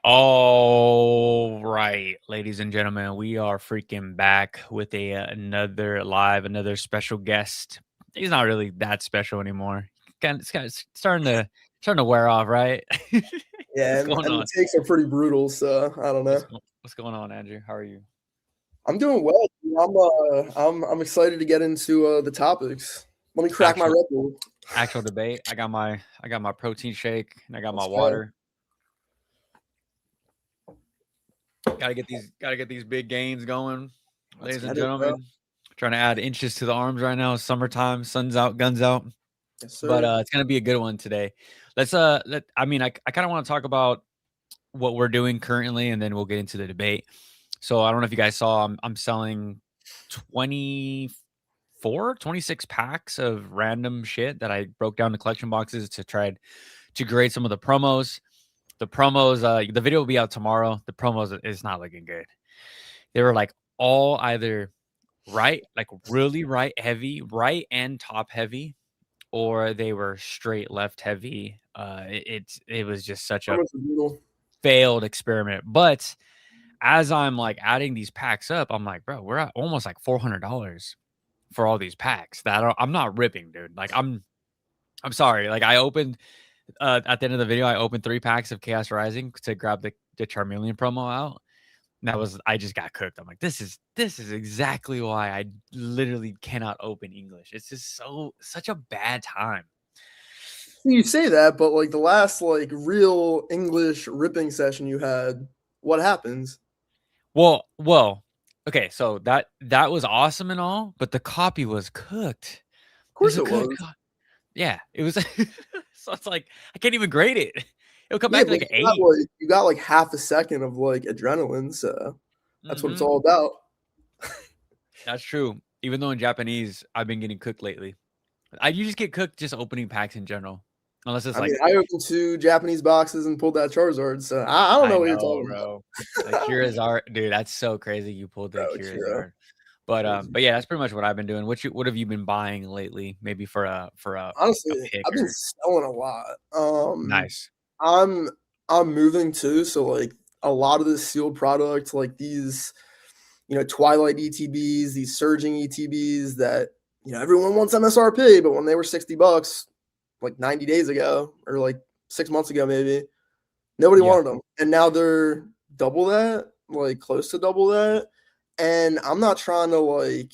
All right, ladies and gentlemen, we are freaking back with another special guest. He's not really that special anymore. It's kind of starting to wear off, right? Yeah, What's and, going and the on? takes are pretty brutal, so I don't know. What's going on, Andrew? How are you? I'm doing well. I'm excited to get into the topics. Let me crack my Actual Red Bull. actual debate. I got my protein shake and I got my Let's go. water. Gotta get these big gains going, Let's ladies and get it, bro. gentlemen. Trying to add inches to the arms right now. Summertime, sun's out, guns out. Yes, But, sir. it's gonna be a good one today. I kinda wanna talk about what we're doing currently, and then we'll get into the debate. So, I don't know if you guys saw, I'm selling 26 packs of random shit that I broke down to collection boxes to try to grade some of the promos. The video will be out tomorrow. The promos is not looking good. They were, like, all either really right heavy, right and top heavy, or they were straight left heavy. It was just such How a much is brutal? failed experiment. But as I'm like adding these packs up, I'm like, bro, we're at almost like $400 for all these packs I'm not ripping, dude. Like I'm sorry. Like I opened at the end of the video, I opened 3 packs of Chaos Rising to grab the Charmeleon promo out. And I just got cooked. I'm like, this is exactly why I literally cannot open English. It's just such a bad time. You say that, but like the last like real English ripping session you had, what happens? Well, okay, so that was awesome and all, but the copy was cooked. Of It was course a it good was. co Yeah, it was so it's like, I can't even grade it. It'll come Yeah, back to but like an 8. you got like half a second of like adrenaline, so that's what it's Mhm. all about. That's true. Even though in Japanese, I've been getting cooked lately. You just get cooked just opening packs in general. Unless it's I mean, like I opened 2 Japanese boxes and pulled that Charizard, so I don't I know what you're know, talking bro. about. Akira's art dude, that's so crazy you pulled the Bro, Akira's Akira, art. But, crazy. but yeah, that's pretty much what I've been doing. What have you been buying lately? Maybe for a Honestly, pick I've been or selling a lot. nice. I'm I'm moving too, so like a lot of this sealed product, like these, Twilight ETBs, these surging ETBs that everyone wants MSRP, but when they were $60, like 90 days ago or like 6 months ago, maybe nobody Yeah. wanted them, and now they're double that, like close to double that. And I'm not trying to like.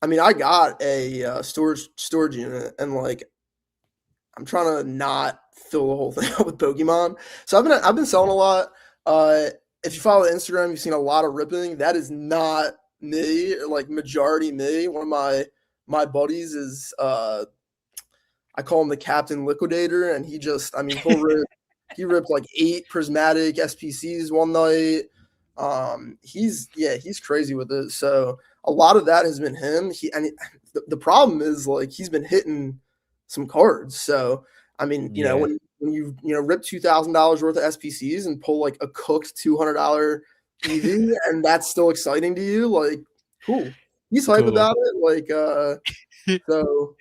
I mean, I got a storage unit, and like I'm trying to not fill the whole thing up with Pokemon. So I've been selling a lot. Uh, if you follow Instagram, you've seen a lot of ripping. That is not me, like majority me. One of my buddies is I call him the Captain Liquidator, and he ripped like 8 prismatic SPCs one night. He's crazy with it. So a lot of that has been him. The problem is like he's been hitting some cards. So I mean, Yeah. when you rip $2,000 worth of SPCs and pull like a cooked $200 EV, and that's still exciting to you, like cool. He's hype Cool. about it. Like so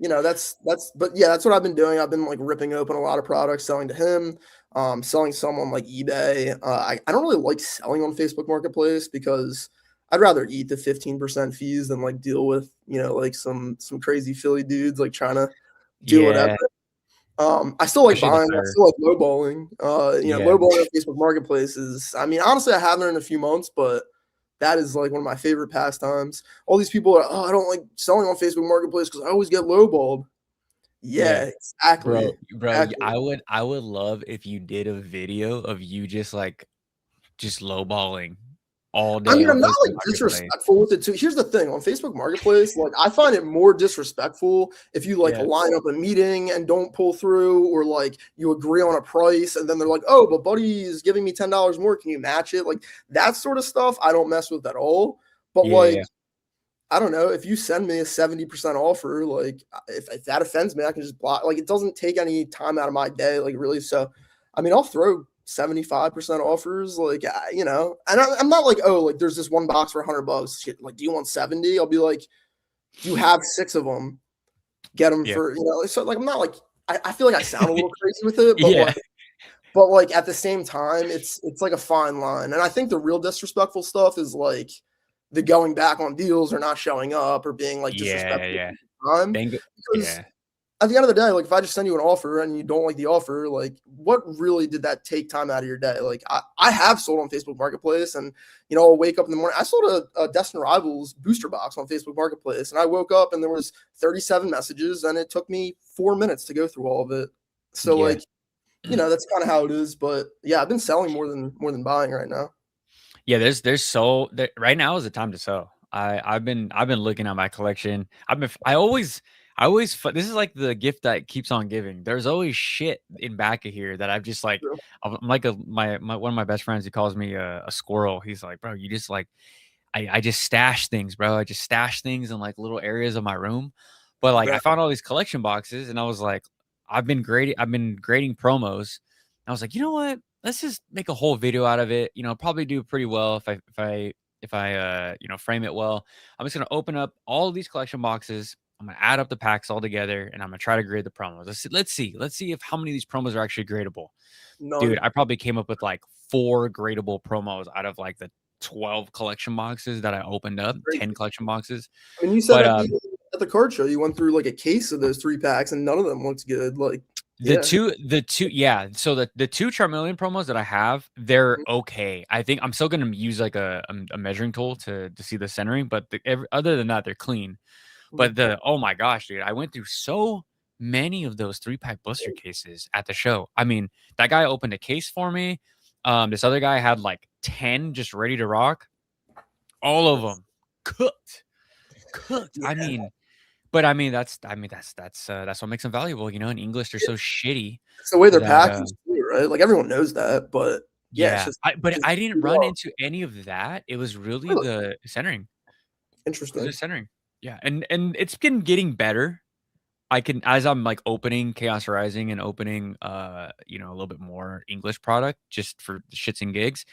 but yeah, that's what I've been doing. I've been like ripping open a lot of products, selling to him, selling some on like eBay. I don't really like selling on Facebook Marketplace because I'd rather eat the 15% fees than like deal with, like some crazy Philly dudes like trying to do whatever. Yeah, I still like especially the buying, I fur. still like lowballing. Yeah. Lowballing on Facebook Marketplace is, I mean, honestly, I haven't in a few months, but that is like one of my favorite pastimes. All these people are, oh, I don't like selling on Facebook Marketplace because I always get lowballed. Yeah. Yeah, exactly. Bro, Exactly. I would love if you did a video of you just lowballing all I day mean, on I'm not Facebook like Marketplace. disrespectful with it too. Here's the thing on Facebook Marketplace, like I find it more disrespectful if you like Yeah. line up a meeting and don't pull through, or like you agree on a price and then they're like, oh, but buddy is giving me $10 more. Can you match it? Like that sort of stuff, I don't mess with at all. But like, Yeah. I don't know, if you send me a 70% offer, like if that offends me, I can just block. Like it doesn't take any time out of my day, like really. So, I mean, I'll throw 75% offers, like and I'm not like, oh, like there's this one box for $100. Shit, like, do you want 70? I'll be like, do you have 6 of them? Get them Yeah. for So like I'm not like I feel like I sound a little crazy with it, but Yeah. like but like at the same time, it's like a fine line. And I think the real disrespectful stuff is like the going back on deals or not showing up or being like Yeah, disrespectful yeah. to the time. Then Because yeah. at the end of the day, like if I just send you an offer and you don't like the offer, like what really did that take time out of your day? Like I have sold on Facebook Marketplace, and I'll wake up in the morning. I sold a Destin Rivals booster box on Facebook Marketplace, and I woke up and there was 37 messages, and it took me 4 minutes to go through all of it. So Yeah. like, that's kind of how it is. But yeah, I've been selling more than buying right now. Yeah, there's so there, right now is the time to sell. I've been looking at my collection. This is like the gift that keeps on giving. There's always shit in back of here that I've just like I'm like my one of my best friends. He calls me a squirrel. He's like, bro, you just like I just stash things, bro. I just stash things in like little areas of my room. But like I Right. found all these collection boxes and I was like, I've been grading promos. I was like, you know what? Let's just make a whole video out of it. Probably do pretty well if I frame it well. I'm just gonna open up all of these collection boxes. I'm gonna add up the packs all together and I'm gonna try to grade the promos. Let's see if how many of these promos are actually gradable. Dude, None. I probably came up with like 4 gradable promos out of like the 12 collection boxes that I opened up, Great. 10 collection boxes. I mean, you said But, at the card show, you went through like a case of those 3 packs, and none of them looks good. Like, the yeah. 2 yeah, so the 2 Charmeleon promos that I have, they're okay. I think I'm still gonna use like a measuring tool to see the centering, but other than that, they're clean. Mhm. But oh my gosh, dude, I went through so many of those 3-pack blister cases at the show. I mean, that guy opened a case for me. This other guy had like 10 just ready to rock. All of them cooked, cooked. Yeah, That's what makes them valuable, In English, they're so shitty it's the way they're that, packaged too, right? Like everyone knows that, but yeah, it's yeah. just But just I didn't run into any of that. It was really really the centering. It was the interesting. centering. Yeah, and it's been getting better. I can as I'm, like, opening Chaos Rising and opening, a little bit more English product just for shits and gigs,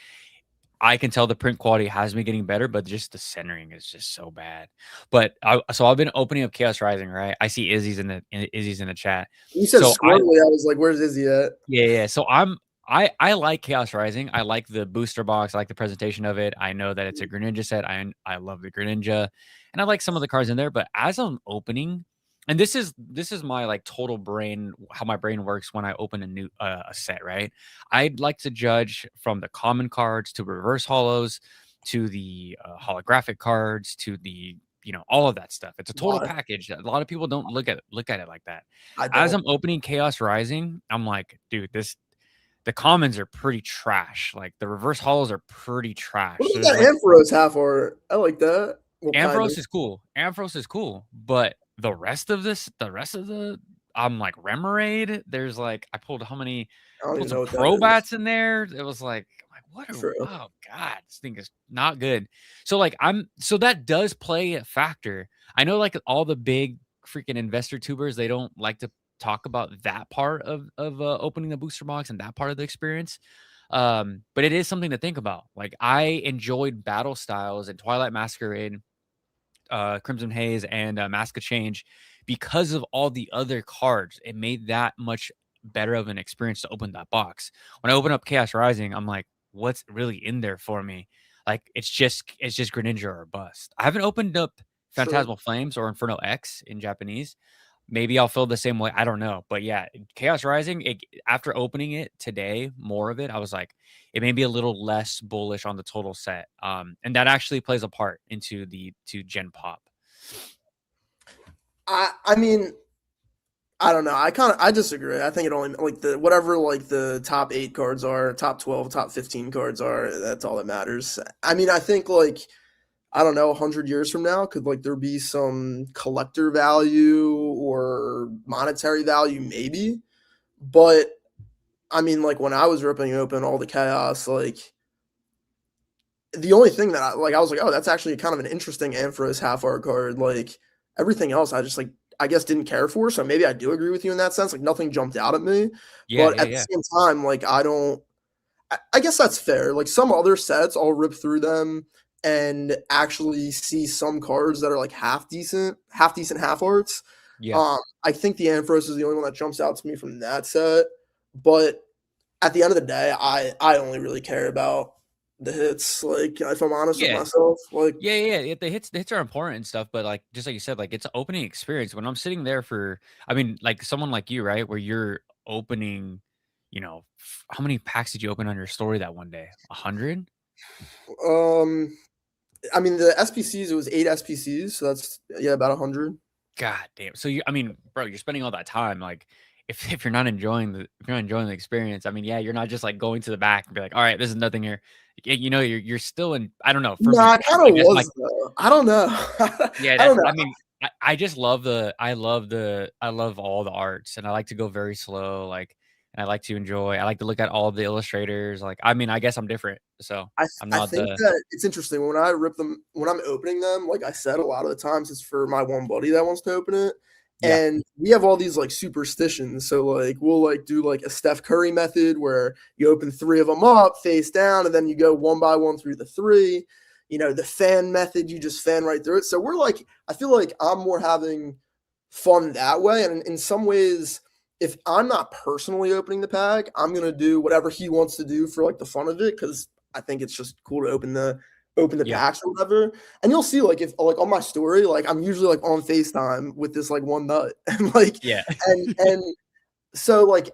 I can tell the print quality has been getting better, but just the centering is just so bad. But I've been opening up Chaos Rising, right? I see Izzy's in the chat. You said So I squirrely, I was like, "Where's Izzy at?" Yeah, yeah. So I like Chaos Rising. I like the booster box. I like the presentation of it. I know that it's a Greninja set. I love the Greninja, and I like some of the cards in there. But as I'm opening, and this is my like total brain, how my brain works when I open a new a set. Right, I'd like to judge from the common cards to reverse holos to the holographic cards to the all of that stuff. It's a total Why? package. A lot of people don't look at it like that. I As don't. I'm opening Chaos Rising, I'm like, dude, the commons are pretty trash. Like the reverse holos are pretty What trash. about There's that like Ampharos half art? I like that. Well, kind of. Ampharos is cool. Ampharos is cool, but the rest of the I'm like Remoraid. There's like I pulled how many I don't pulled even know some what that is. Probats in there. It was like I'm like what are True. oh god, this thing is not good. So that does play a factor. I know like all the big freaking investor tubers, they don't like to talk about that part of opening the booster box and that part of the experience. But it is something to think about. Like I enjoyed battle styles and Twilight Masquerade, Crimson Haze, and Mask of Change because of all the other cards. It made that much better of an experience to open that box. When I open up Chaos Rising, I'm like, what's really in there for me? Like it's just Greninja or bust. I haven't opened up Sure. Phantasmal Flames or Inferno X in Japanese. Maybe I'll feel the same way. I don't know. But yeah, Chaos Rising, after opening it today, more of it, I was like, it may be a little less bullish on the total set. And that actually plays a part into the to Gen Pop. I mean, I don't know. I disagree. I think it only like the whatever like the top 8 cards are, top 12, top 15 cards are. That's all that matters. I mean, I think like I don't know, 100 years from now, could like there be some collector value or monetary value, maybe. But I mean, like when I was ripping open all the chaos, like the only thing that I was like, oh, that's actually kind of an interesting Ampharos half art card. Like everything else, I just like I guess didn't care for. So maybe I do agree with you in that sense. Like nothing jumped out at me, Yeah, but yeah, at the yeah, same time, like I don't. I guess that's fair. Like some other sets, I'll rip through them and actually see some cards that are like half decent half arts. yeah. I think the Ampharos is the only one that jumps out to me from that set, but at the end of the day, I only really care about the hits. Like if I'm honest with Yeah. myself, like Yeah. The hits are important and stuff, but like just like you said, like it's an opening experience. When I'm sitting there for, I mean, like someone like you, right, where you're opening, how many packs did you open on your story that one day? 100? um, I mean the SPCs it was 8 SPCs, so that's yeah about 100. God damn. So I mean, bro, you're spending all that time. Like, if you're not enjoying the experience, I mean, yeah, you're not just like going to the back and be like, all right, this is nothing here. You're still in. I don't know. For No, me, I kind I of guess my was though. I don't know. yeah. I don't That's. know. I mean, I just I love all the arts, and I like to go very slow. Like, and I like to enjoy. I like to look at all the illustrators. Like, I mean, I guess I'm different, so I'm I not think the that it's interesting when I rip them when I'm opening them. Like I said, a lot of the times it's for my one buddy that wants to open it, yeah and we have all these like superstitions. So like we'll like do like a Steph Curry method where you open three of them up face down, and then you go one by one through the three. You know the fan method, you just fan right through it. So we're like, I feel like I'm more having fun that way, and in some ways. If I'm not personally opening the pack, I'm gonna do whatever he wants to do for like the fun of it because I think it's just cool to open the yeah packs or whatever. And you'll see like if like on my story, like I'm usually like on FaceTime with this like one nut and like yeah and so like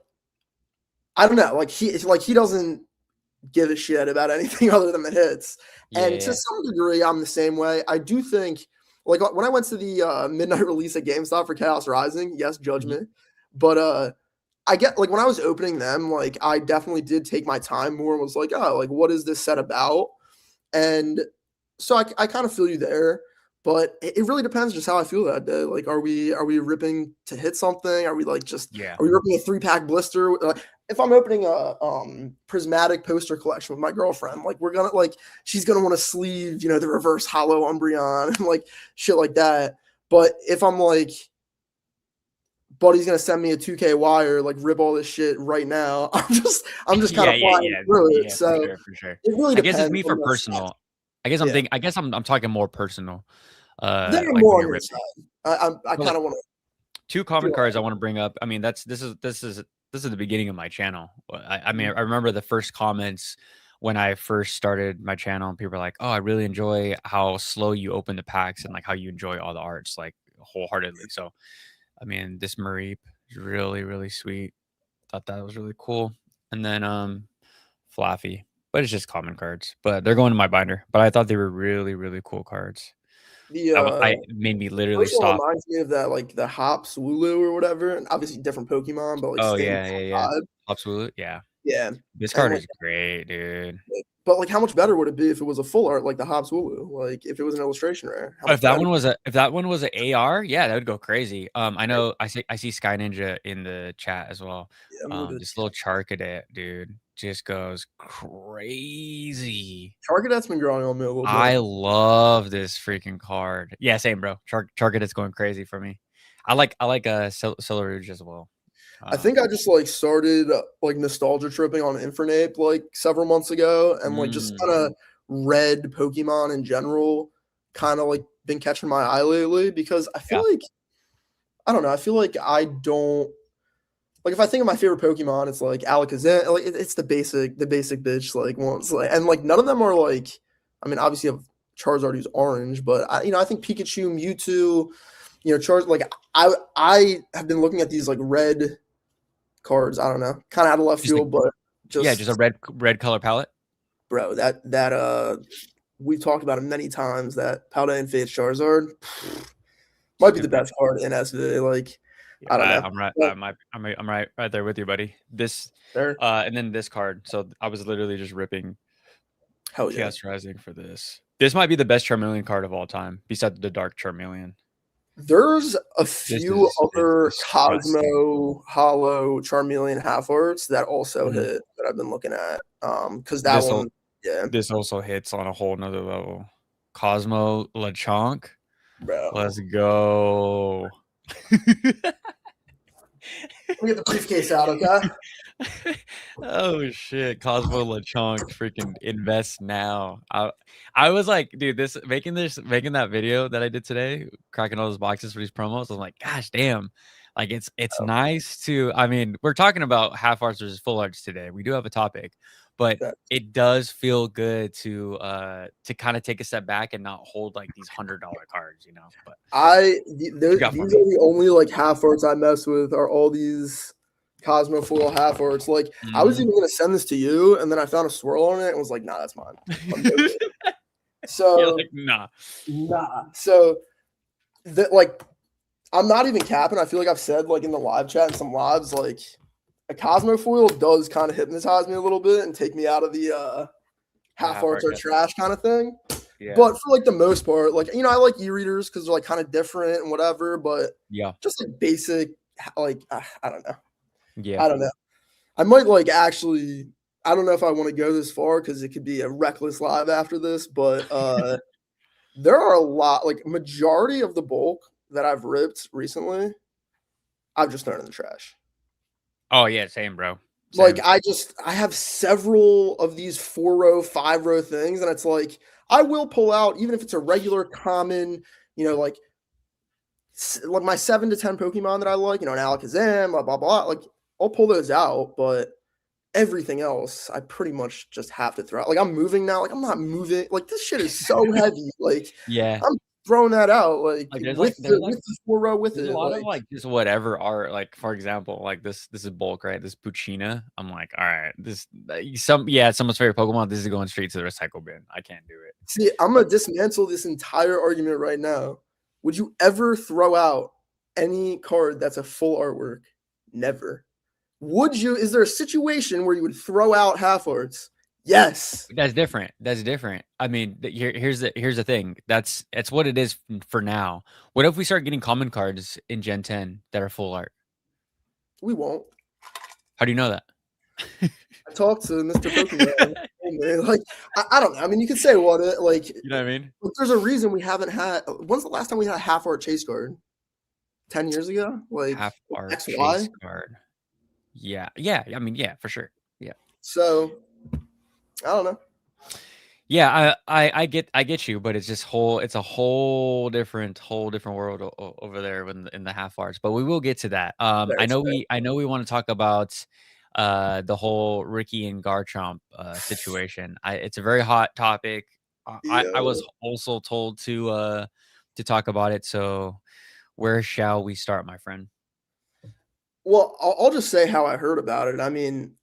I don't know, like he doesn't give a shit about anything other than the hits. yeah And to yeah. some degree, I'm the same way. I do think like when I went to the midnight release at GameStop for Chaos Rising, yes, judge Mhm. me. But I get like when I was opening them, like I definitely did take my time more and was like, oh, like what is this set about? And so I kind of feel you there, but it really depends just how I feel that day. Like, are we ripping to hit something? Are we like just Yeah. are we ripping a 3 pack blister? Like, if I'm opening a prismatic poster collection with my girlfriend, like we're gonna like she's gonna want to sleeve, the reverse hollow Umbreon and like shit like that. But if I'm like buddy's gonna send me a 2K wire, like rip all this shit right now. I'm just kind Yeah, of yeah, flying yeah, through it. yeah, for So sure, for sure. it really I guess it's depends me on for the set. personal. I guess I'm Yeah. thinking. I guess I'm talking more personal. They're Like when more on you're your ripping. side. I So kind like of want to two common feel cards I want to bring up. I mean, this is the beginning of my channel. I mean, like I remember the first comments when I first started my channel, and people were like, "Oh, I really enjoy how slow you open the packs and like how you enjoy all the arts like wholeheartedly." So, I mean, this Mareep is really, really sweet. Thought that was really cool. And then Flaffy, but it's just common cards. But they're going to my binder. But I thought they were really, really cool cards. the I it made me literally first one stop. reminds me of that like the Hops Wooloo or whatever, and obviously different Pokemon, but like Oh same yeah, yeah, yeah. vibe. Absolutely, yeah. Yeah, This and card like, is great, dude. but like, how much better would it be if it was a full art like the Hops Wooloo? Like, if it was an illustration rare, how If much that better? one was a if that one was a AR, yeah, that would go crazy. I know I see Sky Ninja in the chat as well. Yeah, I'm gonna do This little Charcadet, dude, just goes crazy. Charcadet's been growing on me a little bit. I love this freaking card. Yeah, same, bro. Charcadet's going crazy for me. I like Celeruge as well. I think Um, I just like started like nostalgia tripping on Infernape like several months ago, and like just mm, kind of read Pokemon in general, kind of like been catching my eye lately because I feel yeah. like I don't know. I feel like I don't like if I think of my favorite Pokemon, it's like Alakazam. Like it's the basic bitch like ones like and like none of them are like. I mean, obviously, you have Charizard who's orange, but I think Pikachu, Mewtwo, Charge like I have been looking at these like red cards. I don't know, kind of out of left Just a field, but yeah, just a just red color palette. bro, that we've talked about it many times. That Paldean Fates Charizard might be the best card in SV. Like Yeah, I don't know. I'm right. But I'm right there with you, buddy. This, there, and then this card. So I was literally just ripping hell yeah. Chaos Rising for this. This might be the best Charmeleon card of all time, besides the Dark Charmeleon. There's a This few is other disgusting. Cosmo Hollow Charmeleon half arts that also Mhm. hit that I've been looking at. Because that This one, al- yeah, this also hits on a whole nother level. Cosmo Lechonk, bro. let's go. Let me get the briefcase out, okay? Oh shit, Cosmo LeChonk freaking invest now. I was like, dude, making that video that I did today, cracking all those boxes for these promos. I was like, gosh damn. Like it's nice to. I mean, we're talking about half arts versus full arts today. We do have a topic, but That it does feel good to kind of take a step back and not hold like these $100 cards, you know. But what you got for these me? are the only like half arts I mess with are all these Cosmofoil half arts. Like I was Mhm. even gonna send this to you, and then I found a swirl on it and was like, nah, that's mine. I'm good with it. You're So like, nah. nah. So that like I'm not even capping. I feel like I've said like in the live chat and some lives, like a Cosmofoil does kind of hypnotize me a little bit and take me out of the The half half arts art are category. trash kind of thing. Yeah. But for like the most part, like I like e-readers because they're like kind of different and whatever. But Yeah. just like basic, like I don't know, Yeah. I don't know. I might like actually. I don't know if I want to go this far because it could be a reckless live after this. But there are a lot, like majority of the bulk that I've ripped recently, I've just thrown in the trash. Oh yeah, same, bro. Like Same. I have several of these 4 row, 5 row things, and it's like I will pull out even if it's a regular common, like like my 7 to 10 Pokemon that I like, an Alakazam, blah blah blah. Like I'll pull those out, but everything else I pretty much just have to throw out. Like I'm moving now, like I'm not moving. Like this shit is so heavy. Like Yeah. I'm throwing that out, like Like with there's with the 4 row with there's a it. lot of Like like just whatever art. Like for example, like this is bulk, right? This Puccina. I'm like, all right, this it's someone's favorite Pokemon. This is going straight to the recycle bin. I can't do it. see, I'm gonna dismantle this entire argument right now. Would you ever throw out any card that's a full artwork? Never. Would you? Is there a situation where you would throw out half arts? Yes. That's different. That's different. I mean, here's the thing. That's what it is for now. What if we start getting common cards in Gen 10 that are full art? We won't. How do you know that? I talked to Mr. Pokemon. Like I don't know. I mean, you could say what it like. You know what I mean? But there's a reason we haven't had. When's the last time we had a half art chase card? 10 years ago. Like Half art XY. chase card. Yeah. Yeah. I mean, yeah, for sure. Yeah. So I don't know. Yeah, I get you, but it's a whole different world over there in the half arts. But we will get to that. Very fair. I know we want to talk about the whole Ricky and Garchomp situation. It's a very hot topic. I Yeah. was also told to talk about it. So where shall we start, my friend? Well, I'll just say how I heard about it. I mean,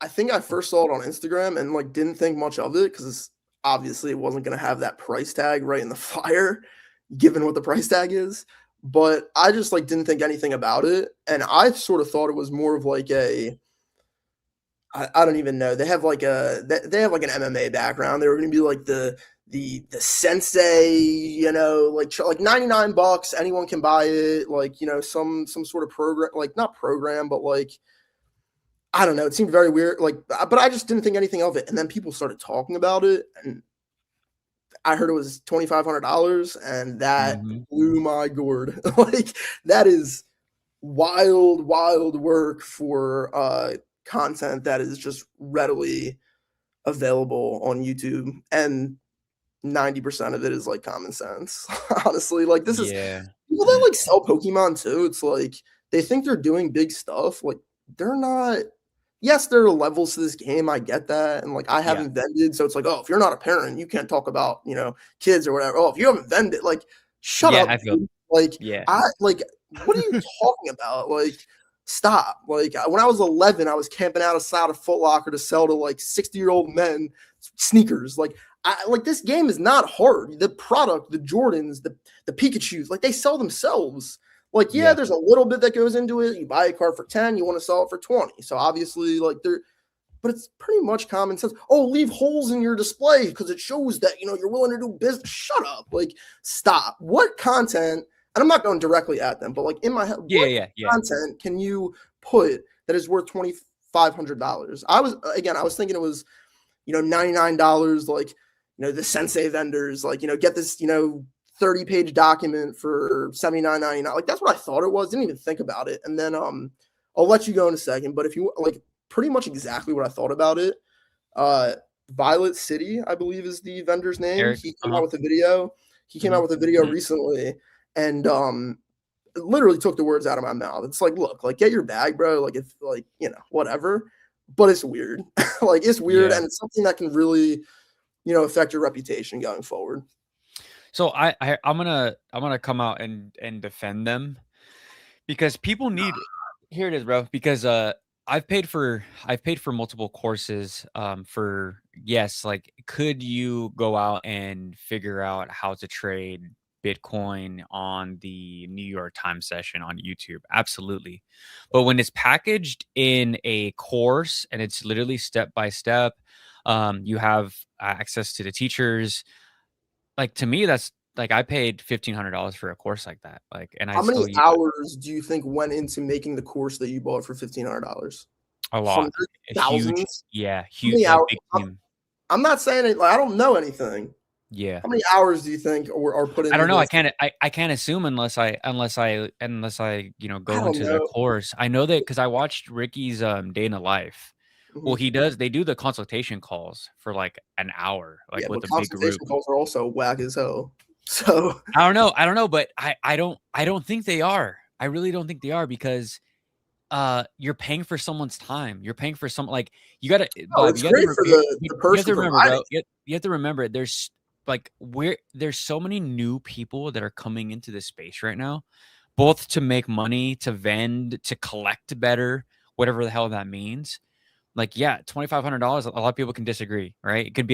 I think I first saw it on Instagram and like didn't think much of it because obviously it wasn't going to have that price tag right in the fire, given what the price tag is. But I just like didn't think anything about it, and I sort of thought it was more of like I don't even know. They have like they have like an MMA background. They were going to be like the sensei, like $99. Anyone can buy it. Like some sort of program, like not program, but like I don't know. It seemed very weird. Like, but I just didn't think anything of it. And then people started talking about it, and I heard it was $2,500, and that Hmm. blew my gourd. Like, that is wild, wild work for content that is just readily available on YouTube, and 90% of it is like common sense. Honestly, like this is Yeah. people that like sell Pokemon too. It's like they think they're doing big stuff. Like they're not. Yes, there are levels to this game. I get that. And like I Yeah. haven't vended. So it's like, oh, if you're not a parent, you can't talk about, kids or whatever. Oh, if you haven't vended, like, shut Yeah. up, I feel. dude. Like, Yeah. what are you talking about? Like, stop. Like when I was 11, I was camping outside of Foot Locker to sell to like 60-year-old men sneakers. Like, this game is not hard. The product, the Jordans, the Pikachus, like they sell themselves. Like, yeah, Yeah. there's a little bit that goes into it. You buy a car for 10, you want to sell it for 20. So obviously, like but it's pretty much common sense. Oh, leave holes in your display because it shows that you're willing to do business. Shut up. Like, stop. What content, and I'm not going directly at them, but like in my head, Yeah. what Yeah. Yeah. content can you put that is worth $2,500? I was thinking it was, $99, like, the sensei vendors, like, get this, 30-page document for $79.99. Like that's what I thought it was. Didn't even think about it. And then I'll let you go in a second. But if you like pretty much exactly what I thought about it. Violet City, I believe, is the vendor's name. Eric. He came out Uh-huh. with a video. He came out Hmm. with a video recently, and literally took the words out of my mouth. It's like, look, like get your bag, bro. Like if like, whatever. But it's weird. Like it's weird Yeah. and it's something that can really, affect your reputation going forward. So I'm gonna come out and defend them because people need here it is, bro. Because I've paid for multiple courses for yes, like could you go out and figure out how to trade Bitcoin on the New York Times session on YouTube? Absolutely. But when it's packaged in a course and it's literally step by step, you have access to the teachers. Like to me, that's like I paid $1,500 for a course like that. Like, and I How many still hours do you think went into making the course that you bought for $1,500? a lot, Hundreds, a huge, thousands? yeah, How huge, many a hours? big team. I'm not saying it. Like, I don't know anything. Yeah. How many hours do you think are put I into don't know. I this? can't. I can't assume unless I I go don't into the know. course. I know that because I watched Ricky's day in the life. Well, Mhm. he does. They do the consultation calls for like an hour, Yeah, like with but a big group. consultation calls are also whack as hell. So, I don't know. I don't know, but I don't think they are. I really don't think they are because you're paying for someone's time. You're paying for some like you gotta oh, Bob, it's great for the you have person to remember, providing. bro. You have to remember there's so many new people that are coming into this space right now, both to make money, to vend, to collect better, whatever the hell that means. Like, yeah, $2,500. A lot of people can disagree, right? It could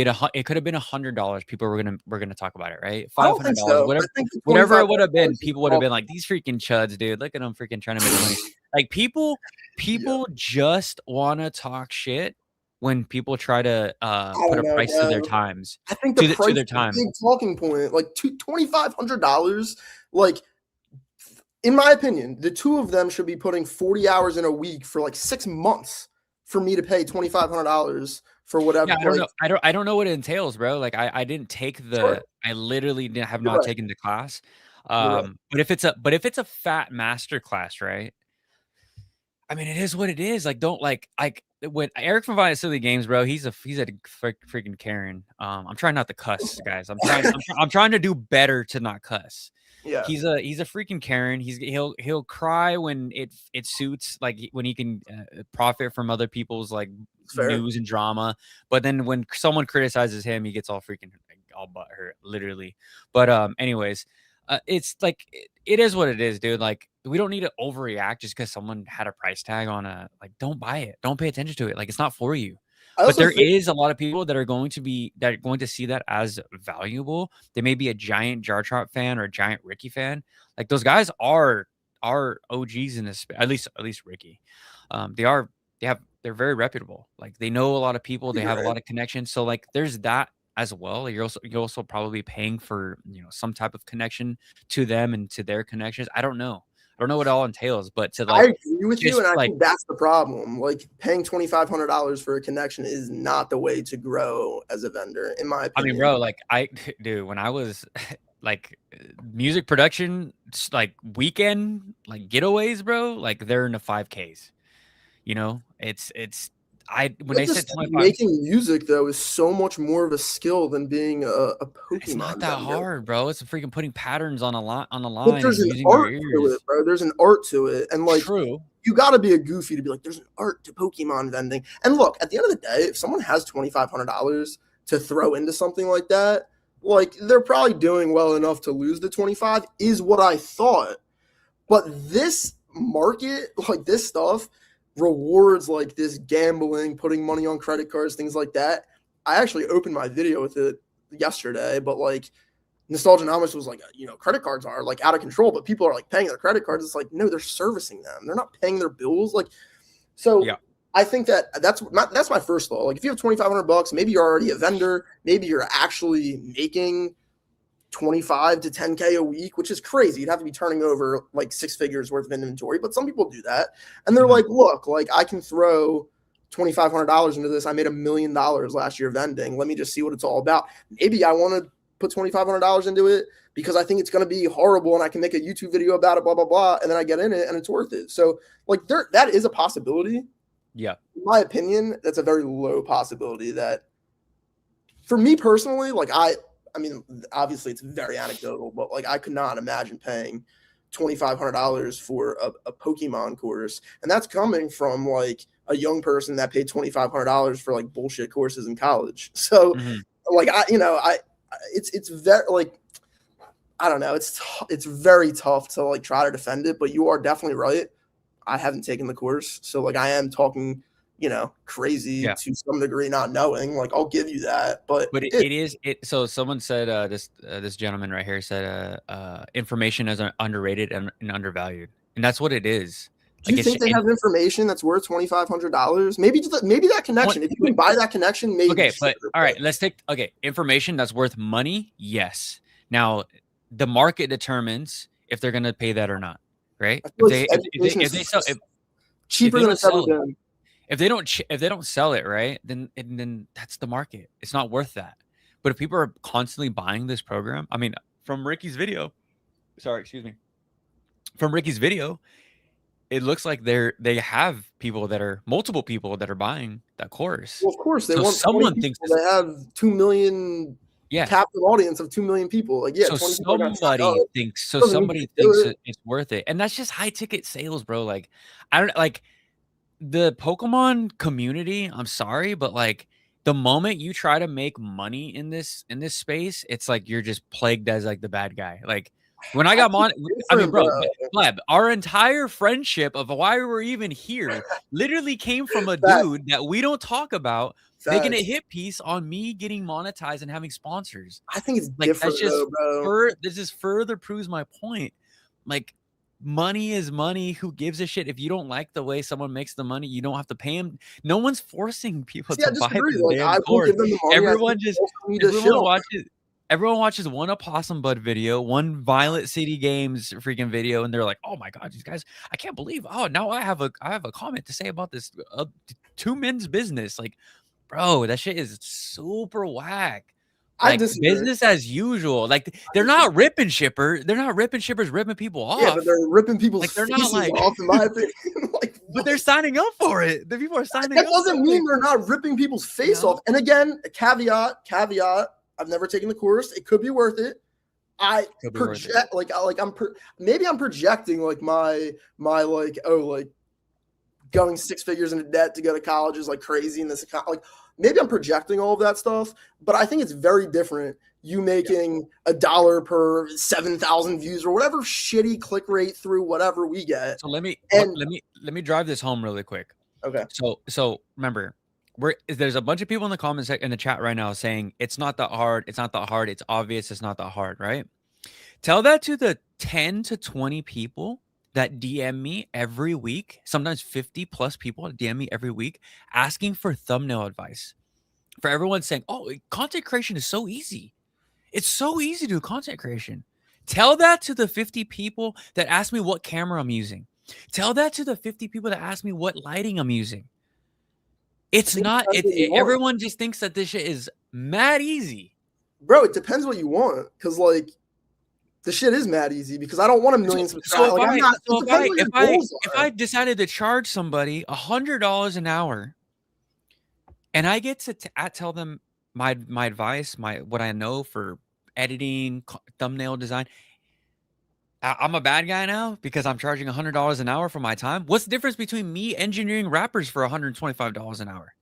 have been $100. People were gonna talk about it, right? I five don't hundred think dollars, so. I whatever, think the whatever it would have been. $2,500 is People would have off. been like, these freaking chuds, dude. Look at them freaking trying to make money. Like Yeah, people just want to talk shit when people try to I put don't a know, price to their bro. times, I think the to price their is a time. big talking point. Like $2,500. Like, in my opinion, the two of them should be putting 40 hours in a week for like 6 months for me to pay $2,500 for whatever. Yeah, I don't Like, know. I don't know what it entails, bro. Like I didn't take sure, I literally have you're not right. taken the class. You're right. But if it's a fat master class, right? I mean, it is what it is. Like, don't like when Eric from Violent Silly Games, bro. He's a freaking Karen. I'm trying not to cuss, guys. I'm trying to do better to not cuss. Yeah, He's a freaking Karen. He'll cry when it suits, like when he can profit from other people's like it's fair. news and drama. But then when someone criticizes him, he gets all freaking all butthurt, literally. But anyways, it's like it is what it is, dude. Like we don't need to overreact just because someone had a price tag on a like. Don't buy it. Don't pay attention to it. Like it's not for you. I But also there think is a lot of people that are going to see that as valuable. They may be a giant Jar Chart fan or a giant Ricky fan. Like those guys are OGs in this. At least Ricky. They are. They're very reputable. Like they know a lot of people. They have a you're right. lot of connections. So like there's that as well. You're also probably paying for some type of connection to them and to their connections. I don't know. I don't know what it all entails, but to I like agree with you, just and I like think that's the problem. Like paying $2,500 for a connection is not the way to grow as a vendor, in my I mean, opinion. bro, like dude, when I was like music production, like weekend, like getaways, bro, like they're in the 5Ks. It's when I they said just think 25, making music though is so much more of a skill than being a it's not Pokemon that vendor. hard, bro. It's freaking putting patterns on the But line there's and an using your art to it, ears. bro. There's an art to it, and like True. you got to be a goofy to be like, there's an art to Pokemon vending. And look, at the end of the day, if someone has $2,500 to throw into something like that, like they're probably doing well enough to lose the 25. Is what I thought. But this market, like this stuff, rewards like this gambling, putting money on credit cards, things like that. I actually opened my video with it yesterday, but like Nostalgianomics was like, credit cards are like out of control, but people are like paying their credit cards. It's like, no, they're servicing them. They're not paying their bills. Like, so Yeah. I think that's my first thought. Like, if you have $2,500, maybe you're already a vendor. Maybe you're actually making 25 to 10K a week, which is crazy. You'd have to be turning over like six figures worth of inventory, but some people do that. And they're Mhm. like, look, like I can throw $2,500 into this. I made $1 million last year vending. Let me just see what it's all about. Maybe I want to put $2,500 into it because I think it's going to be horrible and I can make a YouTube video about it, blah, blah, blah. And then I get in it and it's worth it. So like that is a possibility. Yeah. In my opinion, that's a very low possibility that for me personally, like I mean, obviously it's very anecdotal, but like I could not imagine paying $2,500 for a Pokemon course, and that's coming from like a young person that paid $2,500 for like bullshit courses in college. So, like it's very like I don't know, it's very tough to like try to defend it, but you are definitely right. I haven't taken the course, so like I am talking, crazy Yeah. to some degree, not knowing. Like I'll give you that, but But it is. So someone said this gentleman right here said information is underrated and undervalued, and that's what it is. Do you think they have information that's worth $2,500? Maybe that connection. If you can buy that connection, maybe. Okay, but all right, let's take information that's worth money. Yes. Now, the market determines if they're going to pay that or not, right? If they sell cheaper than it's ever been. If they don't sell it, right, then that's the market. It's not worth that. But if people are constantly buying this program, I mean, from Ricky's video, from Ricky's video, it looks like they have multiple people that are buying that course. Well, of course, they want someone thinks they have 2 million. Yeah, captive audience of 2 million people. Like, yeah, so somebody thinks it's worth it, and that's just high ticket sales, bro. Like, I don't like the Pokemon community. I'm sorry, but like the moment you try to make money in this space, it's like you're just plagued as like the bad guy. Like when I got Blab, our entire friendship of why we're even here literally came from a dude that we don't talk about. Making a hit piece on me getting monetized and having sponsors. I think it's like different, bro. This just further proves my point. Like, money is money. Who gives a shit? If you don't like the way someone makes the money, you don't have to pay him. No one's forcing people to buy the damn course. Everyone watches one Opossum Bud video, one Violet City Games freaking video, and they're like, "Oh my god, these guys! I can't believe! Oh, now I have a comment to say about this two men's business." Like, bro, that shit is super whack. Like, business as usual. Like they're not ripping shippers ripping people off. Yeah, but they're ripping people's faces off, in my opinion. But they're signing up for it. The people are signing up. That doesn't mean they're not ripping people's face off. And again, caveat. I've never taken the course. It could be worth it. I project maybe I'm projecting like my going 6 figures into debt to go to college is like crazy in this account. Like maybe I'm projecting all of that stuff, but I think it's very different. You making $1 per 7,000 views or whatever shitty click rate through whatever we get. So let me drive this home really quick. Okay. So remember, there's a bunch of people in the comments in the chat right now saying it's not that hard. It's not that hard. It's obvious. It's not that hard, right? Tell that to the 10 to 20 people that DM me every week, sometimes 50 plus people DM me every week asking for thumbnail advice. For everyone saying, oh, content creation is so easy. It's so easy to do content creation. Tell that to the 50 people that ask me what camera I'm using. Tell that to the 50 people that ask me what lighting I'm using. It's not, everyone just thinks that this shit is mad easy. Bro, it depends what you want. Because, like, the shit is mad easy because I don't want a million subscribers. If I decided to charge somebody $100 an hour and I get to tell them my advice, what I know for editing, thumbnail design, I'm a bad guy now because I'm charging $100 an hour for my time. What's the difference between me engineering rappers for $125 an hour?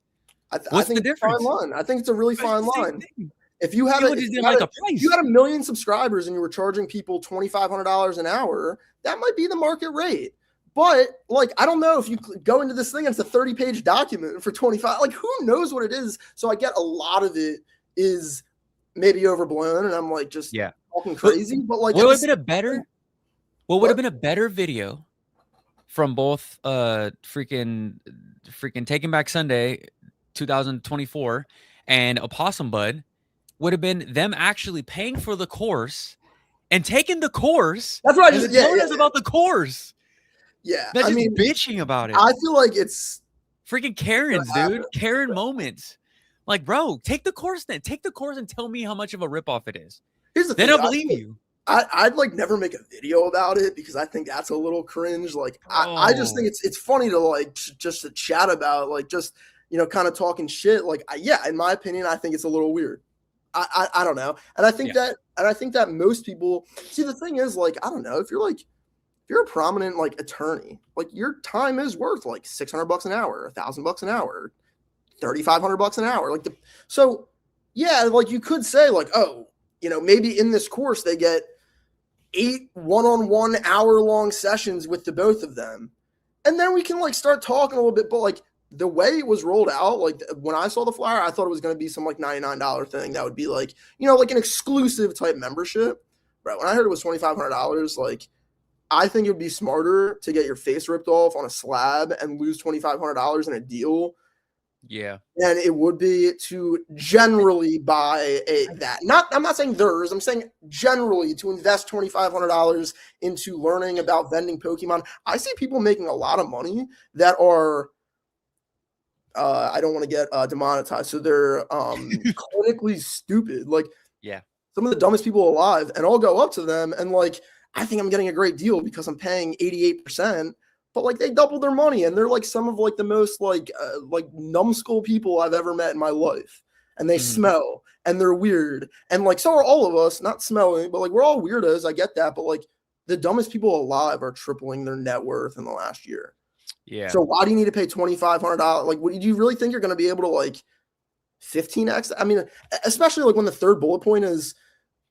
What's the difference? Fine line. I think it's a really fine line. If you had a million subscribers and you were charging people $2,500 an hour, that might be the market rate. But like, I don't know if you go into this thing and it's a 30-page document for 25. Like, who knows what it is? So I get a lot of it is maybe overblown, and I'm like just talking crazy. But like, what would have been a better video from both freaking Taking Back Sunday 2024 and Opossum Bud would have been them actually paying for the course and taking the course. That's what I just telling us about the course. Yeah, that's bitching about it. I feel like it's freaking Karens, dude. Karen moments. Like, bro, take the course then. Take the course and tell me how much of a ripoff it is. Here's the thing. Then I'll believe you. I'd like never make a video about it because I think that's a little cringe. Like, I just think it's funny to like just to chat about, like, just, you know, kind of talking shit. Like, in my opinion, I think it's a little weird. I don't know. And I think that most people see, the thing is, like, I don't know, if you're like you're a prominent like attorney, like your time is worth like $600 an hour, $1,000 an hour, $3,500 an hour. Like so yeah, like you could say like, oh, maybe in this course they get 8 one-on-one hour-long sessions with the both of them. And then we can like start talking a little bit, but like the way it was rolled out, like when I saw the flyer, I thought it was going to be some like $99 thing that would be like, like an exclusive type membership. But when I heard it was $2,500, like I think it would be smarter to get your face ripped off on a slab and lose $2,500 in a deal. Yeah. And it would be to generally buy that. I'm not saying theirs. I'm saying generally to invest $2,500 into learning about vending Pokemon. I see people making a lot of money that are, I don't want to get demonetized. So they're clinically stupid. Like, yeah, some of the dumbest people alive. And I'll go up to them and like, I think I'm getting a great deal because I'm paying 88%. But like they double their money, and they're like some of like the most like numbskull people I've ever met in my life. And they smell, and they're weird, and like so are all of us. Not smelling, but like we're all weirdos. I get that, but like the dumbest people alive are tripling their net worth in the last year. Yeah. So why do you need to pay $2,500? Like, what do you really think you're going to be able to like 15x? I mean, especially like when the third bullet point is,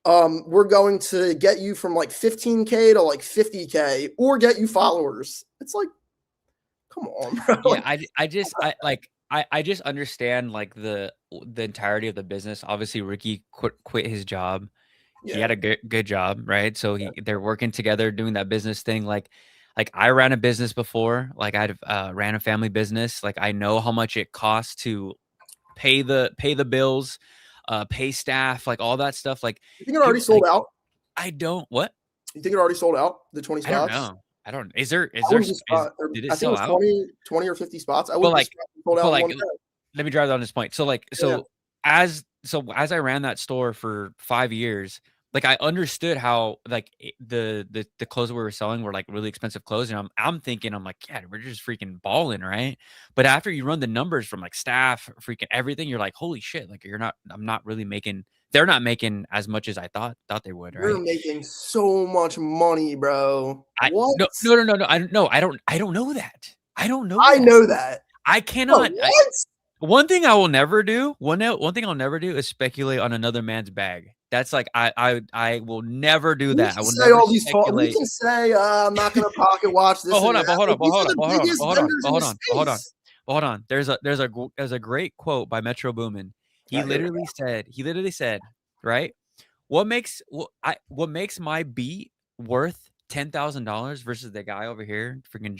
we're going to get you from like 15K to like 50K or get you followers. It's like, come on, bro. Yeah, I just understand like the entirety of the business. Obviously, Ricky quit his job. Yeah. He had a good job, right? So they're working together, doing that business thing. Like I ran a business before. Like I ran a family business. Like I know how much it costs to pay the bills, pay staff, like all that stuff. Like you think it already sold out? I don't. What? You think it already sold out? The 20 spots? I don't know. I don't. Is there? Did it sell out? 20 or 50 spots. I would like sold out. Like, let me drive down this point. So like as I ran that store for 5 years, like I understood how like the clothes that we were selling were like really expensive clothes, and I'm thinking I'm like, yeah, we're just freaking balling, right? But after you run the numbers from like staff, freaking everything, you're like, holy shit, like I'm not really making. They're not making as much as I thought they would, right? You're making so much money, bro. What? No. I don't know that. I don't know that. I know that. I cannot. What? One thing I will never do. One thing I'll never do is speculate on another man's bag. That's like I will never do that. I will say never all these. speculate. We can say I'm not going to pocket watch this. Hold on. There's a great quote by Metro Boomin. He literally said, right? What makes my beat worth $10,000 versus the guy over here, freaking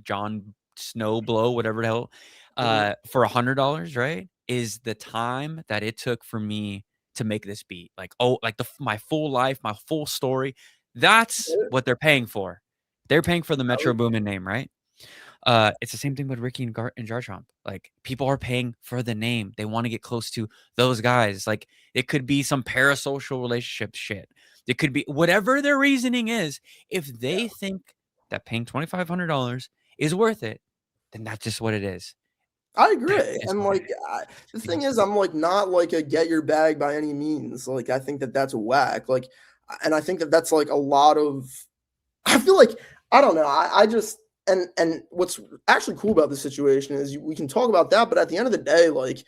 John Snowblow, whatever the hell, for $100, right? Is the time that it took for me to make this beat. Like, my full life, my full story. That's what they're paying for. They're paying for the Metro Boomin name, right? It's the same thing with Ricky and Garchomp. Like people are paying for the name. They want to get close to those guys. Like it could be some parasocial relationship shit. It could be whatever their reasoning is. If they think that paying $2,500 is worth it, then that's just what it is. I agree. And like the thing is, I'm like not like a get your bag by any means. Like I think that that's whack. Like, and I think that that's like a lot of. I feel like I don't know. I just. And what's actually cool about this situation is we can talk about that, but at the end of the day, like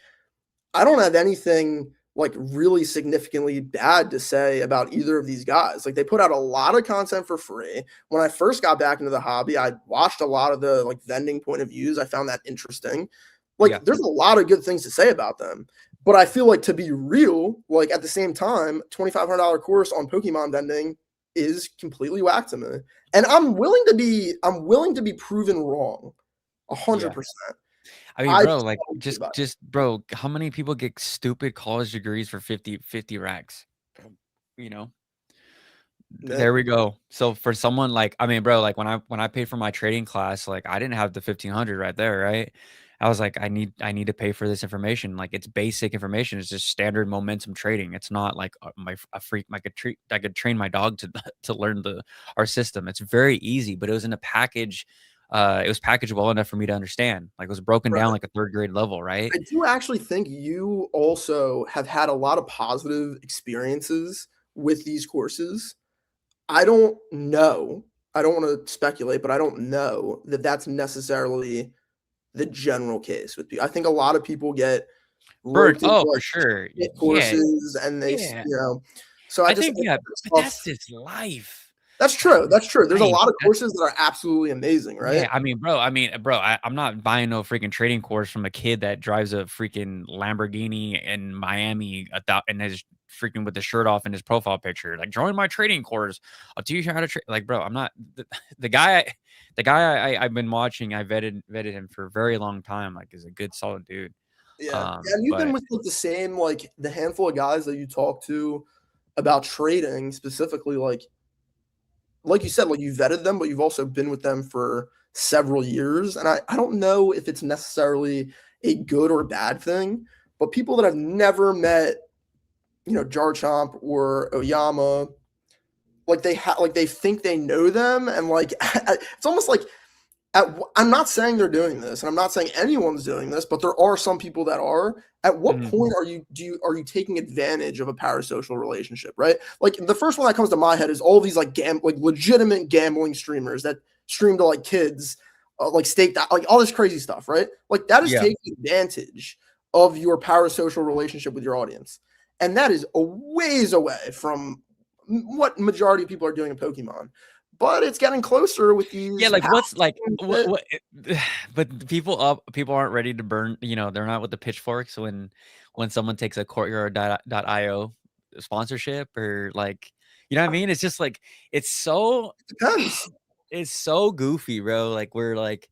I don't have anything like really significantly bad to say about either of these guys. Like they put out a lot of content for free. When I first got back into the hobby, I watched a lot of the like vending point of views. I found that interesting. Like there's a lot of good things to say about them. But I feel like to be real, like at the same time, $2,500 course on Pokemon vending is completely whack to me. And I'm willing to be proven wrong 100%. I mean, bro, like just bro, how many people get stupid college degrees for 50 racks? You know? Yeah. There we go. So for someone like, I mean, bro, like when I paid for my trading class, like I didn't have the 1,500 right there, right? I was like, I need to pay for this information. Like it's basic information. It's just standard momentum trading. It's not like I could train my dog to learn our system. It's very easy, but it was in a package. It was packaged well enough for me to understand. Like it was broken down like a third grade level, right? I do actually think you also have had a lot of positive experiences with these courses. I don't know I don't want to speculate, but I don't know that that's necessarily the general case with people. I think a lot of people get Bird. roped into Oh, for like sure. hit Yeah. courses and they, Yeah. so I I think, think yeah, it's but that's tough. just life. That's That's true. just That's true. There's a life. lot of That's courses that are absolutely amazing, right? Yeah, bro, I'm not buying no freaking trading course from a kid that drives a freaking Lamborghini in Miami and is freaking with the shirt off in his profile picture. Like, join my trading course. I'll teach you how to trade. Like, bro, I'm not the guy. The guy I've been watching. I vetted him for a very long time. Like, is a good, solid dude. Yeah. And you've been But with like the same, like the handful of guys that you talk to about trading specifically, like you said, like you vetted them, but you've also been with them for several years. And I don't know if it's necessarily a good or bad thing, but people that have never met, Jar Chomp or Oyama, like they think they know them, and like it's almost like I'm not saying they're doing this, and I'm not saying anyone's doing this, but there are some people that are. At what mhm, point are you taking advantage of a parasocial relationship, right? Like the first one that comes to my head is all these like legitimate gambling streamers that stream to like kids, like staked out, like all this crazy stuff, right? Like that is yeah, taking advantage of your parasocial relationship with your audience, and that is a ways away from what majority of people are doing in Pokemon. But it's getting closer with yeah. these Like, what's like that what? But people aren't ready to burn. They're not with the pitchforks when someone takes a courtyard.io sponsorship or like, you know what I mean? It's just like it's so depends. it's so goofy, bro. Like, we're like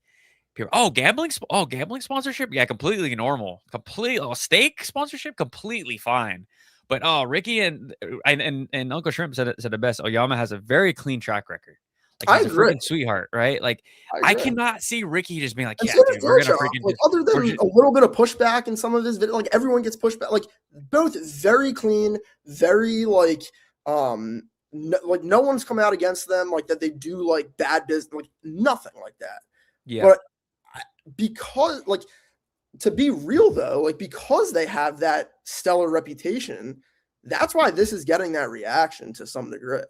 people, gambling sponsorship, yeah, completely normal, complete. Oh, steak sponsorship, completely fine. But Ricky and Uncle Shrimp said the best. Oyama has a very clean track record. Like, I he's a agree. freaking sweetheart, right? Like, I I agree. cannot see Ricky just being like, And yeah, so does dude, we're gonna Dillashaw. freaking Like just other we're than just a little bit of pushback in some of his videos, like everyone gets pushback. Like both very clean, very like like no one's come out against them like that they do like bad business, like nothing like that. yeah, But because like to be real though, like because they have that stellar reputation, that's why this is getting that reaction to some degree.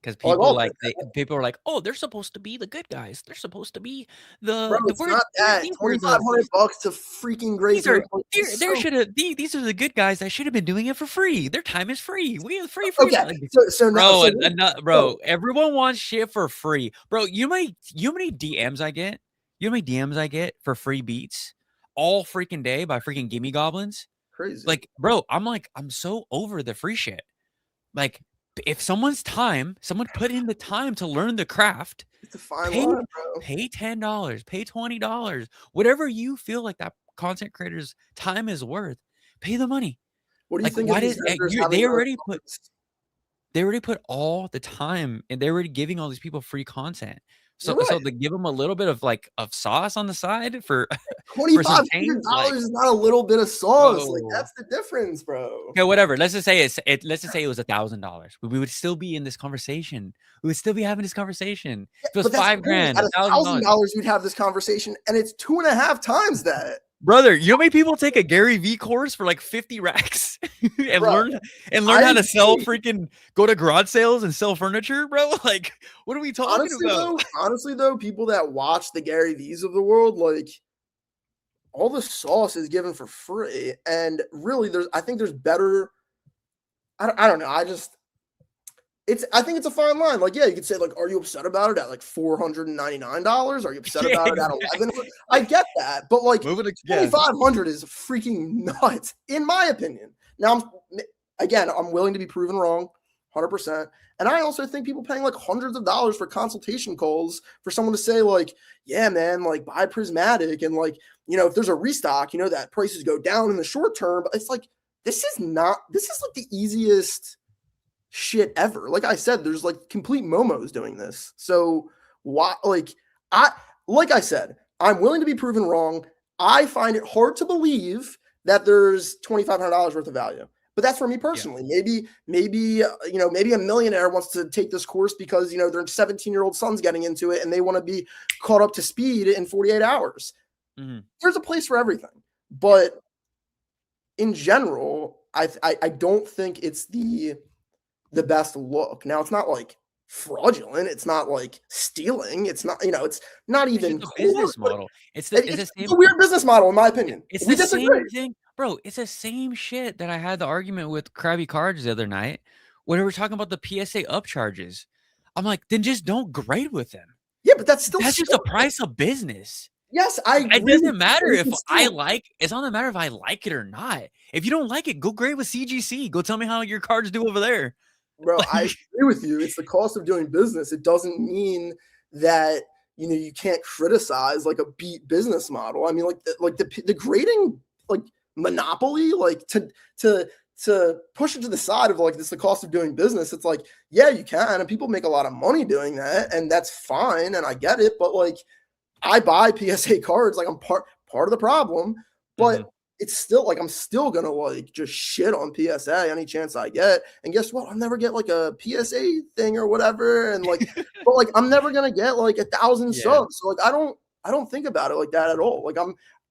because Like people all like people are like, oh, they're supposed to be the good guys. They're supposed to be bro, the it's not that. these are the 2,500 bucks to freaking Great These are Bear. Like, there it's there so should have these are the good guys that should have been doing it for free. Their time is free. We have free okay. like, So now, bro, so bro, everyone wants shit for free. Bro, you know how many DMs I get? You know how many DMs I get for free beats all freaking day by freaking gimme goblins? crazy. Like, bro, I'm so over the free shit. Like, if someone put in the time to learn the craft, It's a fine pay line, bro. pay $10, pay $20, whatever you feel like that content creator's time is worth, pay the money. What do you Like, think of why these did vendors you having their own cards? they already put all the time and they're already giving all these people free content. So You're right. so to give them a little bit of like of sauce on the side for Twenty for some five change, hundred like, dollars is not a little bit of sauce. Like bro. that's the difference, bro. Okay, whatever. Let's just say it was $1,000. We would still be in this conversation. We would still be having this conversation. Yeah, If it was but that's the five thing. grand, At a thousand dollars. $1,000, we'd have this conversation, and it's 2.5 times that, Brother, you know how many people take a Gary V course for like 50 racks and bro. learn I how to sell agree. freaking go to garage sales and sell furniture, bro? Like, what are we talking about? Honestly though, people that watch the Gary V's of the world, like all the sauce is given for free, and really, I think there's better. I don't know. I think it's a fine line. Like, yeah, you could say, like, are you upset about it at like $499? Are you upset Yeah, about it at exactly. 11? I get that, but like Moving to yeah. 2,500 is freaking nuts, in my opinion. Now, I'm willing to be proven wrong, 100%. And I also think people paying like hundreds of dollars for consultation calls for someone to say, like, yeah, man, like buy Prismatic, and like, if there's a restock, that prices go down in the short term. But it's like this is like the easiest shit ever. Like I said, there's like complete momos doing this. So why I like I said, I'm willing to be proven wrong. I find it hard to believe that there's $2,500 worth of value. But that's for me Yeah. personally. Maybe a millionaire wants to take this course because their 17-year-old son's getting into it and they want to be caught up to speed in 48 hours. Mhm. There's a place for everything. But in general, I don't think it's the best look. Now, it's not like fraudulent. It's not like stealing. It's not, it's not It's even just a cool. business model. It's It's the a same. weird business model, in my opinion. It's We the same disagree. thing, bro. It's the same shit that I had the argument with Krabby Cards the other night when we were talking about the PSA upcharges. I'm like, then just don't grade with them. Yeah, but that's still That's just the price of business. yes, I It agree with doesn't you. matter if It's I still like. It's not a matter if I like it or not. If you don't like it, go grade with CGC. Go tell me how your cards do over there. bro, Like, I agree with you. It's the cost of doing business. It doesn't mean that you can't criticize like a beat business model. I mean, like the grading like monopoly, like to push it to the side of like this is the cost of doing business. It's like yeah, you can, and people make a lot of money doing that, and that's fine, and I get it. But like, I buy PSA cards, like I'm part of the problem, but mhm. it's still like I'm still gonna like just shit on PSA any chance I get. And guess what? I'll never get like a PSA thing or whatever. And like, but like I'm never gonna get like 1,000 Yeah. subs. So like I don't think about it like that at all. Like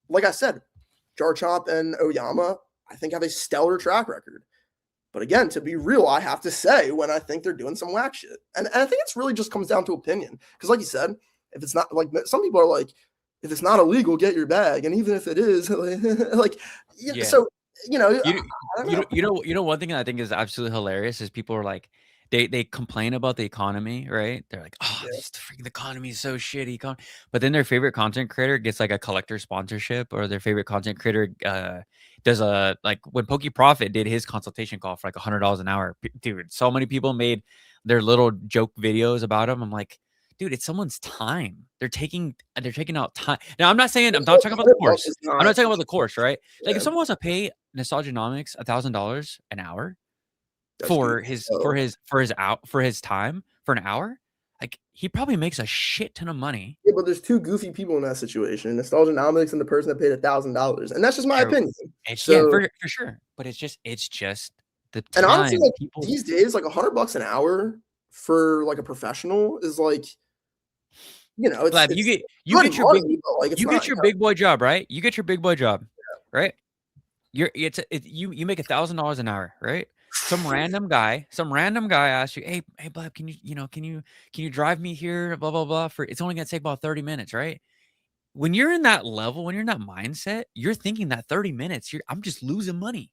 like I said, Jarchomp and Oyama, I think have a stellar track record. But again, to be real, I have to say when I think they're doing some whack shit. And I think it's really just comes down to opinion. Because like you said, if it's not like some people are like, if it's not illegal, get your bag. And even if it is, like, Yeah. so, You I don't know. one thing that I think is absolutely hilarious is people are like they complain about the economy, right? They're like, "Oh, Yeah. this freaking economy is so shitty." But then their favorite content creator gets like a collector sponsorship, or their favorite content creator does a like when Pokey Profit did his consultation call for like $100 an hour. Dude, so many people made their little joke videos about him. I'm like, dude, it's someone's time. They're taking out time. Now, I'm not talking about the $100 course. is I'm not not, talking about the course, right? Like if yeah, someone wants to pay Nostalgianomics $1,000 an hour that's good. So, for his time for an hour, like he probably makes a shit ton of money. yeah, but there's two goofy people in that situation, Nostalgianomics and the person that paid $1,000. And that's just my True. opinion. It's yeah, So, for sure. But it's just the and honestly, time like people these days, like $100 an hour for like a professional is like, Blab, it's you good get your big money, but like it's you not, get your big boy job, right? You get your big boy job, right? You make $1,000 an hour, right? Some random guy asks you, hey, Blab, can you drive me here? Blah blah blah. For it's only gonna take about 30 minutes, right? When you're in that level, when you're in that mindset, you're thinking that 30 minutes, I'm just losing money.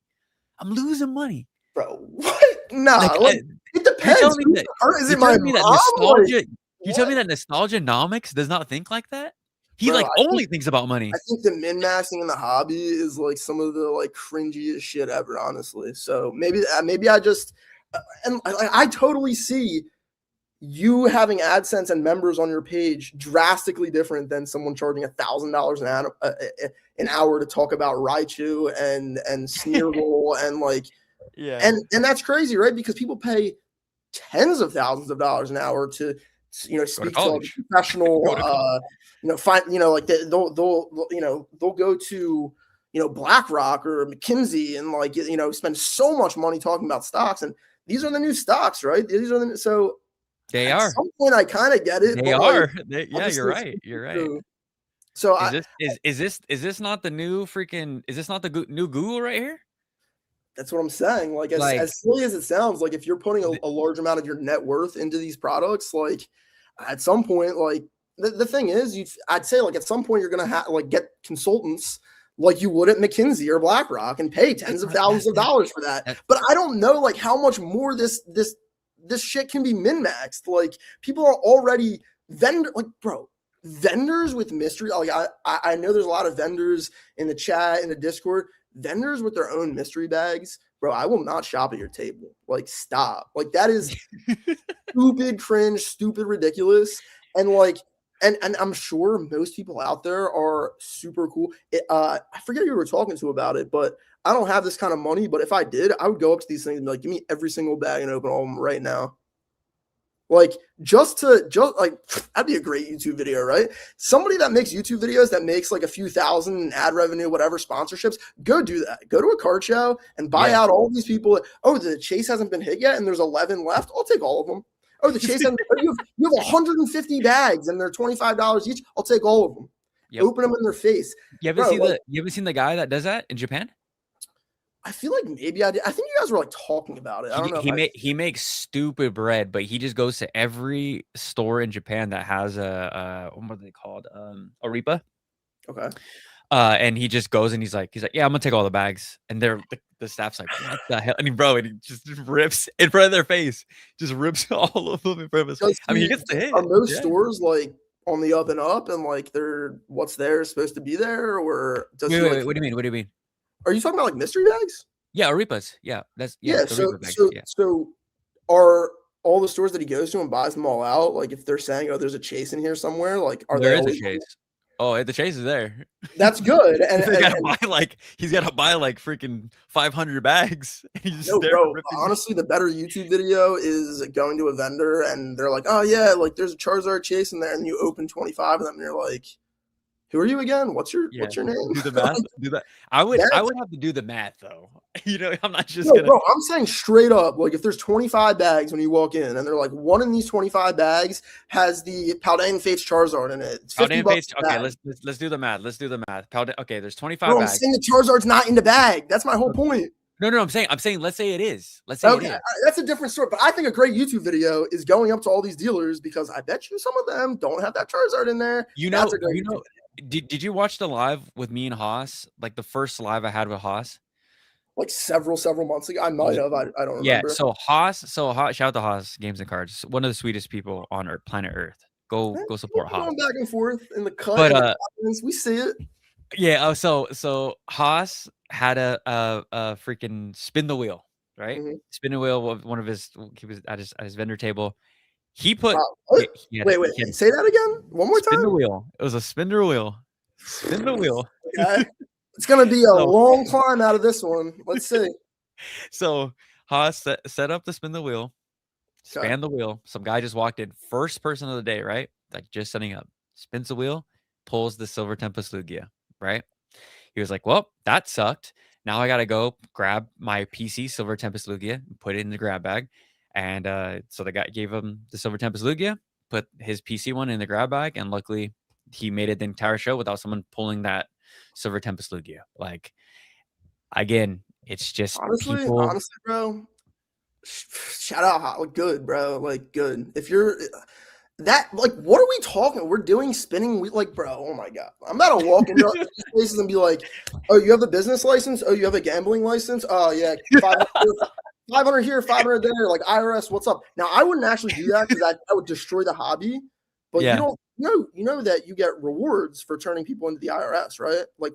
I'm losing money. bro. What? Nah, Like like it you're depends. telling me Who's that hurt? Is you're it my telling me that mom? Like nostalgia. You tell what, me that nostalgianomics does not think like that. He bro? like only thinks about I money. think the min maxing in the hobby is like some of the like cringiest shit ever, honestly. So maybe I just and I totally see you having AdSense and members on your page drastically different than someone charging $1,000 an hour to talk about Raichu and Sneergle and like Yeah. and that's crazy, right? Because people pay tens of thousands of dollars an hour to Go to speak to like college. a professional Go to college. find like they'll go to BlackRock or McKinsey and like spend so much money talking about stocks, and these are the new stocks, right? These are so They at are. some point I kind of get it, They but like are. I Yeah, just you're think right. You're right. so, so Is I this is this not the new freaking is this not the new Google right here? that's what I'm saying. Like Like as silly as it sounds, like if you're putting th- a large amount of your net worth into these products, like at some point, like the thing is, I'd say like at some point you're gonna have like get consultants like you would at McKinsey or BlackRock and pay tens of thousands of dollars for that. that But I don't know like how much more this shit can be min maxed. Like people are already vendors with mystery. Like I know there's a lot of vendors in the chat in the Discord. Vendors with their own mystery bags, bro. I will not shop at your table. Like stop. Like that is stupid, cringe, stupid, ridiculous, and like. And I'm sure most people out there are super cool. I forget who you were talking to about it, but I don't have this kind of money. But if I did, I would go up to these things and be like, give me every single bag and open all of them right now. Like just like that'd be a great YouTube video, right? Somebody that makes YouTube videos that makes like a few thousand in ad revenue, whatever sponsorships, go do that. Go to a card show and buy yeah. out all these people. Oh, the chase hasn't been hit yet, and there's 11 left. I'll take all of them. Oh, the chase hasn't. You have 150 bags and they're $25 each. I'll take all of them. Yep. Open them in their face, You haven't bro. seen Like, the guy that does that in Japan? feel like maybe I did. I think you guys were like talking about it. I don't know if I. He makes stupid bread, but he just goes to every store in Japan that has what are they called? Arepa. Okay. And he just goes and he's like, yeah, I'm gonna take all the bags. And the staff's like, what the hell? And he just rips in front of their face, just rips all of them in front of us. I mean, he gets the hit. Are most Yeah. stores like on the up and up, and like they're what's there is supposed to be there, or does he like? Wait, what do you mean? What do you mean? Are you talking about like mystery bags? Yeah, Arepas. Yeah, that's Yeah. the So Arepa bags. so Yeah. so are all the stores that he goes to and buys them all out? Like if they're saying, "Oh, there's a chase in here somewhere," like are There they is a always? chase. Oh, the chase is there. That's good. And, He's gotta buy like freaking 500 bags. He's just no, there bro. ripping. Honestly, the better YouTube video is going to a vendor and they're like, "Oh yeah, like there's a Charizard chase in there," and you open 25 of them, and you're like, "Who are you again? What's your name?" Do the math. Do that. I would That's have to do the math though. You know, I'm not just no, gonna. bro. I'm saying straight up, like if there's 25 bags when you walk in, and they're like, one in these 25 bags has the Paldean Fates Charizard in it. It's 50 Paldean bucks. Fates. Okay, let's do the math. Let's do the math. Okay, there's 25 Bro, I'm bags. saying the Charizard's not in the bag. That's my whole point. No, I'm saying let's say it is. Let's say Okay, it is. that's a different story. But I think a great YouTube video is going up to all these dealers because I bet you some of them don't have that Charizard in there. That's a great video. Did you watch the live with me and Haas? Like the first live I had with Haas? Like several months ago. I might have. I don't remember. Yeah, so Haas, shout out to Haas Games and Cards. One of the sweetest people on planet Earth. Go support Haas. Going back and forth in the cut. But we see it. Yeah, so Haas had a freaking spin the wheel, right? Mm-hmm. Spin the wheel. One of his, he was at his vendor table. He put wait, say that again. One more time. Spin the wheel. It was a spinner wheel. Spin the wheel. Okay. It's gonna be a long climb out of this one. Let's see. So Haas set up the spin the wheel, span the wheel. Some guy just walked in, first person of the day, right? Like just setting up, spins the wheel, pulls the Silver Tempest Lugia, right? He was like, well, that sucked. Now I gotta go grab my PC Silver Tempest Lugia, put it in the grab bag. And so the guy gave him the Silver Tempest Lugia, put his PC one in the grab bag, and luckily he made it the entire show without someone pulling that Silver Tempest Lugia. Like, again, it's just honestly, bro. Shout out, good, bro. Like, good. If you're that, like, what are we talking? We're doing spinning. Like, bro, oh my god, I'm about to walk into these places and be like, "Oh, you have a business license? Oh, you have a gambling license? Oh yeah, 500 here, 500 there. Like IRS, what's up?" Now, I wouldn't actually do that because that would destroy the hobby. But you don't know that you get rewards for turning people into the IRS, right? Like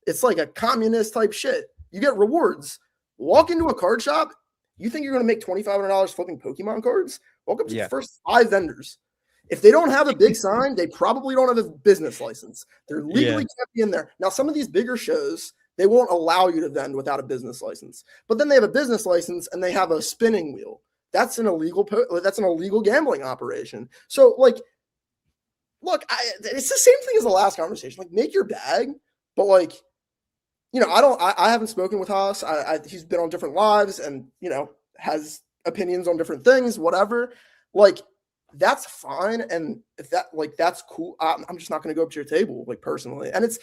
it's like a communist type shit. You get rewards. Walk into a card shop. You think you're going to make $2,500 flipping Pokemon cards? Walk up to the first 5 vendors. If they don't have a big sign, they probably don't have a business license. They're legally can't be in there. Now, some of these bigger shows, they won't allow you to vend without a business license. But then they have a business license and they have a spinning wheel. That's an illegal gambling operation. So, like, look, it's the same thing as the last conversation. Like, make your bag, but like, you know, I haven't spoken with Haas. He's been on different lives and, you know, has opinions on different things, whatever. Like, that's fine. And if that's cool, I'm just not going to go up to your table, like, personally. And it's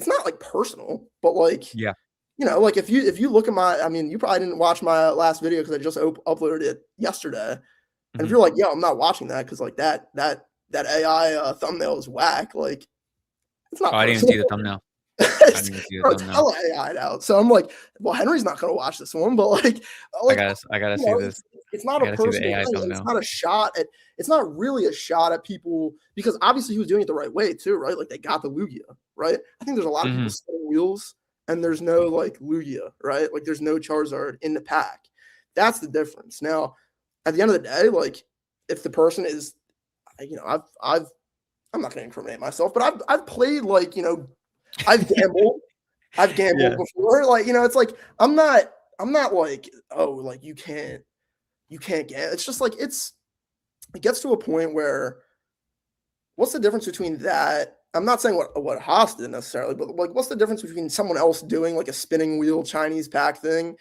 not like personal, but like, you know, like if you look at you probably didn't watch my last video because I just uploaded it yesterday. And if you're like, I'm not watching that because like that AI thumbnail is whack. Like, it's not. I didn't see the thumbnail. It's hella AI'd out. So I'm like, well, Henry's not going to watch this one, but like I gotta see this. It's not a personal thing. It's not a shot at. It's not really a shot at people because obviously he was doing it the right way too, right? Like they got the Lugia, right? I think there's a lot of people spinning wheels and there's no like Lugia, right? Like there's no Charizard in the pack. That's the difference. Now, at the end of the day, like if the person is, you know, I'm not going to incriminate myself, but I've played like, you know, I've gambled before. Like, you know, it's like, I'm not like, oh, like you can't gamble. It's just like, it gets to a point where what's the difference between that? I'm not saying what Haas did necessarily, but like, what's the difference between someone else doing like a spinning wheel Chinese pack thing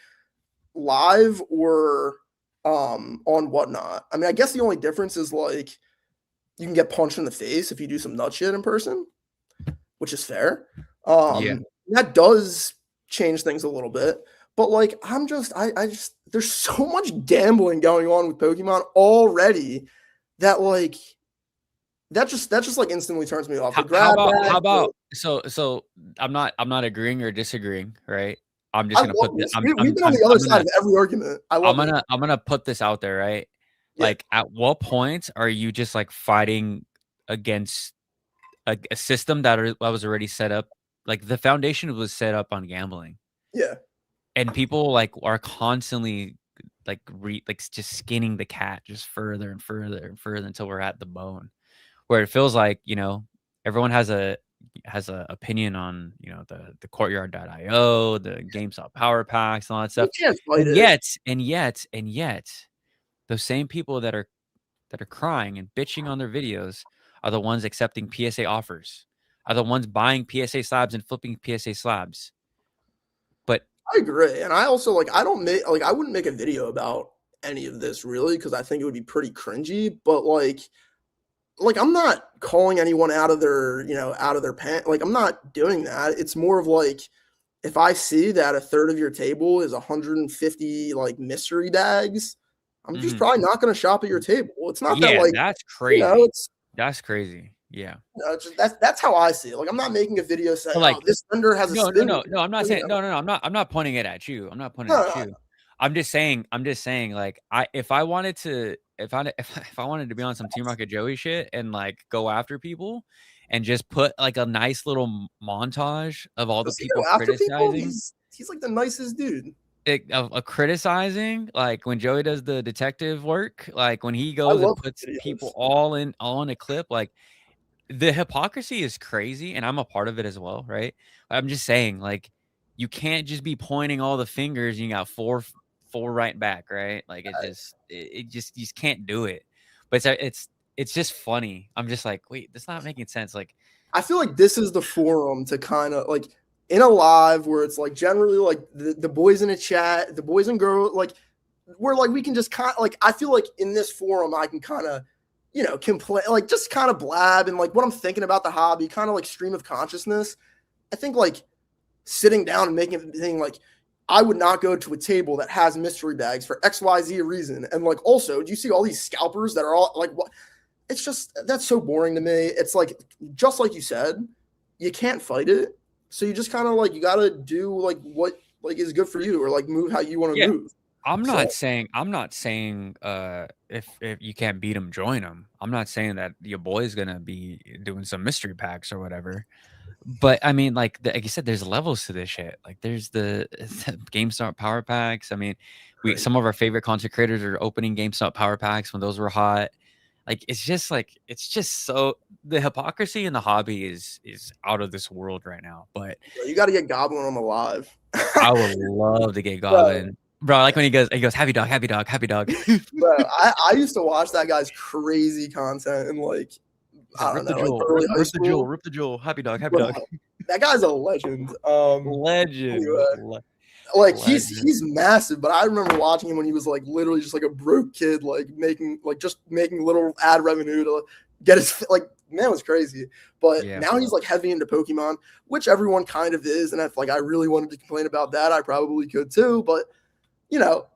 live or on whatnot? I mean, I guess the only difference is like you can get punched in the face if you do some nut shit in person, which is fair. That does change things a little bit. But like I just there's so much gambling going on with Pokemon already that like that just like instantly turns me off. The grab How bag, about so I'm not agreeing or disagreeing, right? I'm I just gonna love put the this. We've been on the other I'm side gonna of every argument. I love it. I'm gonna put this out there, right? Yeah, Like, at what point are you just like fighting against a system that was already set up? Like, the foundation was set up on gambling, yeah. and people like are constantly like just skinning the cat just further and further and further until we're at the bone, where it feels like, everyone has a opinion on, the courtyard.io, the GameStop power packs and all that You stuff. can't fight And it. yet, those same people that are crying and bitching on their videos are the ones accepting PSA offers, are the ones buying PSA slabs and flipping PSA slabs. But I agree. And I also like I don't make like I wouldn't make a video about any of this really because I think it would be pretty cringy. But like I'm not calling anyone out of their, out of their pants. Like I'm not doing that. It's more of like if I see that a third of your table is 150 like mystery bags, I'm just mhm. probably not going to shop at your table. It's not that Yeah, like, that's crazy. it's That's crazy. Yeah. just, that's how I see it. Like I'm not making a video saying, But, "Oh, like, this vendor has a spin rate," no, I'm not you saying know. no, I'm not pointing it at you. I'm not pointing No, it no, at no. you. I'm just saying, like, if I wanted to if I wanted to be on some Team Rocket Joey shit and, like, go after people and just put, like, a nice little montage of all the Does he people go after people? criticizing He's like the nicest dude. criticizing, like, when Joey does the detective work, like, when he I goes and love puts his people videos. all in a clip, like, the hypocrisy is crazy, and I'm a part of it as well, right? I'm just saying, like, you can't just be pointing all the fingers, and you got four right back, right? Like, it just you just can't do it. But it's just funny. I'm just like, "Wait, that's not making sense." Like, I feel like this is the forum to kind of like in a live where it's like generally like the boys in a chat, the boys and girls like where like we can just kind of like I feel like in this forum I can kind of complain like just kind of blab and like what I'm thinking about the hobby, kind of like stream of consciousness. I think like sitting down and making a thing like I would not go to a table that has mystery bags for XYZ reason. And like also, do you see all these scalpers that are all like what it's just that's so boring to me. It's like just like you said, you can't fight it. So you just kind of like you gotta do like what like is good for you or like move how you want to yeah, move. So I'm not saying, if you can't beat them, join them. I'm not saying that your boy's gonna be doing some mystery packs or whatever. But, I mean, like you said, there's levels to this shit. Like, there's the GameStop power packs. I mean, we right. some of our favorite content creators are opening GameStop power packs when those were hot. Like, it's just so the hypocrisy in the hobby is out of this world right now. But You got to get Goblin on the live. I would love to get bro, Goblin. Bro, I like when he goes, "Happy dog, happy dog, happy dog." I used to watch that guy's crazy content and like He's like, I don't "Rip the know, like jewel, early high rip the jewel, school. rip the jewel, happy dog, happy Bro, dog." that guy's a legend. Legend. Anyway, like Legend. he's massive, but I remember watching him when he was like literally just like a broke kid, like making little ad revenue to get his like man was crazy. But Yeah. now he's like heavy into Pokemon, which everyone kind of is. And if like I really wanted to complain about that, I probably could too. But you know,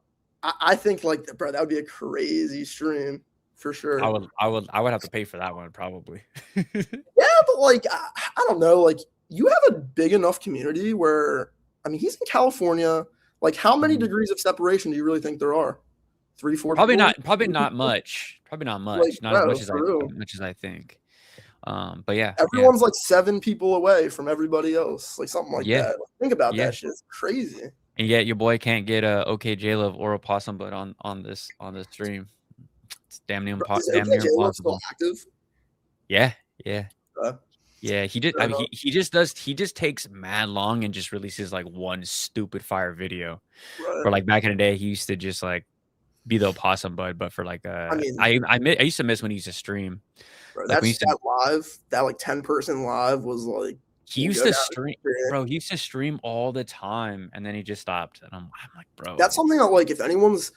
I think like bro, that would be a crazy stream for I sure. would I would I would have to pay for that one probably. Yeah, but like I don't know, like you have a big enough community where I mean he's in California. Like how many Mhm. degrees of separation do you really think there are? Three, four Probably people? not probably not much. Probably not Like, much. Not bro, for real. as much as I think. But yeah, yeah. Everyone's like 7 people away from everybody else. Like something like Yeah, that. Like, think about yeah. that shit. It's crazy. And yet your boy can't get a OK J Love or a possum butt on this stream. It's Bro, is damn OK near J Love still impossible. active? Yeah, yeah. Uh, Yeah, fair enough. he just takes mad long and just releases like one stupid fire video. Right. Or like back in the day, he used to just like be the opossum bud, but for like I mean, I used to miss when he used to stream. bro, Like we used to that live, that like 10-person live was like he will used go to down stream history. bro, he used to stream all the time and then he just stopped. And I'm like, bro, That's something that like if anyone's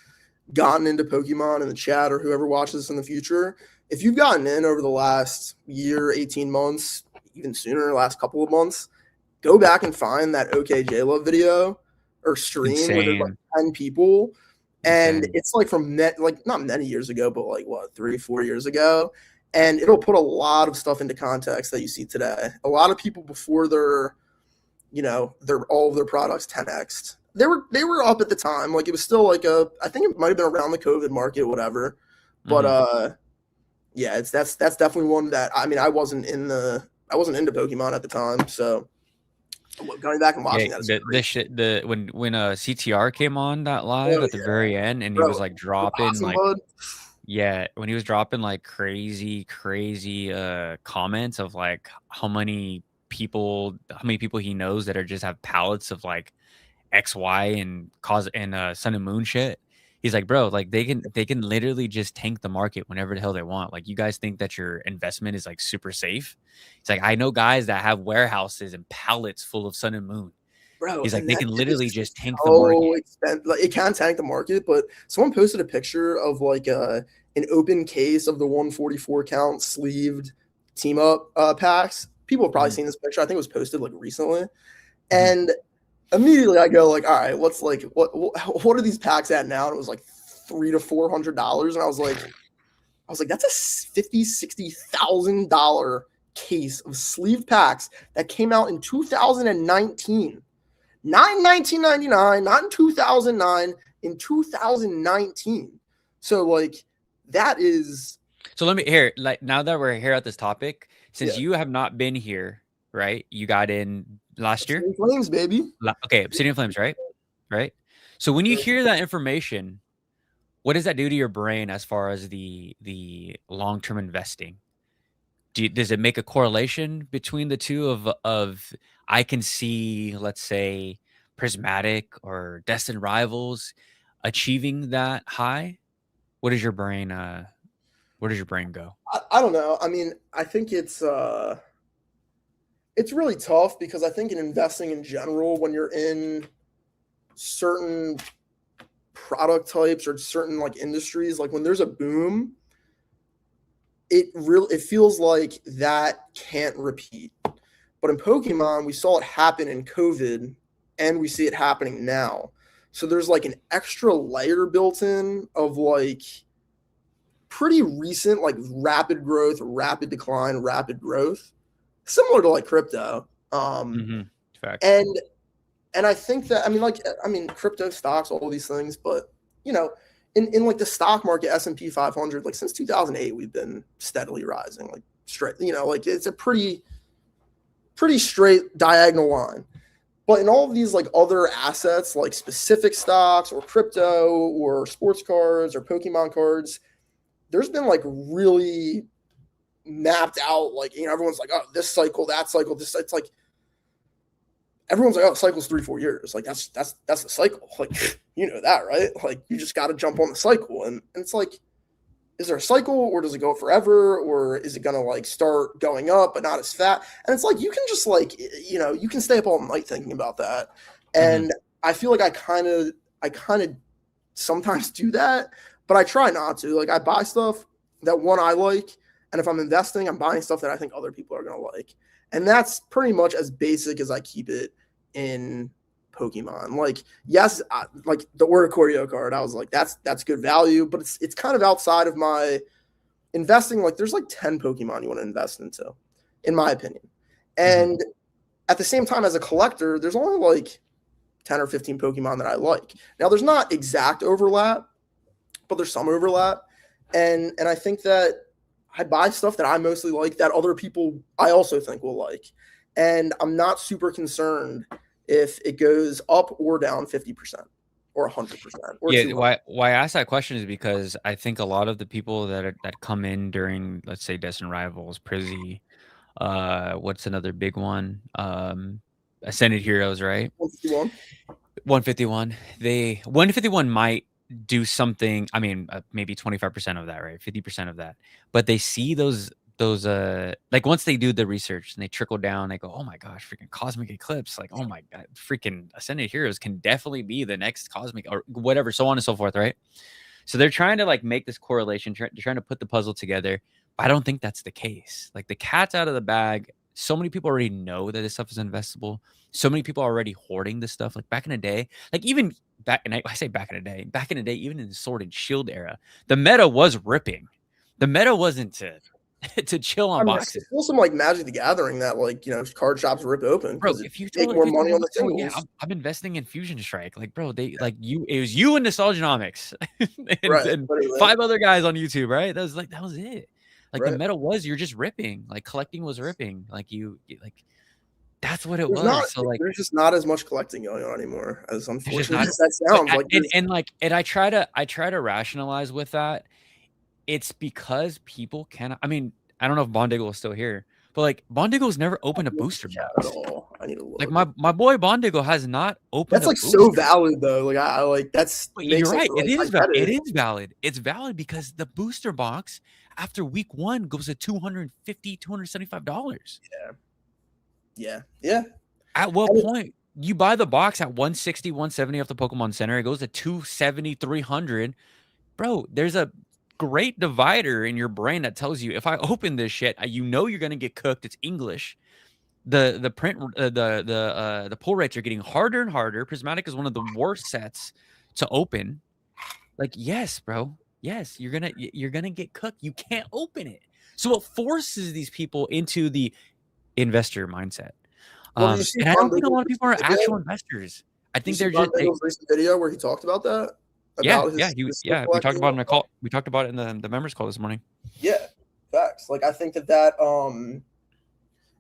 gotten into Pokemon in the chat or whoever watches this in the future, if you've gotten in over the last year, 18 months, even sooner, last couple of months, Go back and find that OKJ Love video or stream where there's like Insane. 10 people. And Insane. it's like from like not many years ago, but like what, 3, 4 years ago. And it'll put a lot of stuff into context that you see today. A lot of people before their all of their products 10x. They were up at the time. Like it was still like I think it might have been around the COVID market, whatever. But yeah, that's definitely one that I mean I wasn't into Pokemon at the time, so going back and watching that is when CTR came on that live at the very end, and he was like dropping like when he was dropping like crazy comments of like how many people he knows that are just have palettes of like XY and Sun and Moon shit. He's like, bro, like they can literally just tank the market whenever the hell they want. Like, you guys think that your investment is like super safe? He's like, I know guys that have warehouses and pallets full of Sun and Moon. Bro, he's like, they can literally just tank the market. market. Like, it can tank the market, but someone posted a picture of like an open case of the 144 count sleeved team up packs. People have probably seen this picture. I think it was posted like recently, and immediately I go like, all right, what's like what are these packs at now? And it was like $300 to $400, and I was like, that's a $50,000-$60,000 case of sleeved packs that came out in 2019, not in 1999, not in 2009, in 2019. So like that is. So let me hear, like, now that we're here at this topic, since you have not been here, right? You got in last year. Obsidian Flames, baby. Okay, Obsidian Flames, right? Right. So when you hear that information, what does that do to your brain as far as the long-term investing? Does it make a correlation between the two of I can see, let's say, Prismatic or Destined Rivals achieving that high? Where does your brain go? I don't know. I mean, I think it's really tough because I think in investing in general, when you're in certain product types or certain like industries, like when there's a boom, it feels like that can't repeat. But in Pokemon, we saw it happen in COVID, and we see it happening now. So there's like an extra layer built in of like pretty recent, like rapid growth, rapid decline, rapid growth, similar to like crypto. Fact. And I think that, I mean, crypto stocks, all these things, but in like the stock market, S&P 500, like since 2008, we've been steadily rising, like straight, like it's a pretty straight diagonal line. But in all of these like other assets, like specific stocks or crypto or sports cards or Pokemon cards, there's been like really mapped out, like, everyone's like, oh, this cycle, that cycle, it's like, everyone's like, oh, cycle's 3-4 years. Like that's the cycle. Like, that, right? Like you just got to jump on the cycle. And it's like, is there a cycle, or does it go forever, or is it going to like start going up, but not as fat? And it's like, you can just like, you can stay up all night thinking about that. And I feel like I kind of sometimes do that, but I try not to. Like I buy stuff that I like. And if I'm investing, I'm buying stuff that I think other people are going to like. And that's pretty much as basic as I keep it in Pokemon. Like, yes, like the Oricorio card, I was like, that's good value, but it's kind of outside of my investing. Like, there's like 10 Pokemon you want to invest into, in my opinion. And at the same time, as a collector, there's only like 10 or 15 Pokemon that I like. Now, there's not exact overlap, but there's some overlap. And I think that I buy stuff that I mostly like that other people I also think will like. And I'm not super concerned if it goes up or down 50% or 100%. Or yeah, why I ask that question is because I think a lot of the people that come in during, let's say, Destined Rivals, Prizzy, what's another big one? Ascended Heroes, right? 151. 151. 151 might do something. I mean, maybe 25% of that, right? 50% of that. But they see those like once they do the research and they trickle down, they go, oh my gosh, freaking Cosmic Eclipse, like, oh my god, freaking Ascended Heroes can definitely be the next Cosmic or whatever, so on and so forth, right? So they're trying to like make this correlation, they're trying to put the puzzle together, but I don't think that's the case. Like the cat's out of the bag so many people already know that this stuff is investable. So many people are already hoarding this stuff. Like back in the day, like even back, and I say back in the day, even in the Sword and Shield era, the meta was ripping. The meta wasn't to to chill I on mean, there's boxes. still some like Magic the Gathering that like card shops rip open Bro, because it if you make told more if you money told on me, the "Oh, yeah, singles. I'm investing in Fusion Strike," like, bro, they like you it was you and Nostalgianomics Right, and literally. 5 other guys on YouTube, right? That was it. Like, the Right. meta was you're just ripping, like, collecting was ripping, like, that's what it There's not was, so, like, there's just not as much collecting going on anymore, as it's just unfortunate not as that but sounds. I Like there's like and I try to rationalize with that. It's because people cannot I mean, I don't know if Bondiggle is still here, but, like, Bondiggle's never I opened a don't booster chat at box. all. I need to Like, look. my boy Bondiggle has not opened That's a like so booster. valid though. Like I like that's But makes you're sense. right. Like I get It it. is valid. It's valid because the booster box after week 1 goes to $275. Yeah. Yeah. Yeah. At what And point you buy the box at 160, 170 off the Pokemon Center, it goes to 270, 300. Bro, there's a great divider in your brain that tells you if I open this shit, you know you're going to get cooked. It's English. The print the pull rates are getting harder and harder. Prismatic is one of the worst sets to open. Like, yes, bro. Yes, you're gonna get cooked. You can't open it. So it forces these people into the investor mindset. well, did you see And I don't think a lot of people are actual video? investors. I You think see they're Von just Diggle's recent video where he talked about that? yeah, About yeah, his still we talked collecting about it and in a whatnot? call. We talked about it in the members call this morning. Yeah. Facts. Like I think that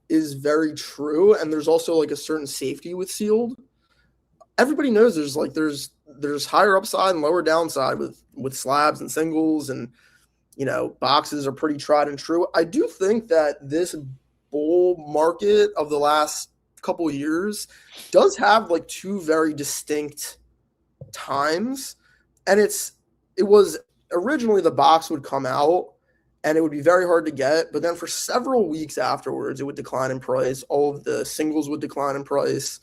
is very true. And there's also like a certain safety with sealed. Everybody knows there's higher upside and lower downside with slabs and singles, and boxes are pretty tried and true. I do think that this bull market of the last couple of years does have like two very distinct times. And it was originally the box would come out and it would be very hard to get, but then for several weeks afterwards it would decline in price. All of the singles would decline in price,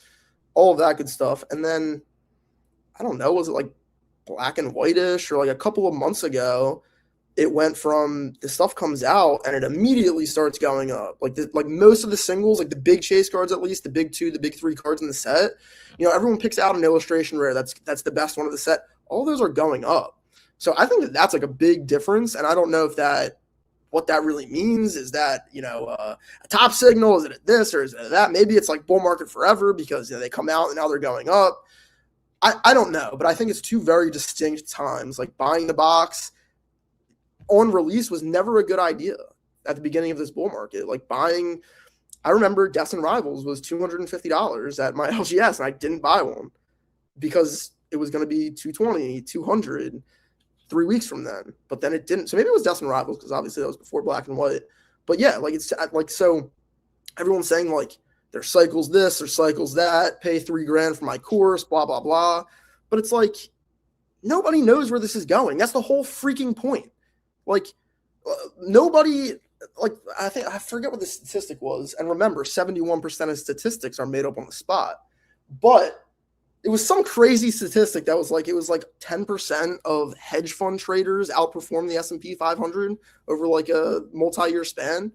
all of that good stuff. And then I don't know, was it like black and whitish or like a couple of months ago, it went from the stuff comes out and it immediately starts going up. Like most of the singles, like the big chase cards, at least the big 2, the big 3 cards in the set, everyone picks out an illustration rare. That's the best one of the set. All those are going up. So I think that's like a big difference. And I don't know if what that really means is that, a top signal, is it this or is it that? Maybe it's like bull market forever because they come out and now they're going up. I don't know, but I think it's two very distinct times. Like buying the box on release was never a good idea at the beginning of this bull market. Like buying, I remember Deaths and Rivals was $250 at my LGS, and I didn't buy one because it was going to be 220, 200 3 weeks from then. But then it didn't. So maybe it was Deaths and Rivals because obviously that was before Black and White. But yeah, like it's like, so everyone's saying like there's cycles this or cycles that, pay $3,000 for my course, blah, blah, blah. But it's like nobody knows where this is going. That's the whole freaking point. Like nobody, like I forget what the statistic was. And remember, 71% of statistics are made up on the spot. But it was some crazy statistic that was like, it was like 10% of hedge fund traders outperform the S&P 500 over like a multi-year span.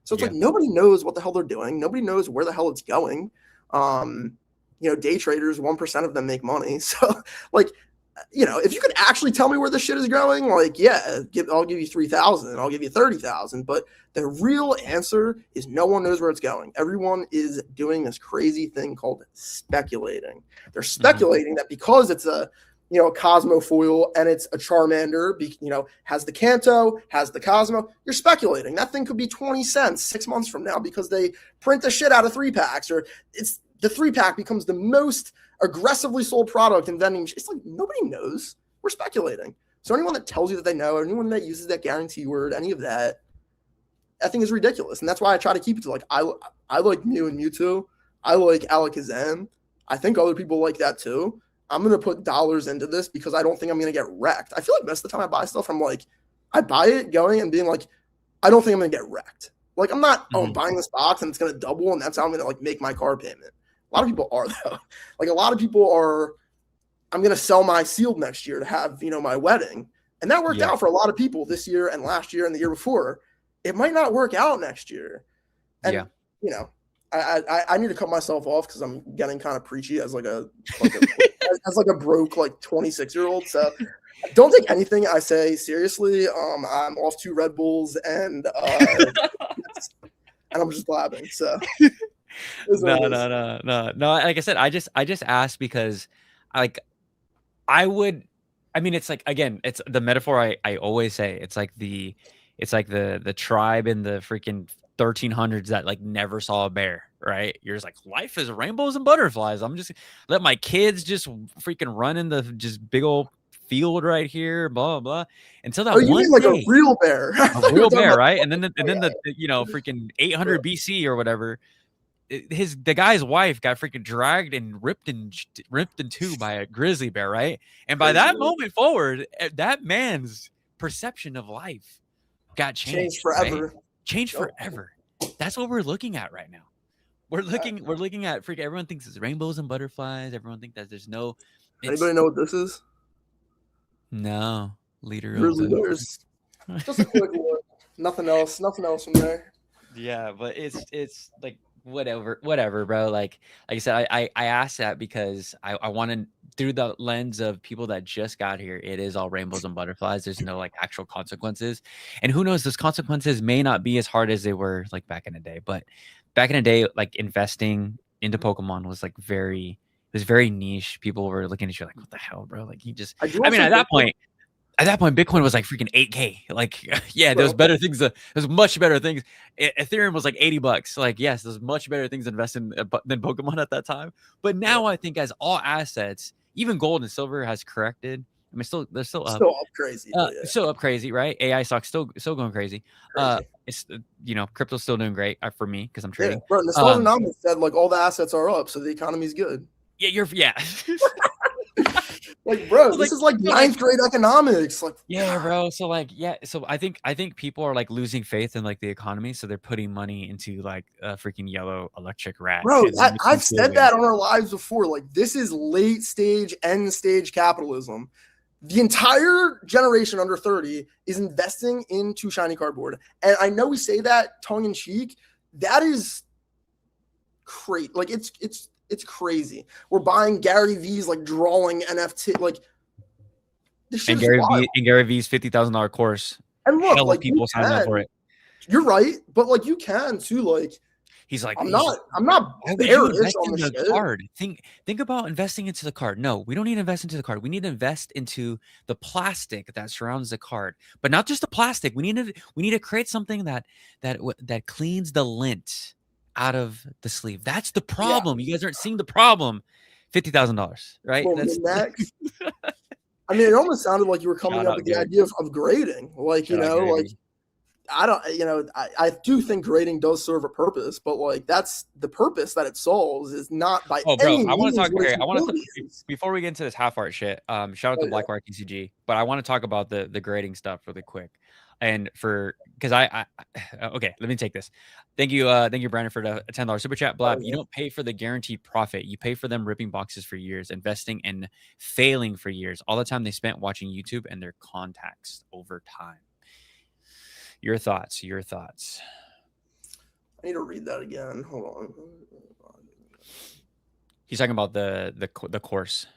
So it's like nobody knows what the hell they're doing. Nobody knows where the hell it's going. Day traders, 1% of them make money. So like, if you could actually tell me where this shit is going, like, yeah, I'll give you 3,000, I'll give you 30,000. But the real answer is no one knows where it's going. Everyone is doing this crazy thing called speculating. They're speculating that because it's a Cosmo foil and it's a Charmander, has the Kanto, has the Cosmo, you're speculating. That thing could be 20 cents 6 months from now because they print the shit out of 3-packs, or it's the 3-pack becomes the most aggressively sold product in vending. It's like nobody knows. We're speculating. So anyone that tells you that they know, anyone that uses that guarantee word, any of that, I think is ridiculous. And that's why I try to keep it to like I like Mew and Mewtwo. I like Alakazam. I think other people like that too. I'm gonna put dollars into this because I don't think I'm gonna get wrecked. I feel like most of the time I buy stuff, I'm like, I buy it going and being like, I don't think I'm gonna get wrecked. Like I'm not, I'm buying this box and it's gonna double and that's how I'm gonna like make my car payment. A lot of people are though. Like a lot of people are, I'm going to sell my sealed next year to have, my wedding. And that worked out for a lot of people this year and last year and the year before. It might not work out next year. And, you know, I need to cut myself off because I'm getting kind of preachy as as like a broke like 26-year-old. So don't take anything I say seriously. I'm off 2 Red Bulls and I'm just blabbing. So No, no, no, no, no. Like I said, I just asked because, like, I would. I mean, it's like, again, it's the metaphor I always say. It's like the tribe in the freaking 1300s that like never saw a bear, right? You're just like, life is rainbows and butterflies. I'm just let my kids just freaking run in the just big old field right here, blah blah. Until oh, that you one mean like a day, real bear? I a thought you were real talking bear, about. right? And then Oh, yeah, you know, freaking 800 BC or whatever, the guy's wife got freaking dragged and ripped in two by a grizzly bear, right? And by crazy. that moment forward, that man's perception of life got Changed changed, right? forever. Changed Nope. forever. That's what we're looking at right now. We're looking at freaking, everyone thinks it's rainbows and butterflies. Everyone thinks that there's no, Anybody it's know what this is? no leader of Grizzly the bears. Just a quick look. Nothing else. Nothing else from there. Yeah, but it's like whatever, bro. Like I said, I asked that because I want to, through the lens of people that just got here, it is all rainbows and butterflies. There's no like actual consequences, and who knows, those consequences may not be as hard as they were like back in the day. But back in the day, like investing into Pokemon was like very niche. People were looking at you like, what the hell, bro? Like, I mean, at that point, Bitcoin was like freaking 8K. Like, yeah, there's better things. There's much better things. Ethereum was like $80. Like, yes, there's much better things to invest in than Pokemon at that time. But now I think, as all assets, even gold and silver has corrected. I mean, they're still up. Still up crazy. Still up crazy, right? AI stocks still going crazy. Crazy. It's you know, crypto's still doing great for me because I'm trading. Bro, Nostalgianomics said like all the assets are up, so the economy's good. Yeah. Like, bro, this is like ninth grade economics. Like, yeah, bro. So like, yeah. So I think people are like losing faith in like the economy, so they're putting money into like a freaking yellow electric rat. Bro, I've said that on our lives before. Like, this is late stage, end stage capitalism. The entire generation under 30 is investing into shiny cardboard, and I know we say that tongue in cheek. That is great. Like, it's crazy. We're buying Gary V's like drawing NFT. Like, this shit and Gary V's $50,000 course. And look, like, people sign up for it. You're right, but like you can too. Like, he's like, I'm not bearish on the shit. Card. Think about investing into the card. No, we don't need to invest into the card. We need to invest into the plastic that surrounds the card, but not just the plastic. We need to create something that cleans the lint out of the sleeve. That's the problem. You guys aren't seeing the problem. $50,000, right? Well, next. I mean, it almost sounded like you were coming up with the idea of grading. Like, you know, like I don't, you know, I do think grading does serve a purpose, but like that's the purpose that it solves is not by any means. I want to talk here. I want to, before we get into this half art shit, shout out to Blackwater TCG, but I want to talk about the grading stuff really quick. And because okay, let me take this. Thank you, Brandon, for the $10 super chat. Blab, you don't pay for the guaranteed profit. You pay for them ripping boxes for years, investing and failing for years. All the time they spent watching YouTube and their contacts over time. Your thoughts. I need to read that again. Hold on. He's talking about the course.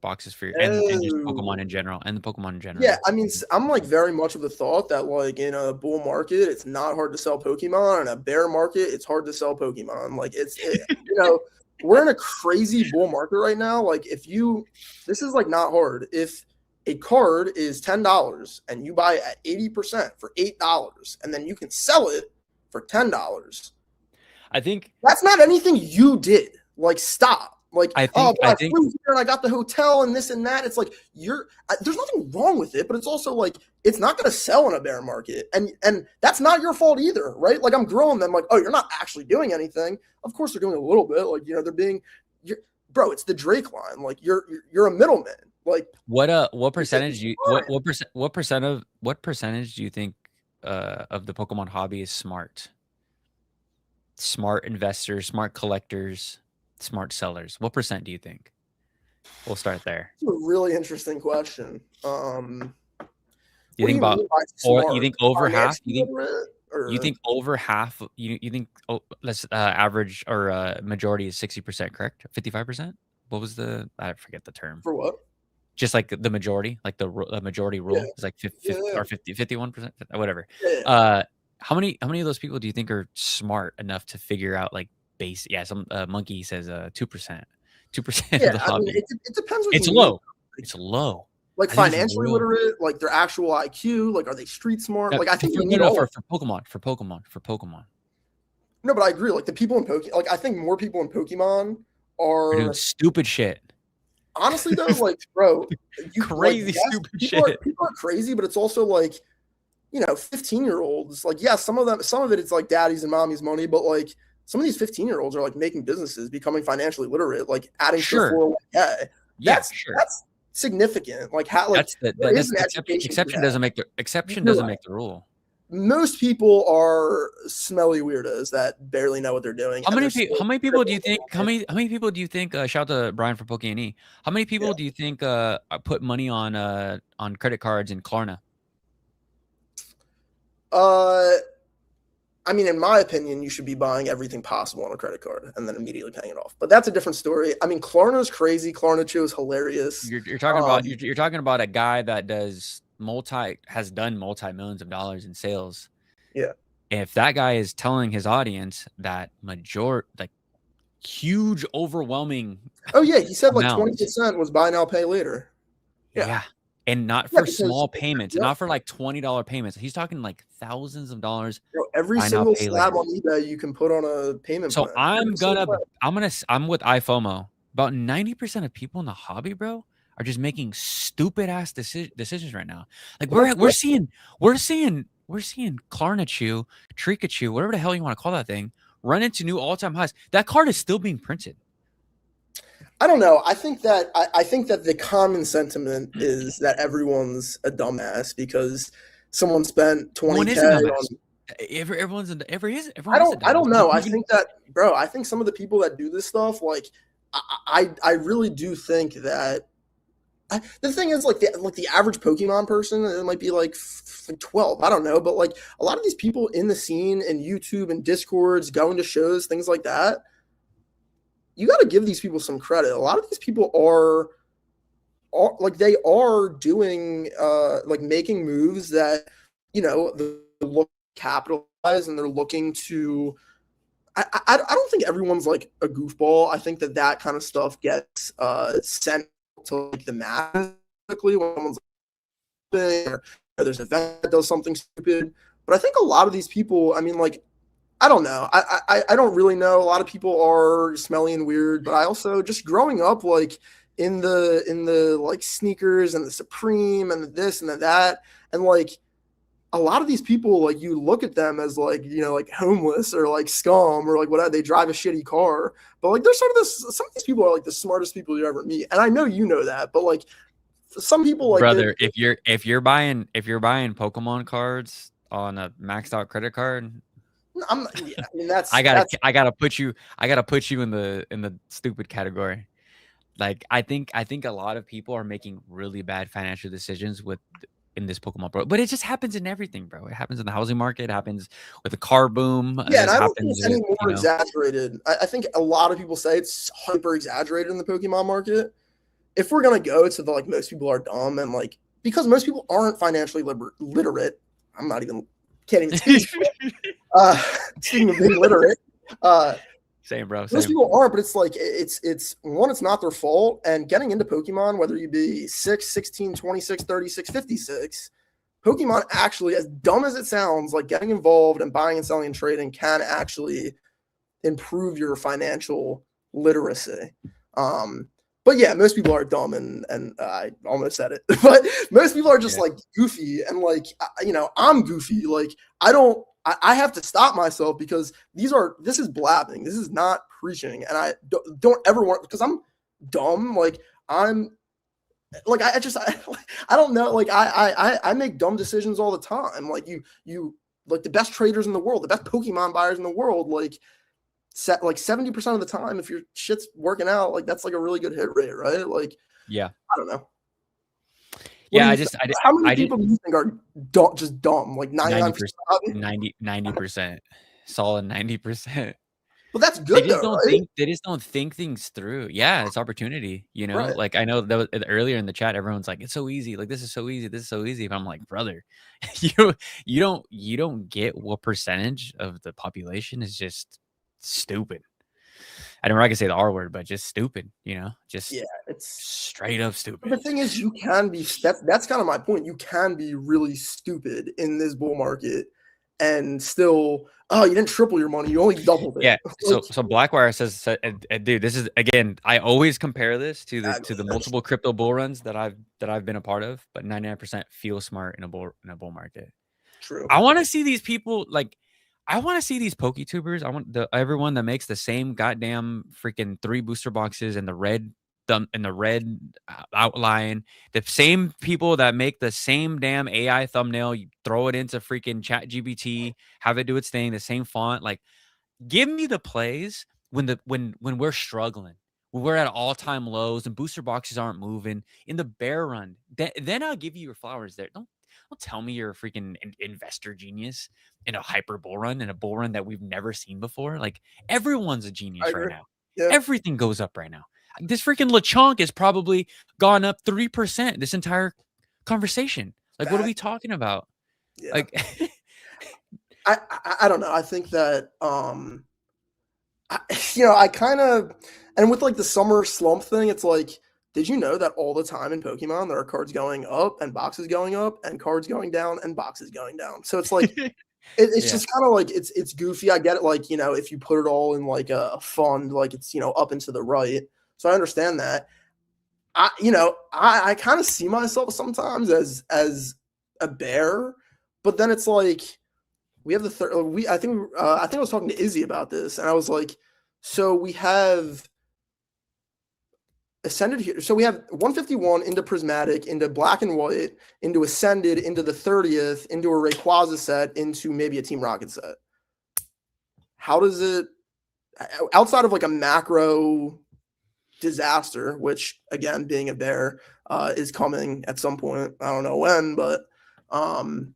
Boxes for and just Pokemon in general, and the Pokemon in general. Yeah, I mean, I'm like very much of the thought that like in a bull market, it's not hard to sell Pokemon. In a bear market, it's hard to sell Pokemon. Like you know, we're in a crazy bull market right now. Like this is like not hard. If a card is $10 and you buy it at 80% for $8, and then you can sell it for $10. I think that's not anything you did. Like, stop. Like, I flew here and I got the hotel and this and that. It's like there's nothing wrong with it, but it's also like it's not going to sell in a bear market, and that's not your fault either, right? Like, I'm grilling them like, oh, you're not actually doing anything. Of course, they're doing a little bit. Like, you know, they're being, bro. It's the Drake line. Like, you're a middleman. Like, what percentage what percentage do you think of the Pokemon hobby is smart investors, smart collectors, smart sellers? What percent do you think? We'll start there. That's a really interesting question. You think over half? You think You or think over half? You think let's average or majority is 60%, correct? 55%? What was I forget the term. for what? Just like the majority, like the majority Yeah, rule is like 50, yeah, or 51%, whatever. yeah. Uh, how many of those people do you think are smart enough to figure out like base? Yeah, some monkey says 2%, 2% of Yeah, the I mean, hobby. it depends what It's you mean. low. It's low. Like I think it's financially real. literate, like their actual IQ, like are they street smart? Like I think you No, need no, all of for Pokemon. no, but I agree. Like the people in like I think more people in Pokemon They're doing are stupid shit. honestly though, like bro, you like Crazy yes, stupid shit. people are crazy, but it's also like 15-year-olds. Like yeah, some of it it's like daddy's and mommy's money, but like some of these 15-year-olds are like making businesses, becoming financially literate, like adding to their Sure. 401k. Yeah, That's sure. that's significant. Like how like there is That's an the education to exception that. doesn't make the exception You're doesn't right. make the rule. Most people are smelly weirdos that barely know what they're doing, and they're How still many people do you criminals in think how many people do you think shout out to Brian for Poke E? How many yeah. people do you think put money on credit cards in Klarna? Uh, I mean, in my opinion, you should be buying everything possible on a credit card and then immediately paying it off. But that's a different story. I mean, Klarna's crazy. Klarna Chew is hilarious. You're talking about you're talking about a guy that has done multi millions of dollars in sales. Yeah. If that guy is telling his audience that like huge overwhelming Oh yeah, he said like amount. 20% was buy now, pay later. Yeah. Yeah. And not Yeah, for because small payments, and yep, not for like $20 payments. He's talking like thousands of dollars. every Buy now, single pay slab later. on eBay you can put on a payment So plan. Every single way. I'm with iFOMO. About 90% of people in the hobby, bro, are just making stupid ass decisions right now. Like Well, we're seeing Klarna Trikachu, whatever the hell you want to call that thing, run into new all-time highs. That card is still being printed. I don't know. I think that the common sentiment is that everyone's a dumbass because someone spent No one 20K is a on. dumbass. Everyone is a I dumbass. don't know. I think that, bro. I think some of the people that do this stuff, like, I really do think that. The thing is, like the average Pokemon person, it might be like 12. I don't know, but like a lot of these people in the scene and YouTube and Discords, going to shows, things like that. You got to give these people some credit. A lot of these people are like they are doing like making moves that they look capitalize and they're looking to. I don't think everyone's like a goofball. I think that kind of stuff gets sent to like the mass quickly when someone's like, or there's an event that does something stupid. But I think a lot of these people, I mean, like I don't know. I don't really know. A lot of people are smelly and weird, but I also just growing up like in the like sneakers and the Supreme and the this and the that, and like a lot of these people, like you look at them as like like homeless or like scum or like whatever. They drive a shitty car, but like they're sort of this. Some of these people are like the smartest people you ever meet, and I know you know that. But like some people, like Brother, if you're buying Pokemon cards on a maxed out credit card, yeah, I mean that's I gotta that's I gotta put you in the stupid category. Like I think a lot of people are making really bad financial decisions in this Pokemon, bro. But it just happens in everything, bro. It happens in the housing market. It happens with the car boom. yeah, and It I don't think happens it's with any more exaggerated. I think a lot of people say it's hyper exaggerated in the Pokemon market. If we're gonna go to the like most people are dumb and like because most people aren't financially literate. I'm not even can't even speak. Speaking of being literate, Same, bro. most Same. people aren't, but it's like it's one, it's not their fault. And getting into Pokemon, whether you be 6, 16, 26, 36, 56, Pokemon actually, as dumb as it sounds, like getting involved and buying and selling and trading can actually improve your financial literacy. But yeah, most people are dumb and I almost said it, but most people are just like goofy and like I'm goofy. Like I have to stop myself because this is blabbing. This is not preaching, and I don't ever want because I'm dumb. Like I'm like I don't know. Like I make dumb decisions all the time. Like you like the best traders in the world, the best Pokemon buyers in the world, like set like 70% of the time, if your shit's working out, like that's like a really good hit rate, right? Like Yeah. I don't know. What do Yeah, you think? How many people do you think are just dumb? Like 99%? 90%, 90%, solid 90%. Well, that's good though, right? They just don't think things through. Yeah, it's opportunity, you know? Right. Like, I know that was earlier in the chat, everyone's like, "It's so easy, like, this is so easy, this is so easy." But I'm like, "Brother, you you don't get what percentage of the population is just stupid." I don't know if I can say the R word, but just stupid, you know? Just Yeah, it's straight up but stupid. the thing is you can be that's kind of my point. You can be really stupid in this bull market and still, oh, you didn't triple your money, you only doubled it. Yeah, Like, so Blackwire says, dude, this is again, I always compare this to the exactly. multiple crypto bull runs that I've been a part of, but 99% feel smart in a bull market. True. I want to see these people like I want to see these PokeTubers. I want everyone that makes the same goddamn freaking 3 booster boxes and the red thumb and the red outline. The same people that make the same damn AI thumbnail. You throw it into freaking Chat GBT, have it do its thing, the same font. Like, give me the plays when we're struggling, when we're at all-time lows and booster boxes aren't moving in the bear run. Then I'll give you your flowers there. Don't tell me you're a freaking investor genius in a hyper bull run, in a bull run that we've never seen before. Like, everyone's a I genius right agree. now. Yeah. Everything goes up right now. This freaking LeChonk has probably gone up 3% this entire conversation. Like, what are Fact. we talking about? Yeah. Like, I don't know. I think that I kind of, and with like the summer slump thing, it's like, did you know that all the time in Pokemon there are cards going up and boxes going up and cards going down and boxes going down? So it's like it's yeah. just kind of like it's goofy. I get it. Like if you put it all in like a fund, like it's up and to the right. So I understand that. I kind of see myself sometimes as a bear, but then it's like we have the third. I think I was talking to Izzy about this, and I was like, so we have ascended here. So we have 151 into prismatic, into black and white, into ascended, into the 30th, into a Rayquaza set, into maybe a Team Rocket set. How does it, outside of like a macro disaster, which again, being a bear, is coming at some point. I don't know when, but I mean,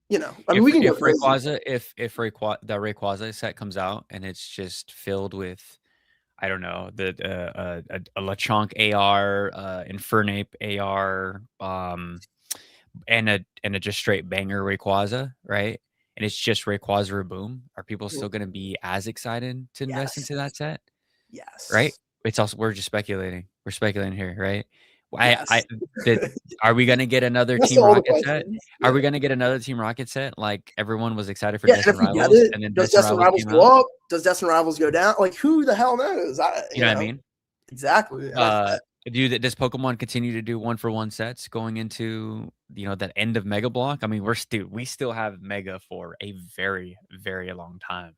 we can go crazy. If the Rayquaza set comes out and it's just filled with, I don't know, a Lechonk AR, Infernape AR, and a just straight banger Rayquaza, right? And it's just Rayquaza or Boom. Are people still going to be as excited to invest Yes. into that set? Right? Yes. It's also we're just speculating. We're speculating here, right? I Yes. did. Are we gonna get another That's Team all the Rocket set? questions. Are Yeah. we gonna get another Team Rocket set? Like everyone was excited for Yeah, and Destin if we get Rivals, it, and then does Destin Destin Rivals Rivals came out. go up? Does Destin Rivals go down? Like, who the hell knows? You know what I mean? Exactly. And Does Pokemon continue to do 1-for-1 sets going into that end of Mega Block? I mean, we still have Mega for a very, very long time.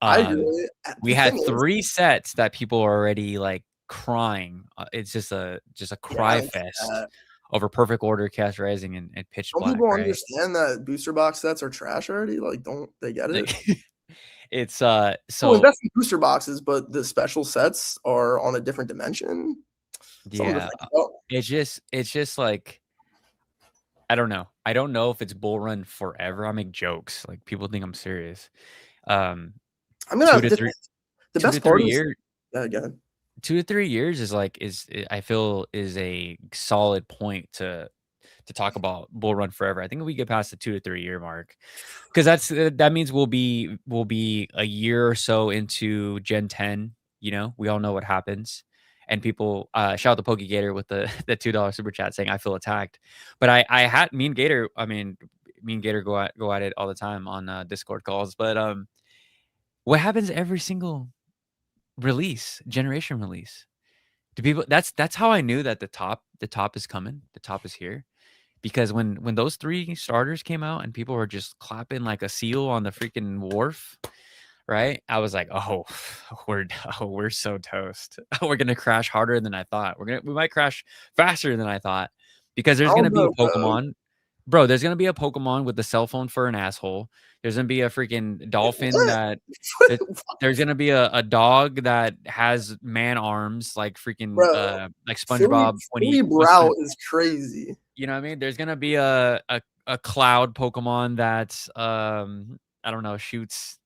I agree. We The had thing is, 3 sets that people are already like crying. It's just a yeah, I cry don't get fest that. over Perfect Order, Cast Rising, and Pitch Don't Black, people right? understand that booster box sets are trash already? Like, don't they get it? Like, it's Well, so invest in booster boxes, but the special sets are on a different dimension. Something to yeah, think about. it's just like I don't know. I don't know if it's bull run forever. I make jokes like people think I'm serious. Um, I mean, two to three, the two to best part three is, years. again, 2 to 3 years is like I feel is a solid point to talk about bull run forever. I think if we get past the 2 to 3 year mark, because that means we'll be a year or so into Gen 10. We all know what happens, and people shout out to Pokegator with the the $2 super chat saying I feel attacked. But I had me and Gator. I mean, me and Gator go at it all the time on Discord calls. But what happens every single generation release? Do people? That's how I knew that the top is coming. The top is here because when those 3 starters came out and people were just clapping like a seal on the freaking wharf, right? I was like, "Oh, we're we're so toast. We're gonna crash harder than I thought. We might crash faster than I thought because I there's don't gonna be a know, bro. Pokemon, bro. There's gonna be a Pokemon with the cell phone for an asshole. There's gonna be a freaking dolphin What? that there's gonna be a dog that has man arms like freaking Bro, like Philly SpongeBob when Philly he Brow is crazy. You know what I mean? There's gonna be a cloud Pokemon that I don't know, shoots.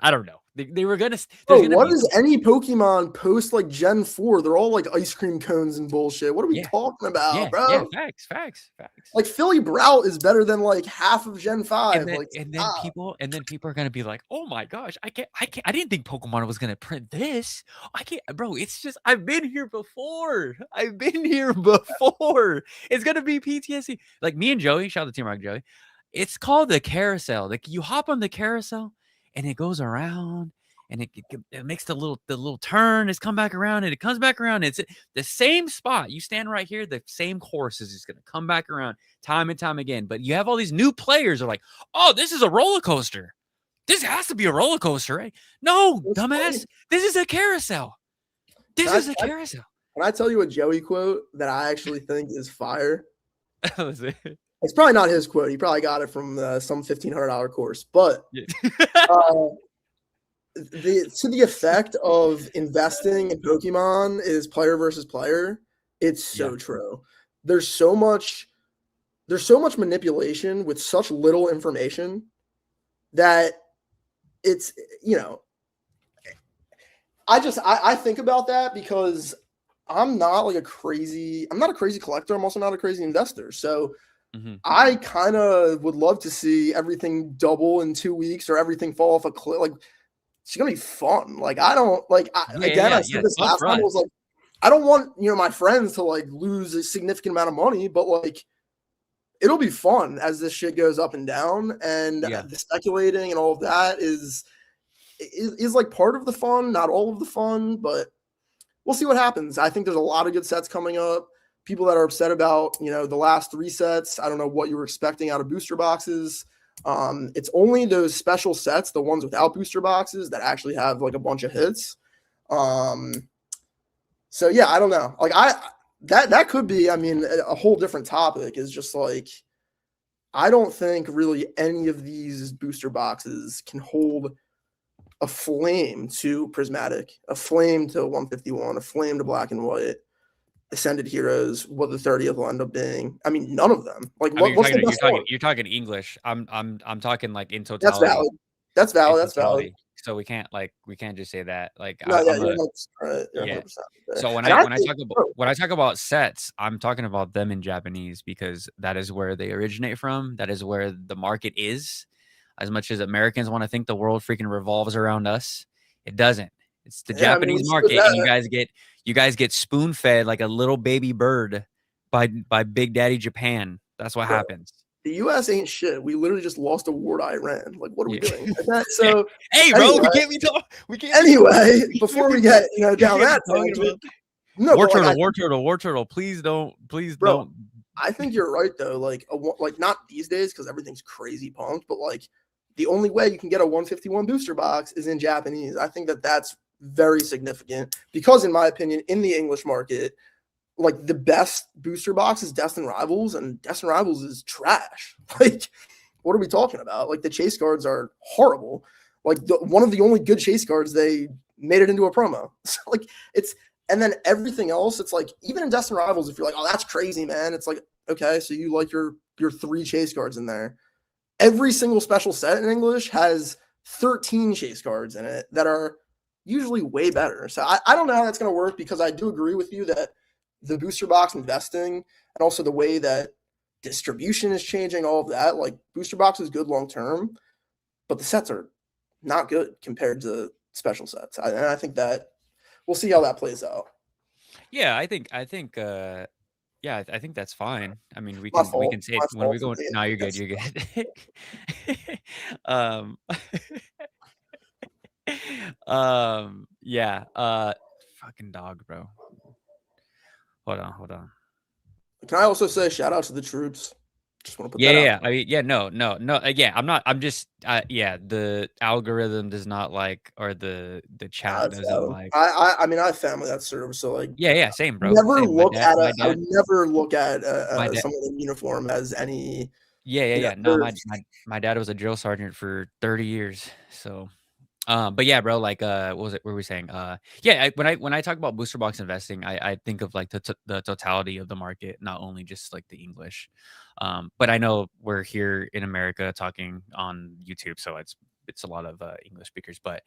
I don't know. They were gonna. Bro, There's gonna what be is some. any Pokemon post like Gen 4? They're all like ice cream cones and bullshit. What are we Yeah, talking about, yeah. bro? Facts. Like Philly Brout is better than like half of Gen 5. Like, stop. And then people are gonna be like, "Oh my gosh, I didn't think Pokemon was gonna print this. I can't, bro. It's just I've been here before. I've been here before. It's gonna be PTSD. Like me and Joey, shout out to Team Rock Joey. It's called the carousel. Like you hop on the carousel and it goes around and it makes the little turn. It's come back around and it comes back around. It's the same spot. You stand right here. The same course is just gonna come back around time and time again. But you have all these new players are like, oh, this is a roller coaster. This has to be a roller coaster, right? No, It's funny. dumbass. This is a carousel. This Can is a carousel. I tell you a Joey quote that I actually think is fire? That was it. It's probably not his quote. He probably got it from some $1,500 course. But Yeah. to the effect of investing in Pokemon is player versus player. It's so true. There's so much manipulation with such little information that it's, I think about that because I'm not a crazy collector. I'm also not a crazy investor. So I kind of would love to see everything double in 2 weeks or everything fall off a cliff. Like, it's gonna be fun. Like, I don't like. I said this last time. I was like, I don't want my friends to like lose a significant amount of money, but like, it'll be fun as this shit goes up and down, and the speculating and all of that is like part of the fun, not all of the fun, but we'll see what happens. I think there's a lot of good sets coming up. People that are upset about, the last 3 sets. I don't know what you were expecting out of booster boxes. It's only those special sets, the ones without booster boxes, that actually have like a bunch of hits. So yeah, I don't know. Like that could be, a whole different topic is just like, I don't think really any of these booster boxes can hold a flame to Prismatic, a flame to 151, a flame to Black and White, Ascended Heroes, what the 30th will end up being. None of them. Like, what's the best one? You're talking English. I'm talking like in totality. That's valid. So we can't just say that. Like, no, you're 100%. So when I talk about sets, I'm talking about them in Japanese because that is where they originate from. That is where the market is. As much as Americans want to think the world freaking revolves around us, it doesn't. It's the Japanese market, and you guys get spoon fed like a little baby bird by Big Daddy Japan. That's what happens. The U.S. ain't shit. We literally just lost a war to Iran. Like, what are we doing? So, hey, bro, anyway, we can't be talking. Anyway, before we get down that tangent, war turtle. Please don't. I think you're right though. Like not these days because everything's crazy pumped, but like the only way you can get a 151 booster box is in Japanese. I think that's very significant because, in my opinion, in the English market, like the best booster box is Destined Rivals, and Destined Rivals is trash. Like, what are we talking about? Like, the chase cards are horrible. Like, one of the only good chase cards, they made it into a promo. So, like, and then everything else, it's like, even in Destined Rivals, if you're like, oh, that's crazy, man. It's like, okay, so you like your 3 chase cards in there. Every single special set in English has 13 chase cards in it that are usually way better. So I don't know how that's going to work because I do agree with you that the booster box investing and also the way that distribution is changing, all of that, like booster box is good long-term, but the sets are not good compared to special sets. And I think that we'll see how that plays out. Yeah, I think that's fine. I mean, we can say it when we go. No, you're good. You're good. Yeah. Fucking dog, bro. Hold on. Can I also say shout out to the troops? Just want to put that out. I mean, no. I'm not. I'm just. The algorithm does not like, or the chat doesn't like. I have family that serves, so like. Yeah, same, bro. I would never look at someone in uniform as any. Yeah. No, my dad was a drill sergeant for 30 years, so But yeah, bro, like, what was it? What were we saying? Yeah, when I talk about booster box investing, I think of like the totality of the market, not only just like the English. But I know we're here in America talking on YouTube, so it's a lot of English speakers. But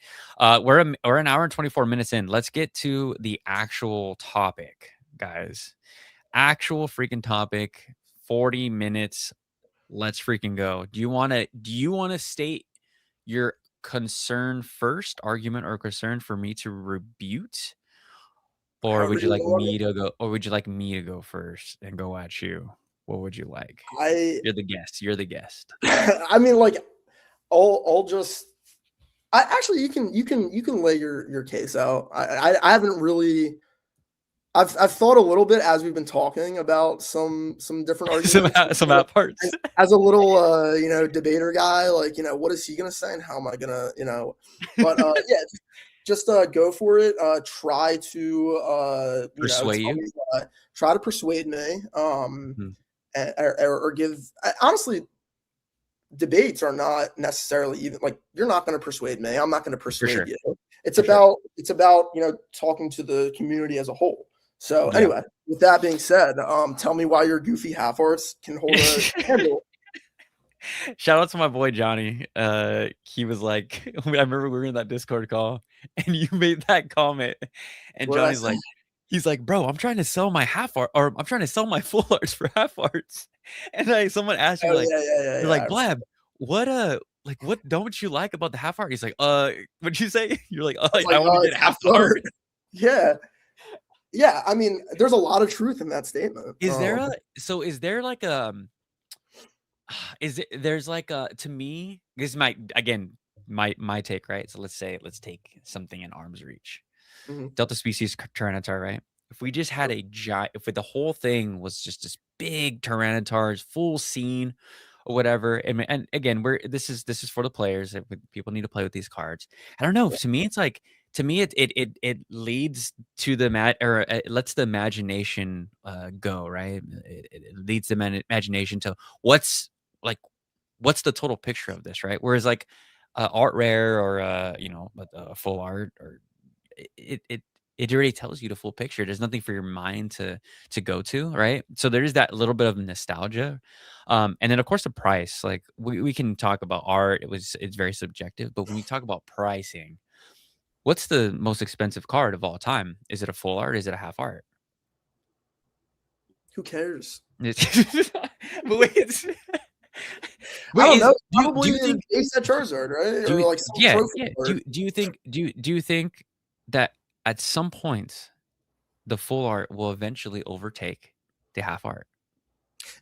we're an hour and 24 minutes in. Let's get to the actual topic, guys. Actual freaking topic. 40 minutes. Let's freaking go. Do you want to state your concern first, argument or concern for me to rebut? Or However would you you like want me to go or would you like me to go first and go at you? What would you like? it. You're the guest. You're the guest. I mean, like, I'll just. I actually, you can lay your case out. I haven't really. I've thought a little bit as we've been talking about some different arguments. Some app parts. As a little debater guy, like, what is he gonna say and how am I gonna, but yeah, just go for it. Try to Persuade tell you. me, try to persuade me, Mhm. or give. Honestly, debates are not necessarily even like you're not going to persuade me. I'm not going to For persuade sure. you. It's For sure. about talking to the community as a whole. So Yeah. anyway, with that being said, tell me why your goofy half arts can hold a candle. Shout out to my boy Johnny. He was like, I remember we were in that Discord call, and you made that comment, and What I Johnny's say? like, he's like, bro, I'm trying to sell my half art, or I'm trying to sell my full arts for half arts, and like someone asked me Oh like, yeah, yeah, yeah, they're yeah. like, Blab, what like what don't you like about the half art? He's like, what'd you say? You're like, I was I like, only did it's half half art. art. Yeah, yeah. I mean, there's a lot of truth in that statement. Is there like is it there's like a to me, this might again my take, right? So let's take something in arm's reach. Mhm. Delta species Tyranitar, right? If we just had a giant, if the whole thing was just this big Tyrannosaurus, full scene or whatever, and again, this is for the players. People need to play with these cards. I don't know. To me, it's like it leads to the or it lets the imagination go, right? It leads the imagination to what's like what's the total picture of this, right? Whereas like art rare or full art or it it already tells you the full picture. There's nothing for your mind to go to, right? So there is that little bit of nostalgia. And then of course the price. Like we can talk about art. It's very subjective, but when we talk about pricing, what's the most expensive card of all time? Is it a full art? Is it a half art? Who cares? But wait, I wait, don't know. do Probably you think base at Charizard, right? do Or you like some yeah, trophy yeah. card. Do you think do you think that at some point the full art will eventually overtake the half art?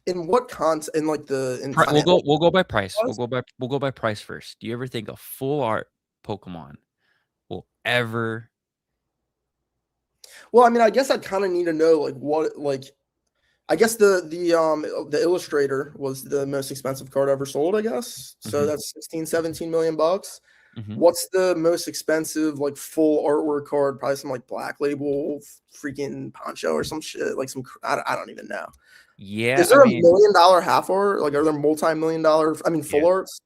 In what context? In like the in We'll financial. go by price. We'll go by price first. Do you ever think a full art Pokemon will ever? Well, I mean, I guess I kind of need to know like what like I guess the illustrator was the most expensive card ever sold, I guess. So Mhm, that's 16, 17 million bucks. mhm. What's the most expensive like full artwork card? Probably some like Black Label freaking poncho or some shit like I don't even know. Yeah, Is I there a mean, $1 million half art? Like are there multi-million dollar I mean yeah. full arts?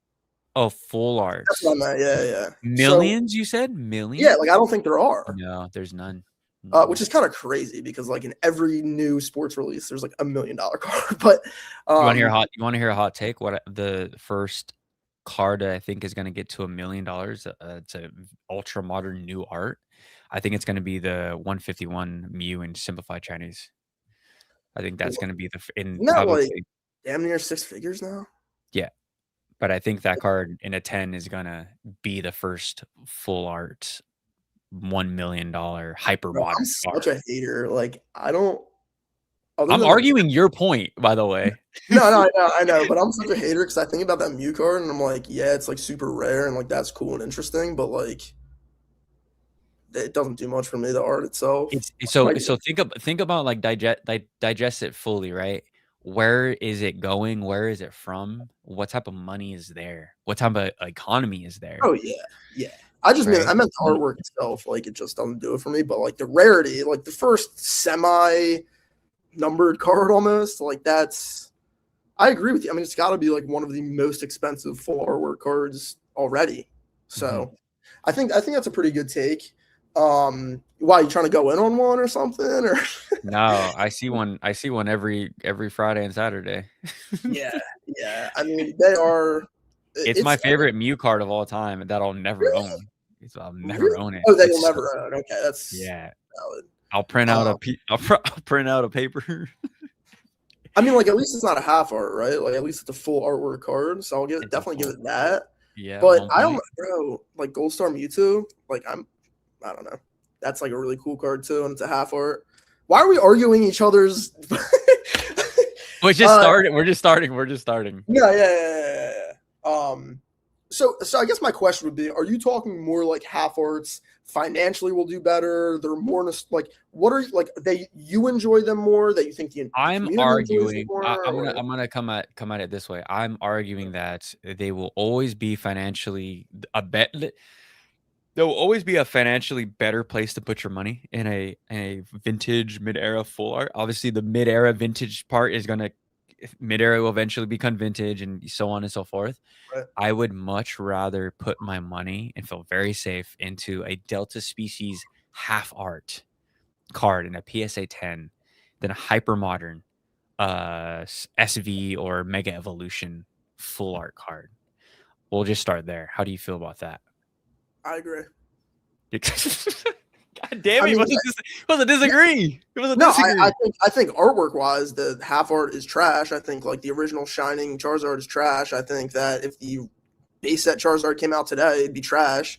Oh, full That's what I arts. meant. Yeah, yeah. So Millions, you said? yeah, like I Millions? don't think there are. No, there's none. Which Mm-mm. is kind of crazy because like in every new sports release, there's like $1 million card. But You wanna hear a hot take? What the first card that I think is gonna get to $1 million, to ultra modern new art, I think it's gonna be the 151 Mew in simplified Chinese. I think that's gonna be the f in isn't that like probably damn near six figures now? yeah, but I think that card in a 10 is gonna be the first full art $1 million hyper Bro, I'm modern such card. a hater. Like I don't other I'm than like arguing your point, by the way. no, no, I know, but I'm such a hater because I think about that Mew card and I'm like, yeah, it's like super rare and like that's cool and interesting, but like it doesn't do much for me. The art itself, It's so like, think about, like, digest it fully, right? Where is it going? Where is it from? What type of money is there? What type of economy is there, oh yeah, yeah. I right? meant the artwork itself. Like it just doesn't do it for me. But like the rarity, like the first semi numbered card almost, like that's. I agree with you. I mean, it's got to be like one of the most expensive full artwork cards already. Mhm. So I think that's a pretty good take. Why, you trying to go in on one or something? Or No, I see one every Friday and Saturday. yeah, yeah. I mean, they are. It's my It's favorite Mew card of all time that I'll never really, own. I'll never really. own it. Oh, that you'll It's so never own. Okay, that's yeah. valid. I'll print out Um, I'll print out a paper. I mean, like at least it's not a half art, right? Like at least it's a full artwork card. So I'll It's a definitely give full it that. yeah, But one I don't, point. bro. Like Gold Star Mewtwo, like I don't know. That's like a really cool card too, and it's a half art. Why are we arguing each other's? We're just uh, starting. We're just starting. We're just starting. yeah. So I guess my question would be: are you talking more like half arts financially will do better? They're more like what are like they you enjoy them more? That you think the I'm community enjoys them arguing. more? Or I'm gonna come at it this way. I'm arguing that they will always be financially a bet. There will always be a financially better place to put your money in a vintage mid era full art. Obviously, the mid era vintage part is gonna mid era will eventually become vintage and so on and so forth. right, I would much rather put my money and feel very safe into a Delta Species half art card in a PSA 10 than a hyper modern SV or Mega Evolution full art card. We'll just start there. How do you feel about that? I agree. God damn I it! mean, It was a disagree. It was a no, disagree. I think artwork wise, the half art is trash. I think like the original Shining Charizard is trash. I think that if the base set Charizard came out today, it'd be trash.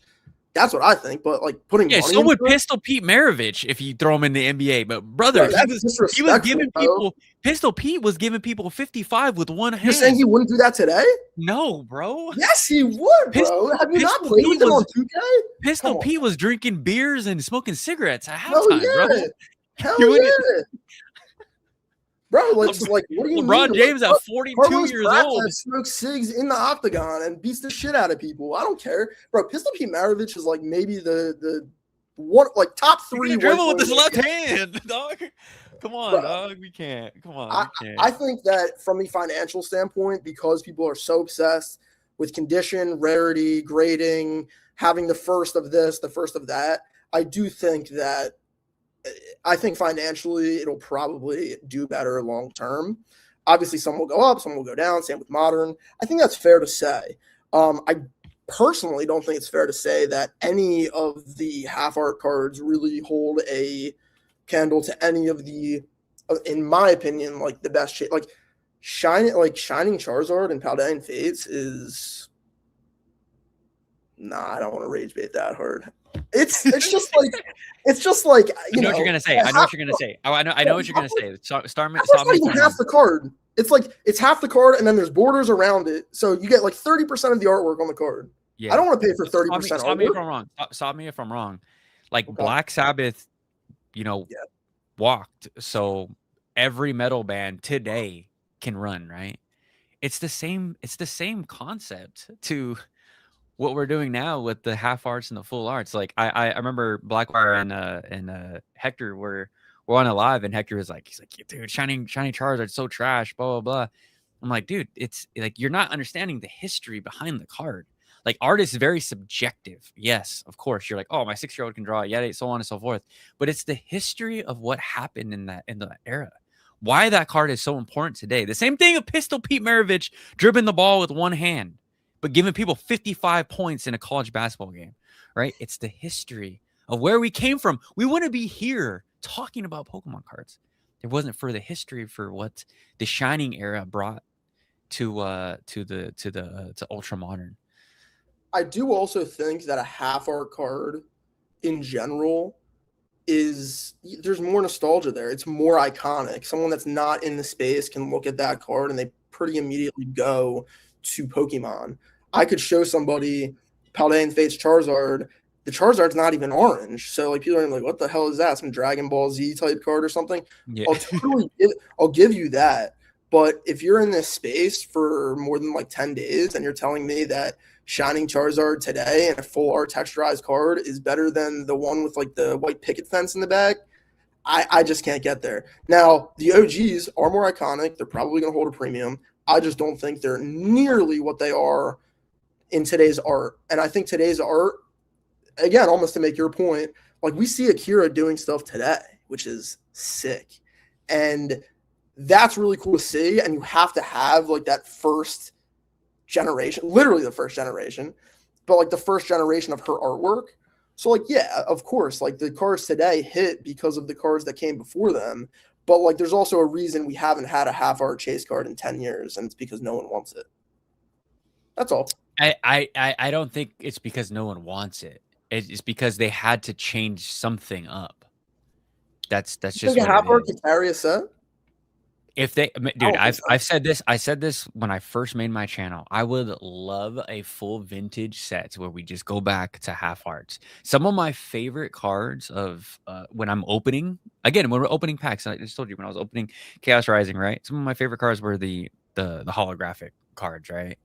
That's what I think. But like putting Yeah, money so into would it, Pistol Pete Maravich if you throw him in the NBA. But bro, brother, that's he was disrespectful, giving bro. people Pistol Pete was giving people 55 with one You're saying hand. he wouldn't do that today? No, bro. Yes, he would, Pist- bro. Have you not Pistol played Pete with him on was 2K? Come Pistol on. Pete was drinking beers and smoking cigarettes at No, halftime, bro. yeah. Hell You wouldn't yeah. Bro, LeBron, like, what do you mean? LeBron Like, James at 42 Carlos years Pratt old. smokes cigs in the octagon and beats the shit out of people. I don't care, bro. Pistol Pete Maravich is like maybe the one like top He's three gonna white dribble with boy. his left hand, dog. Come on, Bro, dog. We can't. Come on, I we can't. I think that from a financial standpoint, because people are so obsessed with condition, rarity, grading, having the first of this, the first of that, I do think that I think financially it'll probably do better long term. Obviously, some will go up, some will go down. Same with modern. I think that's fair to say. I personally don't think it's fair to say that any of the half art cards really hold a candle to any of the, in my opinion, like the best shit. Like Shining Charizard and Paldean Fates is nah. I don't want to rage bait that hard. It's just like I know what you're gonna say. I know what you're gonna say. Oh, I know what you're gonna say. Stop me That's if not even I'm half wrong. the card. It's like it's half the card, and then there's borders around it, so you get like 30% of the artwork on the card. I Yeah. don't want to pay for Stop me, 30% stop me if artwork. I'm wrong. Stop me if I'm wrong. Like Okay. Black Sabbath, you know, Yeah. walked. So every metal band today can run, right? It's the same concept to what we're doing now with the half arts and the full arts. Like I remember Blackwire and Hector were on a live and Hector was like, he's like, dude, Shining Charizard so trash, blah blah blah. I'm like, dude, it's like you're not understanding the history behind the card. Like art is very subjective. Yes, of course. You're like, oh, my 6-year-old can draw, yeah, so on and so forth. But it's the history of what happened in the era. Why that card is so important today. The same thing of Pistol Pete Maravich dribbling the ball with one hand, but giving people 55 points in a college basketball game, right? It's the history of where we came from. We wouldn't be here talking about Pokemon cards. If it wasn't for the history for what the Shining era brought to ultra modern. I do also think that a half art card in general is there's more nostalgia there. It's more iconic. Someone that's not in the space can look at that card and they pretty immediately go to Pokemon. I could show somebody Paldean Fates Charizard. The Charizard's not even orange. So like people are like, what the hell is that? Some Dragon Ball Z type card or something? Yeah. I'll give you that. But if you're in this space for more than like 10 days and you're telling me that Shining Charizard today and a full art texturized card is better than the one with like the white picket fence in the back, I just can't get there. Now, the OGs are more iconic. They're probably going to hold a premium. I just don't think they're nearly what they are in today's art. And I think today's art again, almost to make your point, like we see Akira doing stuff today, which is sick. And that's really cool to see. And you have to have like that first generation, literally the first generation, but like the first generation of her artwork. So like, yeah, of course, like the cards today hit because of the cards that came before them. But like, there's also a reason we haven't had a half art chase card in 10 years, and it's because no one wants it. That's all. I don't think it's because no one wants it. It's because they had to change something up. That's You just think a what it half art is. could carry a set? If they, I dude, don't think so. I've said this. I said this when I first made my channel. I would love a full vintage set where we just go back to half arts. Some of my favorite cards of when I'm opening again when we're opening packs. I just told you when I was opening Chaos Rising, right? Some of my favorite cards were the holographic cards, right?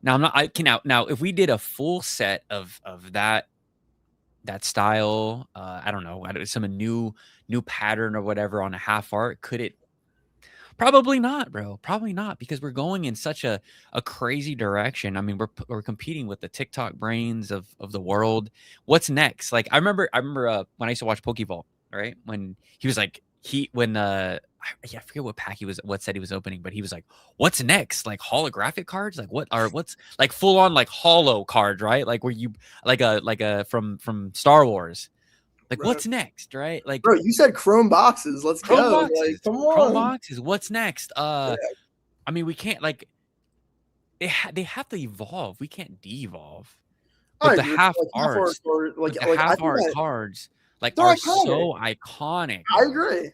Now I'm not. I can now if we did a full set of that style, I don't know, some new pattern or whatever on a half art, could it? Probably not, bro. Probably not because we're going in such a crazy direction. I mean, we're competing with the TikTok brains of the world. What's next? Like I remember when I used to watch Pokeball, right? When he was like I forget what pack he was what set he was opening, but he was like, "What's next? Like holographic cards? Like what's like full on like holo cards, right? Like where you like a from Star Wars. Like Right. what's next, right? Like Bro, you said chrome boxes. Let's Chrome go. Like, boxes. come Chrome on. boxes. What's next? Yeah, I mean, we can't like they have to evolve. We can't de-evolve. I But the agree. half Like half art arts, card, but the like I half think art that cards like they're are iconic. so iconic, I bro. agree.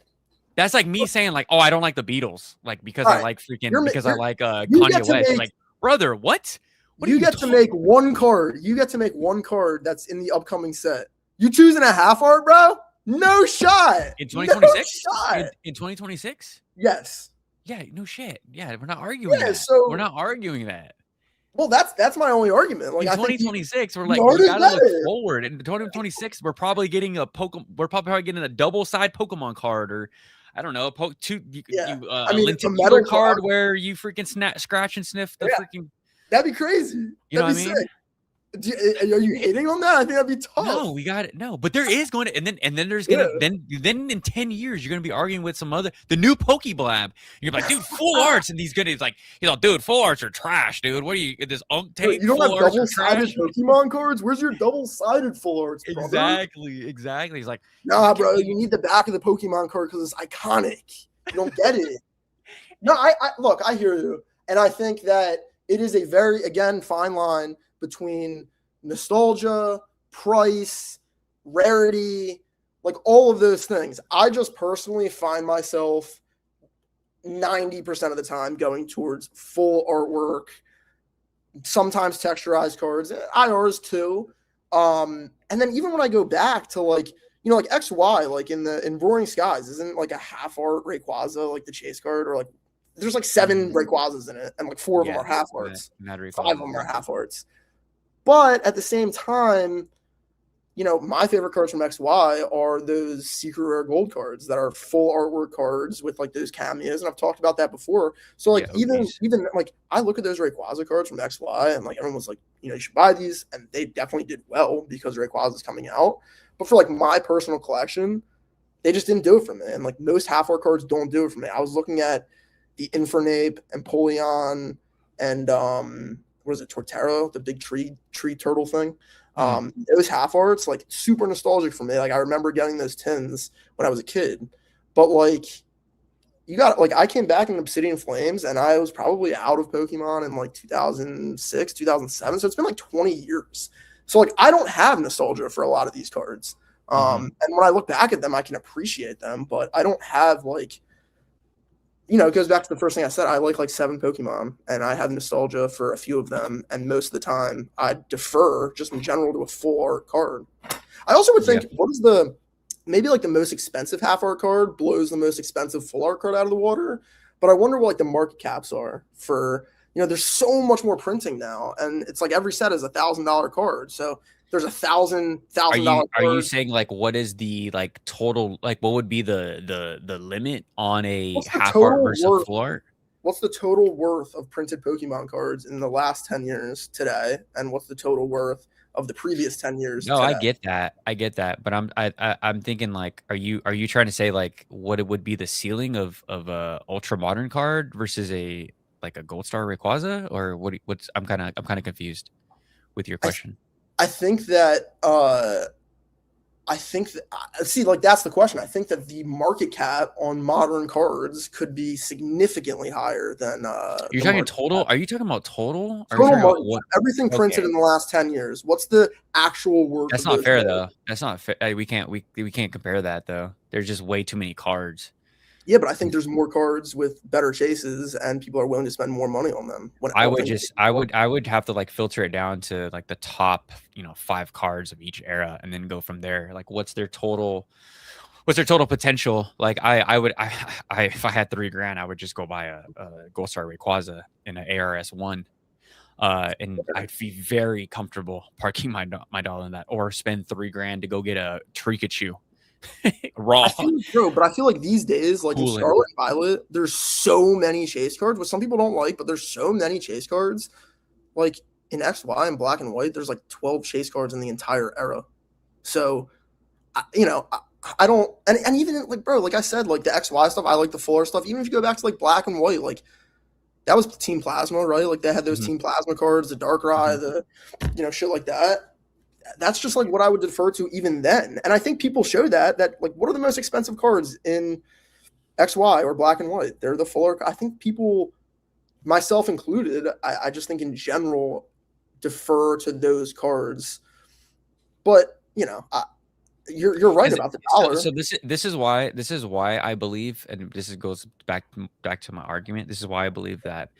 That's like me saying like, "Oh, I don't like the Beatles," like because All I right, like freaking because I you're like you Kanye get to West. You're make like, "Brother, what? What are you you get to talking make one card. You get to make one card that's in the upcoming set. You choosing a half art, bro? No shot. in No 2026? shot. In 2026? Yes. Yeah, no shit. Yeah, we're not arguing Yeah. that. We're So, not arguing that. well, that's my only argument. Like, In I think 2026, we're you like, we already gotta bet look it. forward. In 2026, we're probably getting we're probably getting a double side Pokemon card, or I don't know, Yeah. I a mean, a lenticular metal card card. where you freaking scratch and sniff the Yeah, freaking, that'd be crazy. you know That'd what I be sick. mean? Are you hating on that? I think that'd be No, tough. we got it. No, but there is going to, and then there's Yeah. gonna then in 10 years you're gonna be arguing with some other the new Pokeblab. You're like, dude, full arts, and he's like, dude, full arts are trash, dude. What are you this unk Bro, tape? you don't Full have arts are double-sided trash. Pokemon cards? Where's your double-sided full arts, brother? Exactly. He's like, Nah, bro, you need the back of the Pokemon card because it's iconic. You don't get it. No, I look, I hear you. And I think that it is a very, again, fine line between nostalgia, price, rarity, like all of those things. I just personally find myself 90% of the time going towards full artwork, sometimes texturized cards, IRs too. And then even when I go back to like, like XY, like in Roaring Skies, isn't like a half art Rayquaza, like the chase card, or like there's like 7 Rayquazas in it, and like 4 of them yeah, are half arts, Mad 5 of Rayquaza. them are half arts. But at the same time, my favorite cards from XY are those secret rare gold cards that are full artwork cards with like those cameos, and I've talked about that before. So like Yeah, OGs. even like I look at those Rayquaza cards from XY, and like everyone was like, you should buy these, and they definitely did well because Rayquaza is coming out. But for like my personal collection, they just didn't do it for me, and like most half art cards don't do it for me. I was looking at the Infernape, Empoleon, and what is it, Torterra, the big tree turtle thing. It was half arts, like super nostalgic for me. Like I remember getting those tins when I was a kid. But like you got like I came back in Obsidian Flames and I was probably out of Pokemon in like 2006, 2007. So it's been like 20 years. So like I don't have nostalgia for a lot of these cards. And when I look back at them, I can appreciate them, but I don't have like it goes back to the first thing I said. I like 7 Pokemon, and I have nostalgia for a few of them. And most of the time, I defer just in general to a full art card. I also would think, what is maybe like the most expensive half art card blows the most expensive full art card out of the water? But I wonder what like the market caps are for. There's so much more printing now, and it's like every set is $1,000 card. So there's $1,000 Are you card. saying like what is the like total like what would be the limit on a What's the half art total versus worth? full art? What's the total worth of printed Pokemon cards in the last 10 years today? And what's the total worth of the previous 10 years No, I today. get that. I get that. But I'm thinking like, are you trying to say like what it would be the ceiling of a ultra modern card versus a like a Gold Star Rayquaza, or what's I'm kind of confused with your I th- question. I think that see, like that's the question. I think that the market cap on modern cards could be significantly higher than You're the talking market total? cap. Are you talking about total? Or are you Total talking about market what? cap, everything printed Okay. in the last 10 years. What's the actual worth That's of not those fair cards? though. That's not fair. We can't compare that though. There's just way too many cards. Yeah, but I think there's more cards with better chases, and people are willing to spend more money on them when I all would things. just I would have to like filter it down to like the top, 5 cards of each era and then go from there. Like what's their total potential? Like I would if I had 3 grand, I would just go buy a Gold Star Rayquaza in an ARS 1. And I'd be very comfortable parking my dollar in that, or spend 3 grand to go get a Pikachu I raw, feel, bro, but I feel like these days, like in cool it. Scarlet and Violet, there's so many chase cards, which some people don't like, but there's so many chase cards. Like in X, Y, and Black and White, there's like 12 chase cards in the entire era. So, I don't, and even like, bro, like I said, like the X, Y stuff, I like the fuller stuff. Even if you go back to like Black and White, like that was Team Plasma, right? Like they had those Mhm, Team Plasma cards, the Darkrai, mhm. the, shit like that. That's just like what I would defer to even then. And I think people show that like what are the most expensive cards in XY or Black and White? They're the fuller. I think people, myself included, I just think in general defer to those cards. But you're right Because about the so dollar. this is why I believe, and goes back to my argument. This is why I believe that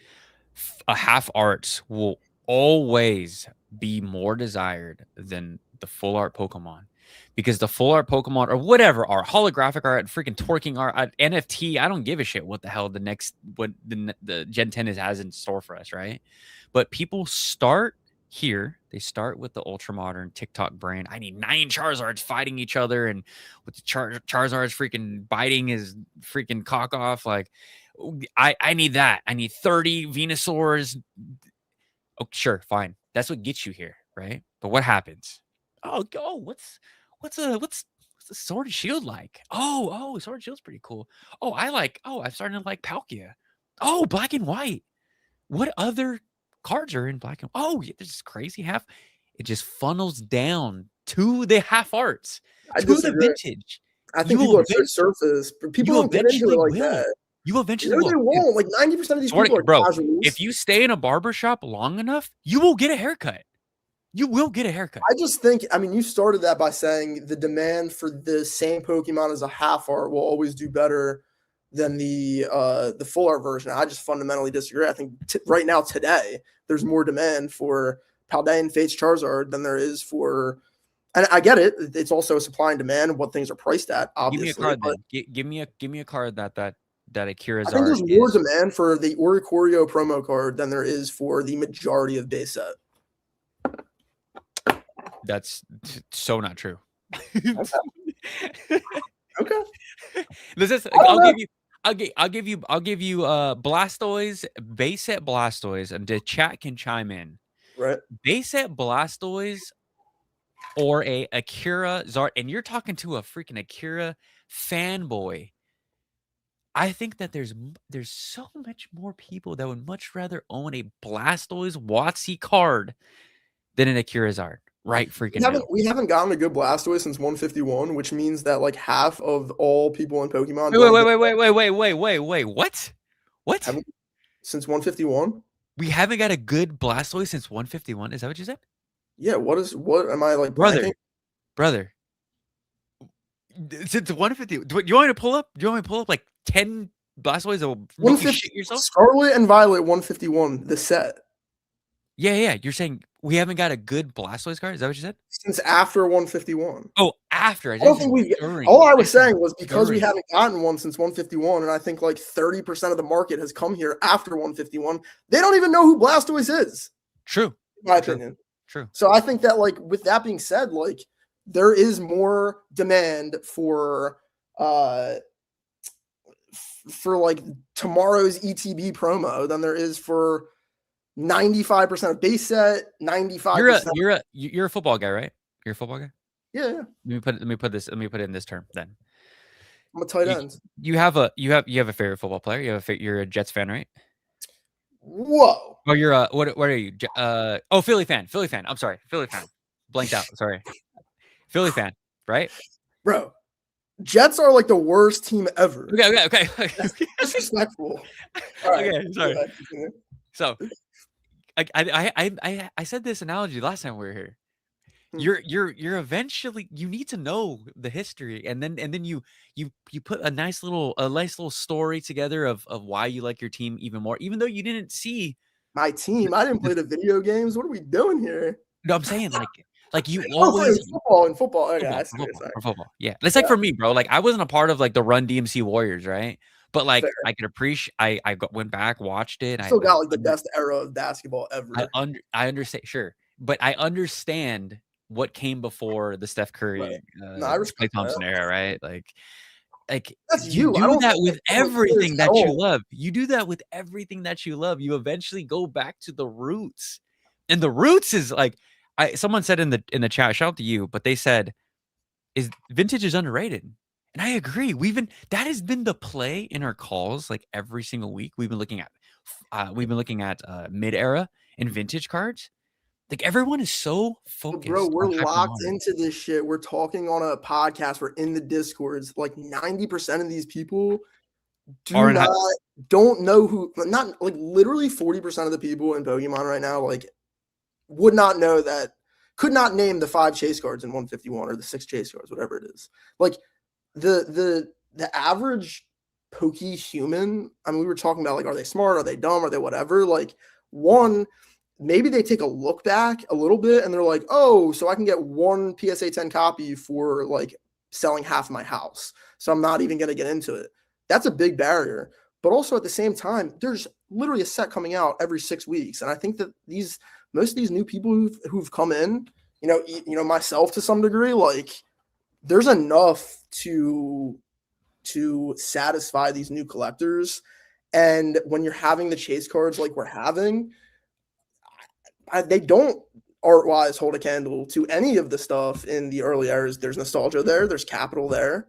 a half art will always be more desired than the full art Pokemon, because the full art Pokemon or whatever art, holographic art, freaking torquing art, NFT, I don't give a shit what the hell what the Gen 10 has in store for us, right? But people start here. They start with the ultra modern TikTok brand. I need 9 Charizards fighting each other, and with the Charizard's freaking biting his freaking cock off. Like, I need that. I need 30 Venusaurs. Oh, sure, fine. That's what gets you here, right? But what happens? Oh, go. What's the Sword and Shield like? Sword and Shield's pretty cool. I'm starting to like Palkia. Oh, Black and White. What other cards are in Black and Oh, yeah, this is crazy half. It just funnels down to the half arts, I to the disagree. vintage. I think You people are so event surface. People you don't get into it eventually like will. that. You eventually No, they will. Dude, won't. Like 90% of these people are bro, if casuals. you stay in a barber shop long enough, you will get a haircut. You will get a haircut. I just think, I mean, you started that by saying the demand for the same Pokemon as a half art will always do better than the full art version. I just fundamentally disagree. I think right now today there's more demand for Paldean Fates Charizard than there is for, and I get it. It's also a supply and demand of what things are priced at, Give me a obviously. card But then. Give me a card that I think Akira's there's more is. demand for the Oricorio promo card than there is for the majority of base set. That's so not true. Okay. Okay. This is I don't I'll know. give you Blastoise, base set Blastoise, and the chat can chime in. Right. Base set Blastoise or a Akira Zard, and you're talking to a freaking Akira fanboy. I think that there's so much more people that would much rather own a Blastoise WotC card than an Akira Zard right freaking now. We haven't gotten a good Blastoise since 151, which means that like half of all people in Pokemon Wait, wait, don't wait, get wait, wait, wait, wait, wait, wait, wait. What? What? haven't since 151. We haven't got a good Blastoise since 151. Is that what you said? Yeah, what am I like blanking? Brother. Since 150. Do you want me to pull up? Do you want me to pull up like 10 Blastoise that will make you 150 shit yourself? Scarlet and Violet 151, the set. Yeah. You're saying we haven't got a good Blastoise card? Is that what you said? Since after 151. Oh, after. I don't think we all I was saying was because we During. haven't gotten one since 151, and I think like 30% of the market has come here after 151. They don't even know who Blastoise is, True. in my True. opinion. True. So I think that like with that being said, like there is more demand for like tomorrow's ETB promo than there is for 95% of base set, 95%. You're a football guy, right? You're a football guy. Yeah. Let me put it in this term then. I'm a tight You end. you have a favorite football player. You're a Jets fan, right? Whoa. Oh, you're a what are you? Oh, Philly fan. Philly fan. I'm sorry. Philly fan. Blanked out. Sorry. Philly fan, right? Bro, Jets are like the worst team ever. Okay. That's disrespectful. All right. Okay, sorry. So, I said this analogy last time we were here. You're eventually you need to know the history, and then you put a nice little story together of why you like your team even more, even though you didn't see my team. I didn't play the video games. What are we doing here? No, I'm saying like you Oh, always football. Okay, I see. football. Yeah, it's like for me, bro. Like I wasn't a part of like the Run DMC Warriors, right? But like Fair. I could appreciate. Went back, watched it. Still got like the best era of basketball ever. I understand, sure, but I understand what came before the Steph Curry, Klay Thompson era, right? Like that's you I do don't that with everything that you love. You do that with everything that you love. You eventually go back to the roots, and the roots is like someone said in the chat. Shout out to you, but they said is vintage is underrated. And I agree. That has been the play in our calls like every single week. We've been looking at mid-era and vintage cards. Like everyone is so focused. Bro, we're locked into this shit. We're talking on a podcast. We're in the Discords. Like 90% of these people don't know who. Not like literally 40% of the people in Pokemon right now like would not know that. Could not name the 5 chase cards in 151 or the 6 chase cards, whatever it is. Like the average Poke human. I mean, we were talking about like, are they smart? Are they dumb? Are they whatever? Like one. Maybe they take a look back a little bit and they're like, oh, so I can get one PSA 10 copy for like selling half my house. So I'm not even going to get into it. That's a big barrier. But also at the same time, there's literally a set coming out every 6 weeks. And I think that most of these new people who've come in, you know, myself to some degree, like there's enough to satisfy these new collectors. And when you're having the chase cards like we're having, they don't art-wise hold a candle to any of the stuff in the early eras. There's nostalgia there. There's capital there.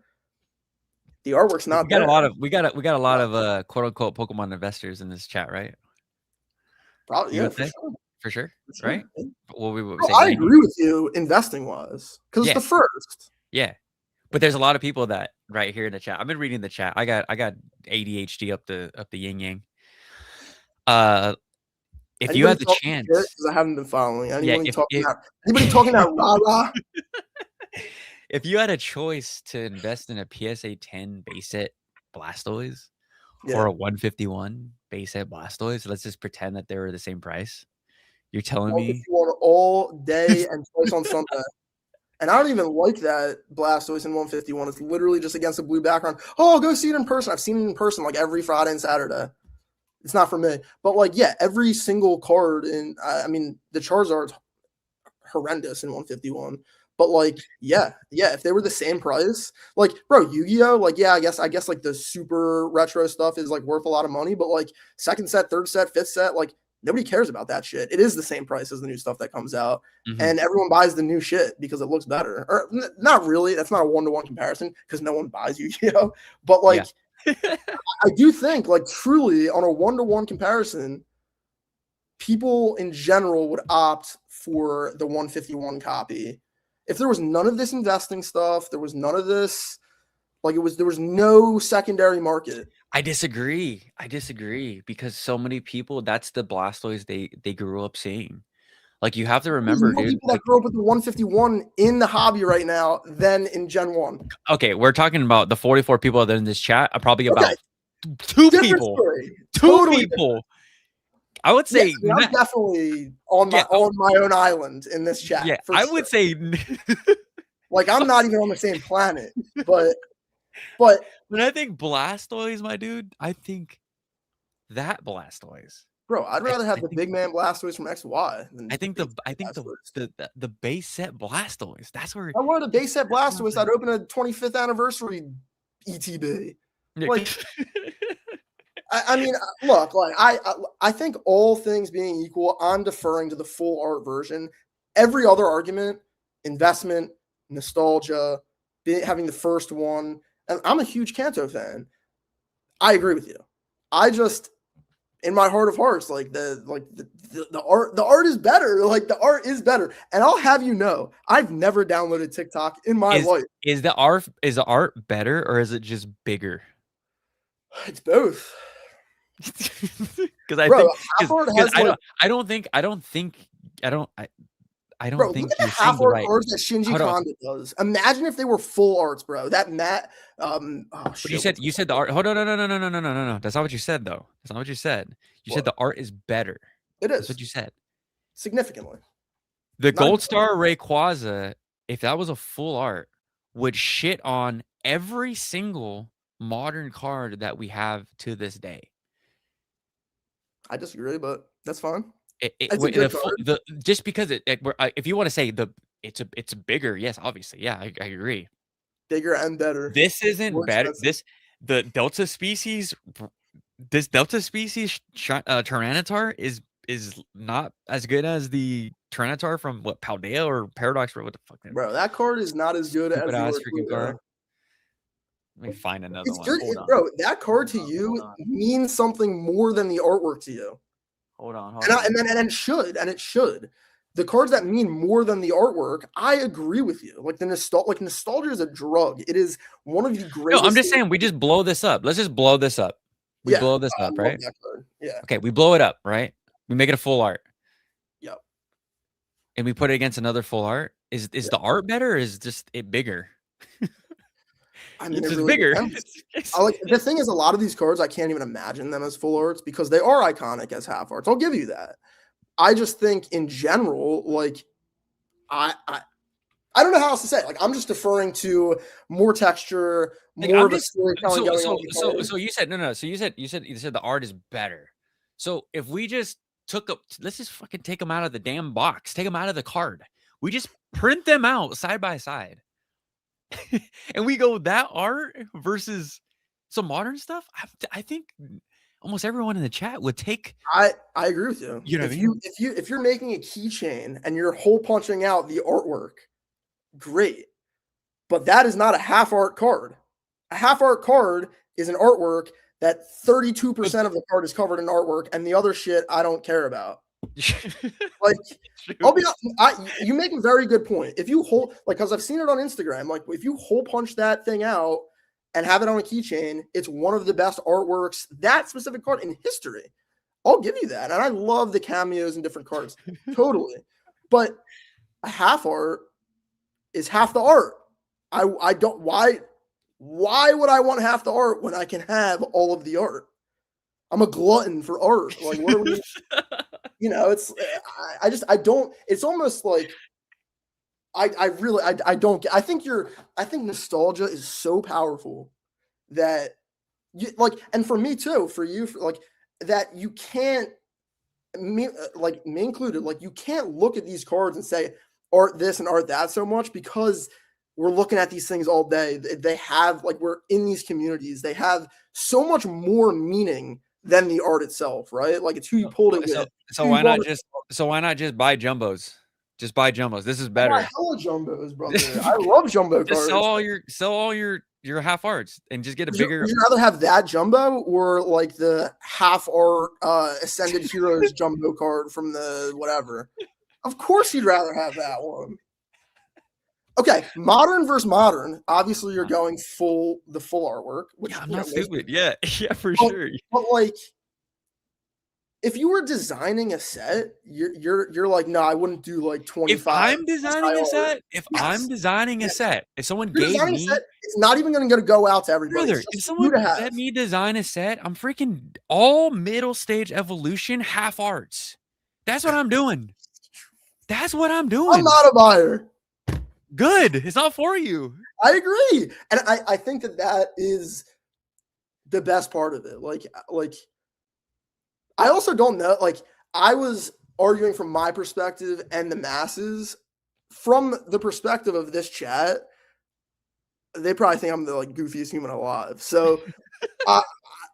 The artwork's not there. We got a lot of quote unquote Pokemon investors in this chat, right? Probably, yeah, for sure, right? Well, I agree with you investing wise because it's the first. Yeah, but there's a lot of people that right here in the chat. I've been reading the chat. I got ADHD up the yin yang. If you had the chance, because I haven't been following anybody talking about rah-rah. If you had a choice to invest in a PSA 10 base set Blastoise or a 151 base set Blastoise, let's just pretend that they were the same price. You're telling me all day and twice on Sunday. And I don't even like that Blastoise in 151. It's literally just against a blue background. Oh, go see it in person. I've seen it in person like every Friday and Saturday. It's not for me. But like, yeah, every single card in, I mean, the Charizard's horrendous in 151. But like, yeah, if they were the same price, like, bro, Yu-Gi-Oh, like, yeah, I guess like the super retro stuff is like worth a lot of money. But like second set, third set, fifth set, like nobody cares about that shit. It is the same price as the new stuff that comes out. Mm-hmm. And everyone buys the new shit because it looks better. Or not really. That's not a one-to-one comparison because no one buys Yu-Gi-Oh. But like, yeah. I do think, like, truly on a one-to-one comparison, people in general would opt for the 151 copy. If there was none of this investing stuff, there was none of this, like there was no secondary market. I disagree because so many people, that's the Blastoise they grew up seeing. Like you have to remember, dude. People that grew up with the 151 in the hobby right now than in Gen 1. Okay, we're talking about the 44 people that are in this chat. Probably about 2 people. Story. 2 people. Different. I would say I'm definitely on my own island in this chat. Yeah, I would say like I'm not even on the same planet, but when I think Blastoise, my dude, I think that Blastoise. Bro, I'd rather have the big man Blastoise from XY than I think the base set Blastoise. That's where I wanted a base set Blastoise. I'd open a 25th anniversary ETB. Like I mean, look, like I think all things being equal, I'm deferring to the full art version. Every other argument, investment, nostalgia, having the first one, and I'm a huge Kanto fan. I agree with you. I just, in my heart of hearts, like the art is better. Like the art is better. And I'll have you know, I've never downloaded TikTok in my life. Is the art better or is it just bigger? It's both. Because I Bro, think half art because has like, I don't think I don't bro, look think at the you're half saying the art right. cards that Shinji Hold on. Kanda does. Imagine if they were full arts, bro. That Matt, oh But shit. you said the art. Hold on, no. That's not what you said though. That's not what you said. You said What? the art is better. It That's what is you said. significantly. The Not Gold Star Rayquaza, if that was a full art, would shit on every single modern card that we have to this day. I disagree, but that's fine. It, It's a good card. just because if you want to say it's bigger, yes, obviously, yeah, I agree. Bigger and better. This isn't More better. expensive. The Delta species, this Delta species Tyranitar is not as good as the Tyranitar from what Paldea or Paradox or what the fuck. Bro, that card is not as good Stupid as the ass freaking Ortega. card. Let me find another It's one. good, Hold on. bro. That card to Hold you on. means something more than the artwork to you. Hold on. And it should. The cards that mean more than the artwork, I agree with you. Like nostalgia is a drug. It is one of the No, greatest. I'm just saying we just blow this up. Let's just blow this up. We blow this up, right? Yeah. Okay, we blow it up, right? We make it a full art. Yep. And we put it against another full art. Is the art better or is just it bigger? I mean, It's it just really bigger. depends. The thing is, a lot of these cards, I can't even imagine them as full arts because they are iconic as half arts. I'll give you that. I just think in general, like, I don't know how else to say it. Like, I'm just deferring to more texture, more of a storytelling going on. So you said no. So you said the art is better. So if we just let's just fucking take them out of the damn box, take them out of the card. We just print them out side by side. And we go that art versus some modern stuff. I think almost everyone in the chat would take. I agree with you. You know what I mean? If you're making a keychain and you're hole punching out the artwork, great. But that is not a half art card. A half art card is an artwork that 32% of the card is covered in artwork, and the other shit I don't care about. Like, I'll be you make a very good point. If you because I've seen it on Instagram, like if you hole punch that thing out and have it on a keychain, it's one of the best artworks, that specific card in history. I'll give you that. And I love the cameos and different cards. Totally. But a half art is half the art. I don't why would I want half the art when I can have all of the art? I'm a glutton for art. Like, what are we? It's I don't. It's almost like I don't. I think nostalgia is so powerful that you like, and for me too, for you, that you can't me included. Like, you can't look at these cards and say art this and art that so much because we're looking at these things all day. They have we're in these communities. They have so much more meaning than the art itself, right? Like, it's who you pulled it with. So why not just buy jumbos? Just buy jumbos. This is better. I hella jumbos, brother. I love jumbo cards. Just sell all your half arts and just get a bigger. Would you rather have that jumbo or like the half art Ascended Heroes jumbo card from the whatever? Of course, you'd rather have that one. Okay, modern versus modern. Obviously, you're going the full artwork. Which, I'm not stupid. Yeah, for sure. But if you were designing a set, you're like, no, I wouldn't do like 25. If I'm designing a set, if someone gave me, a set, it's not even going to go out to everybody. Brother, if someone let me design a set, I'm freaking all middle stage evolution half arts. That's what I'm doing. I'm not a buyer. Good. It's not for you. I agree. And I think that is the best part of it. Like, I also don't know. Like, I was arguing from my perspective and the masses. From the perspective of this chat, they probably think I'm the goofiest human alive. So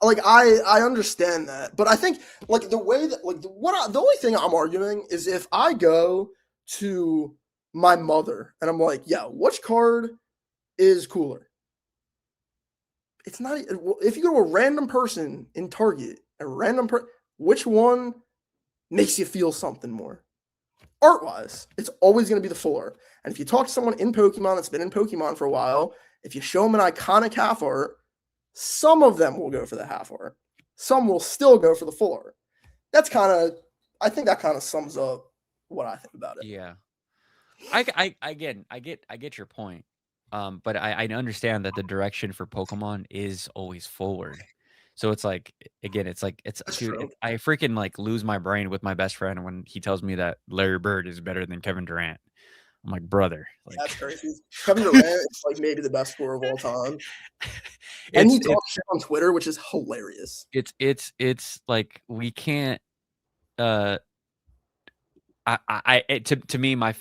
like I understand that, but I think like the way that like the only thing I'm arguing is if I go to my mother and I'm like, yeah, which card is cooler? It's not if you go to a random person in Target, which one makes you feel something more? Art wise, it's always going to be the full art. And if you talk to someone in Pokemon that's been in Pokemon for a while, if you show them an iconic half art, some of them will go for the half art. Some will still go for the full art. I think that kind of sums up what I think about it. Yeah. I get your point. But I understand that the direction for Pokemon is always forward. So it's like, again, it's That's dude, true. I freaking like lose my brain with my best friend when he tells me that Larry Bird is better than Kevin Durant. I'm like, brother, Yeah, like that's crazy. Kevin Durant is like maybe the best scorer of all time. And he it's talks shit on Twitter, which is hilarious. it's like we can't uh to me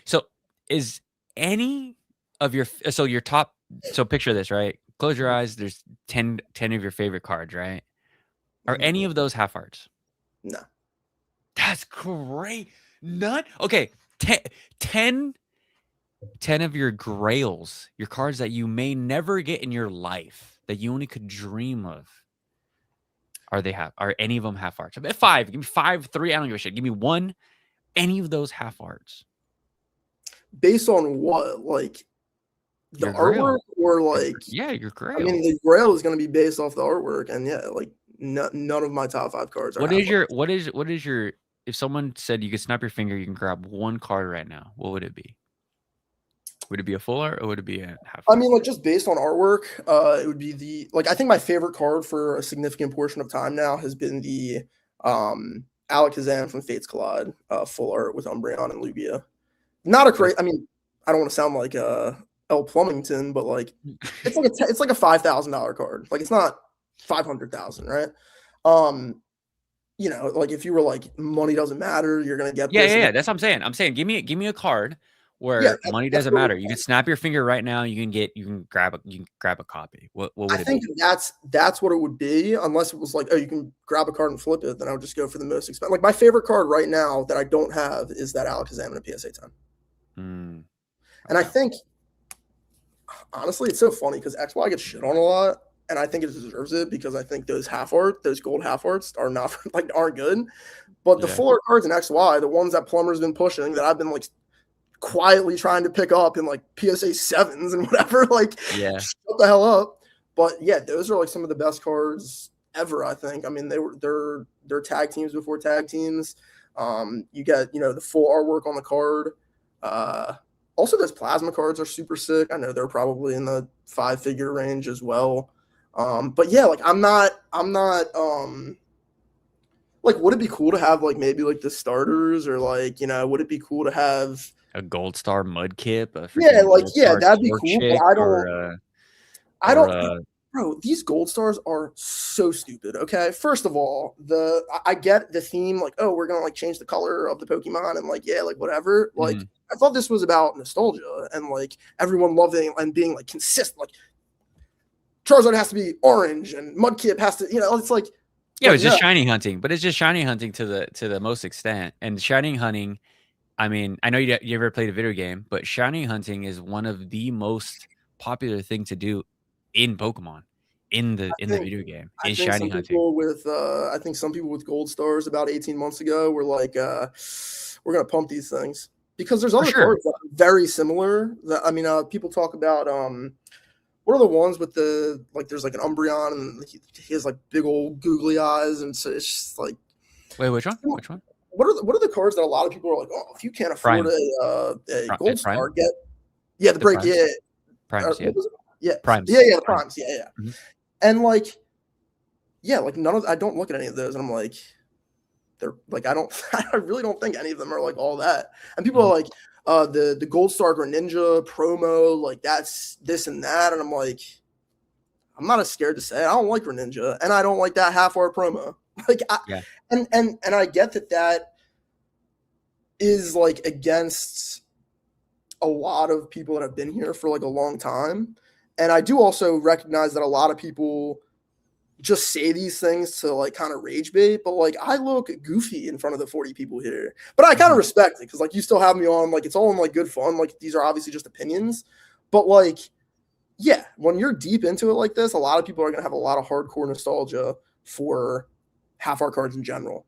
so is any of your so your top so picture this, right? Close your eyes, there's 10 of your favorite cards, right? Are Mhm. any of those half arts? No. That's great. None. Okay, 10, 10 10 of your grails, your cards that you may never get in your life that you only could dream of. Are any of them half arts? I bet five. Give me five, three. I don't give a shit. Give me one. Any of those half arts. Based on what? Like the Your grail. artwork or like Yeah, your I mean grail. the grail is gonna be based off the artwork and yeah, like none of my top 5 cards are half art. What is your if someone said you could snap your finger, you can grab one card right now, what would it be? Would it be a full art or would it be a half I art? mean, like just based on artwork, it would be I think my favorite card for a significant portion of time now has been the Alakazam from Fates Collide, full art with Umbreon and Lugia. Not a great. I mean, I don't want to sound like L. Plumington, but like it's like a $5,000 card. Like it's not 500,000, right? Um, like if you were like money doesn't matter, you're gonna get Yeah, this. yeah, And yeah. That's what I'm saying. I'm saying give me a card yeah, where money that's doesn't really matter. You can snap your finger right now, you can grab a copy. What I would it think be? that's what it would be, unless it was like, oh, you can grab a card and flip it. Then I would just go for the most expensive. Like my favorite card right now that I don't have is that Alakazam in a PSA 10. Mm, And I okay. think honestly, it's so funny because XY gets shit on a lot, and I think it deserves it because I think those gold half arts are not like aren't good. But the Yeah. full art cards in XY, the ones that Plumber's been pushing, that I've been like quietly trying to pick up in like PSA sevens and whatever, like Yeah. shut the hell up. But yeah, those are like some of the best cards ever, I think. I mean, they're tag teams before tag teams. You get, the full artwork on the card. Also those plasma cards are super sick. I know they're probably in the 5-figure range as well. But yeah, like I'm not like would it be cool to have like maybe like the starters or like, would it be cool to have A Gold Star Mudkip, a yeah, freaking like Gold yeah, Star that'd be cool, but Torchic, I or don't bro, these gold stars are so stupid. Okay. First of all, I get the theme, like, oh, we're gonna like change the color of the Pokemon and like, yeah, like whatever. Like, Mhm. I thought this was about nostalgia and like everyone loving and being like consistent. Like Charizard has to be orange and Mudkip has to, it's like, Yeah, but it's no, just shiny hunting, but it's just shiny hunting to the most extent. And shiny hunting, I mean, I know you ever played a video game, but shiny hunting is one of the most popular thing to do in Pokemon, I in the think video game, I is think shiny some hunting. people with gold stars about 18 months ago were like, we're gonna pump these things. Because there's For other sure. cards that are very similar. That I mean, people talk about what are the ones with the like? There's like an Umbreon and he has like big old googly eyes, and so it's just like, Wait, which one? Which one? what are the cards that a lot of people are like, oh, if you can't afford Primes. a gold Prime? star, get yeah the The break primes? yeah Primes, yeah. what was it? Yeah, Primes. yeah the Primes. primes yeah. Mhm. And like yeah, like I don't look at any of those, and I'm like they're like I don't I really don't think any of them are like all that. And people Mhm. are like the Gold Star Greninja promo, like that's this and that, and I'm like I'm not as scared to say it. I don't like Greninja, and I don't like that half hour promo. Like Yeah. and I get that is like against a lot of people that have been here for like a long time. And I do also recognize that a lot of people just say these things to like kind of rage bait, but like I look goofy in front of the 40 people here. But I kind of Mhm. respect it because like you still have me on, like it's all in like good fun. Like these are obviously just opinions. But like, yeah, when you're deep into it like this, a lot of people are gonna have a lot of hardcore nostalgia for half art cards in general.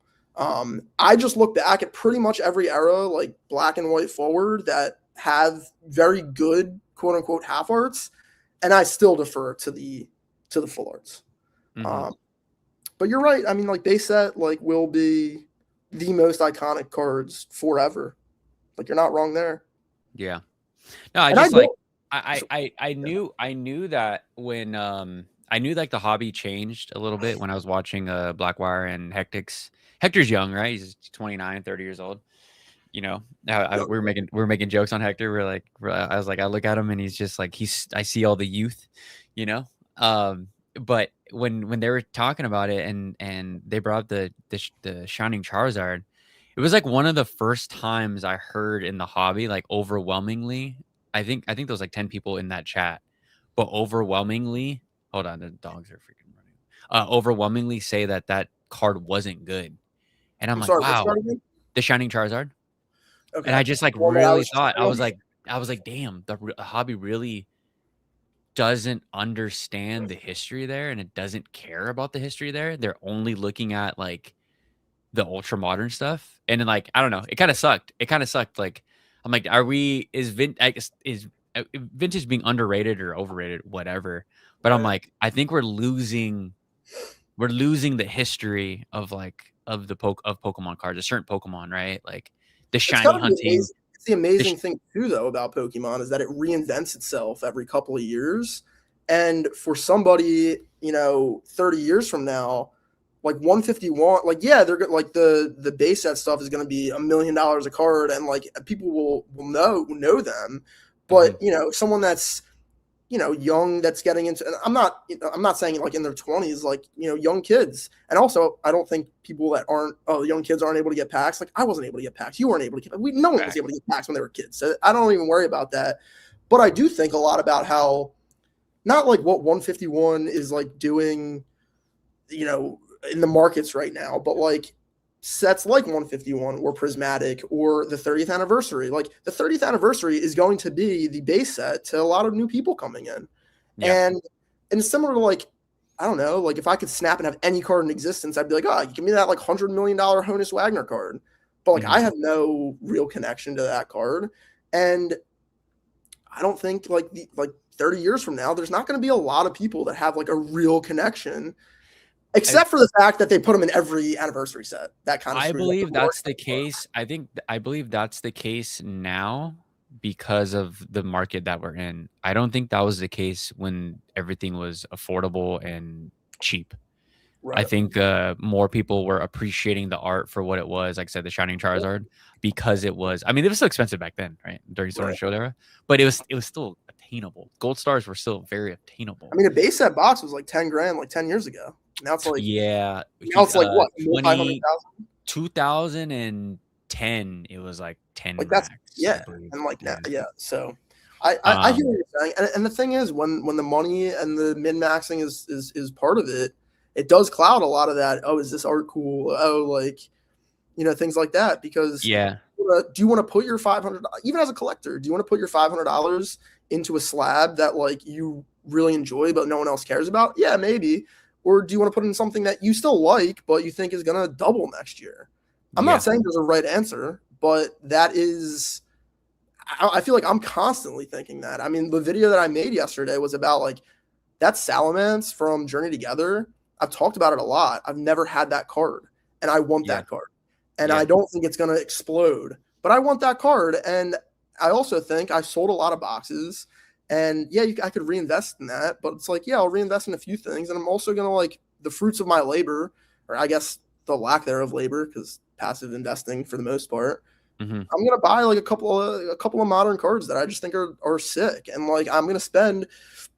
I just look back at pretty much every era, like black and white forward, that have very good quote unquote half arts, and I still defer to the full arts. Mhm. Um, but you're right. I mean, like base set like will be the most iconic cards forever. Like you're not wrong there. Yeah. No, I And I just like don't. I knew that when I knew like the hobby changed a little bit when I was watching Blackwire and Hectic's. Hector's young, right? He's 29, 30 years old. You know, we were making jokes on Hector. I was like, I look at him and he's just like I see all the youth, you know. But when they were talking about it and they brought up the Shining Charizard, it was like one of the first times I heard in the hobby, like overwhelmingly. I think there was like 10 people in that chat, but overwhelmingly, hold on, the dogs are freaking running. Overwhelmingly say that that card wasn't good, and I'm I'm like, sorry. Which wow, card again? the Shining Charizard. And Okay. I just like The one that I really was just thought thinking of. I was like, damn, the hobby really doesn't understand the history there, and it doesn't care about the history there. They're only looking at like the ultra modern stuff, and then like I don't know, it kind of sucked. It kind of sucked. Like I'm like, are we I guess, is vintage being underrated or overrated, whatever? But I'm Right. like, I think we're losing the history of like of Pokemon cards, a certain Pokemon, right? Like the It's kind shiny of the hunting. amazing. It's the The sh- amazing thing too, though, about Pokemon is that it reinvents itself every couple of years. And for somebody, 30 years from now, like 151, like yeah, they're like the base set stuff is going to be $1 million a card, and like people will know them. But Mhm. someone that's young that's getting into, and I'm not saying like in their 20s, like young kids. And also I don't think people that aren't young kids aren't able to get packs. Like I wasn't able to get packs, you weren't able to get, no one was able to get packs when they were kids, so I don't even worry about that. But I do think a lot about how, not like what 151 is like doing, you know, in the markets right now, but like sets like 151 or Prismatic or the 30th anniversary. Like the 30th anniversary is going to be the base set to a lot of new people coming in. Yeah. And it's similar to like, I don't know, like if I could snap and have any card in existence, I'd be like, oh, give me that like $100 million Honus Wagner card. But like I Mhm. have no real connection to that card. And I don't think like 30 years from now, there's not going to be a lot of people that have like a real connection, I except for the fact that they put them in every anniversary set. That kind of I screws up the believe that's the market. case. I believe that's the case now because of the market that we're in. I don't think that was the case when everything was affordable and cheap. I Right. think more people were appreciating the art for what it was. Like I said, the Shining Charizard, because it was. I mean, it was still expensive back then, right? During Sword Right. and Shield era, but it was still attainable. Gold stars were still very I attainable. mean, a base set box was like 10 grand like 10 years ago. Now it's like, Yeah, now it's like what, 20 500,000? 2010, it was like 10 Like that's, max, I yeah. believe. And like now, Yeah. yeah. So I hear what Um, you're saying. And the thing is, when the money and the min maxing is part of it, it does cloud a lot of that. Oh, is this art cool? Oh, like, things like that. Because yeah, do you want to put your 500, even as a collector, do you want to put your $500 into a slab that like you really enjoy but no one else cares about? Yeah, maybe. Or do you want to put in something that you still like but you think is gonna double next year? I'm not yeah, saying there's a right answer, but that is, I feel like I'm constantly thinking that. I mean, the video that I made yesterday was about like that Salamence from Journey Together. I've talked about it a lot. I've never had that card, and I want yeah, that card. And yeah, I don't think it's going to explode, but I want that card. And I also think I sold a lot of boxes. And yeah, I could reinvest in that, but it's like, yeah, I'll reinvest in a few things. And I'm also going to like the fruits of my labor, or I guess the lack thereof labor, because passive investing for the most part. hmm I'm gonna buy like a couple of modern cards that I just think are sick, and like I'm gonna spend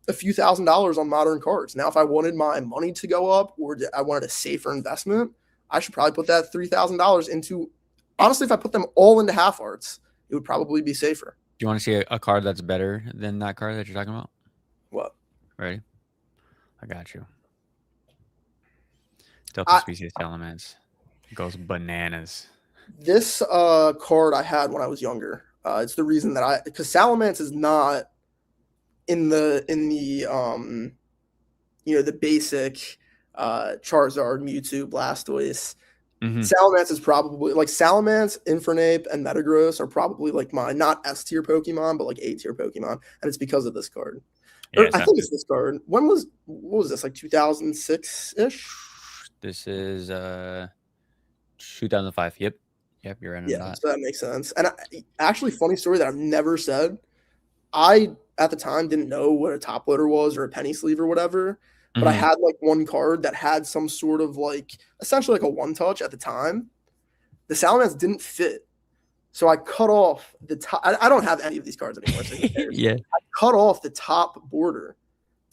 a few $1,000s on modern cards. Now, if I wanted my money to go up or I wanted a safer investment, I should probably put that $3,000 into. Honestly, if I put them all into half arts, it would probably be safer. Do you want to see a card that's better than that card that you're talking about? What? Ready? I got you. Delta I Species Salamence goes bananas. this card I had when I was younger. It's the reason that because Salamence is not in the the basic Charizard, Mewtwo, Blastoise. Hmm. Salamence is probably like Salamence, Infernape, and Metagross are probably like my not S tier Pokemon, but like A tier Pokemon, and it's because of this card. Yeah, Or it's I think absolutely. it's this card. What was this, like 2006 ish? This is 2005. Yep. Yep, you're right on Yeah, that. so that makes sense. And actually, funny story that I've never said. I at the time didn't know what a top loader was or a penny sleeve or whatever, but I Hmm. had like one card that had some sort of like essentially like a one touch at the time. The Salamence didn't fit. So I cut off the top. I don't have any of these cards anymore, so who cares? Yeah. I cut off the top border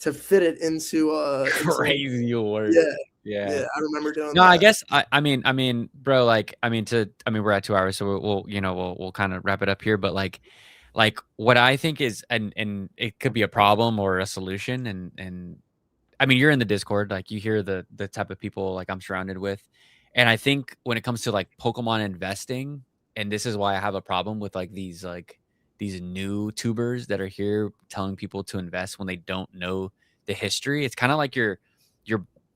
to fit it into Crazy work. yeah, Yeah. yeah. I remember doing No, I that. guess I mean, bro, like, we're at 2 hours, so we'll kind of wrap it up here. But like what I think is, and it could be a problem or a solution, and I mean, you're in the Discord, like you hear the type of people like I'm surrounded with, and I think when it comes to like Pokemon investing, and this is why I have a problem with these new tubers that are here telling people to invest when they don't know the history. It's kind of like you're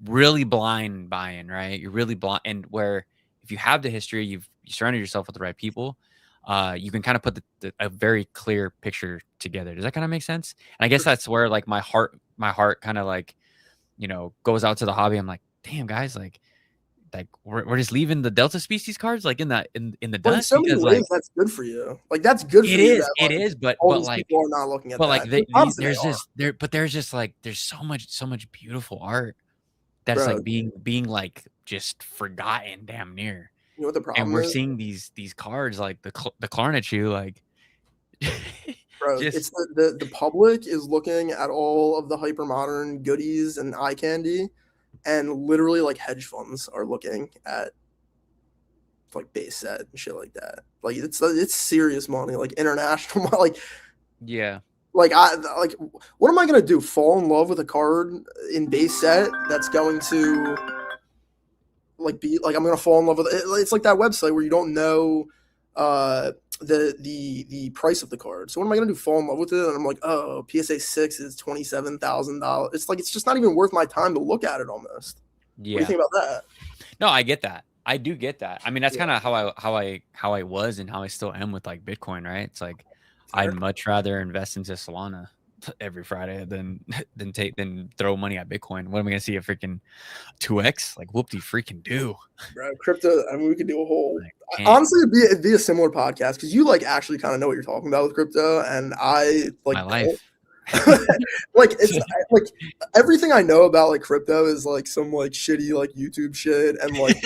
really blind buying, right? You're really blind, and where if you have the history, you surrounded yourself with the right people. You can kind of put a very clear picture together. Does that kind of make sense? And I guess that's where like my heart kind of like goes out to the hobby. I'm like, damn guys, like we're just leaving the Delta species cards like in the But in dust so many because ways, like that's good for you. Like that's good for it you is, that it like is, but all but these like people are not looking at but like that. Because obviously they there's are, just there, but there's just like there's so much beautiful art that's bro. like being like just forgotten damn near, You know what the and problem we're is? seeing these cards like the Clarnachu like Bro, just it's the public is looking at all of the hyper modern goodies and eye candy, and literally like hedge funds are looking at like base set and shit like that. Like it's serious money, like international money. yeah. Like what am I gonna do? Fall in love with a card in base set that's going to like be like I'm gonna fall in love with it. It's like that website where you don't know uh the price of the card. So what am I gonna do? Fall in love with it? And I'm like, oh, PSA 6 is $27,000. It's like it's just not even worth my time to look at it almost. What do you Yeah. think about that? No, I get that. I do get that. I mean, that's Yeah, kind of how I was and how I still am with like Bitcoin, right? It's like I'd fair. much rather invest into Solana every Friday than than throw money at Bitcoin. What am I gonna see a freaking 2x? Like whoop de freaking do. Bro, crypto. I mean, we could do a whole. Like can't Honestly, it'd be a similar podcast because you like actually kind of know what you're talking about with crypto, and I my like don't. life. Like it's like everything I know about like crypto is like some like shitty like YouTube shit, and like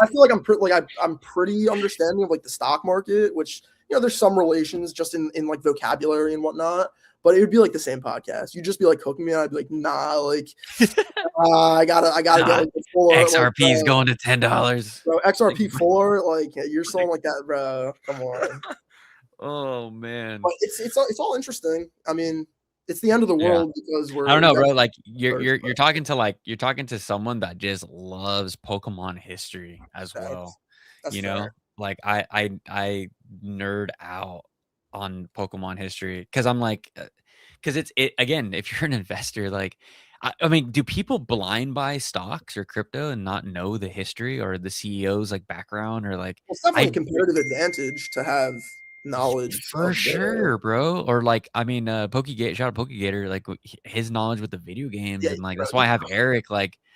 I feel like I'm pretty understanding of like the stock market, which there's some relations just in like vocabulary and whatnot. But it would be like the same podcast. You'd just be like cooking me, and I'd be like, nah, like I gotta get Nah, like the full like XRP is going to $10. bro, Thank you. XRP4, like you're Like, selling like that, bro. Come on. oh man. But it's all interesting. I mean, it's the end of the Yeah. world because I don't we're know, bro. investing Like you're first, you're but you're talking to like you're talking to someone that just loves Pokemon history as well. that's You fair. know, like I nerd out on Pokemon history because I'm like, because it again. If you're an investor, like, I mean, do people blind buy stocks or crypto and not know the history or the CEO's like background or like Well, it's definitely a I comparative advantage to have knowledge for of the sure, bro. Or like, I mean, Pokegate, shout out Pokegator, like his knowledge with the video games yeah, and like bro. that's why I have Eric, He like,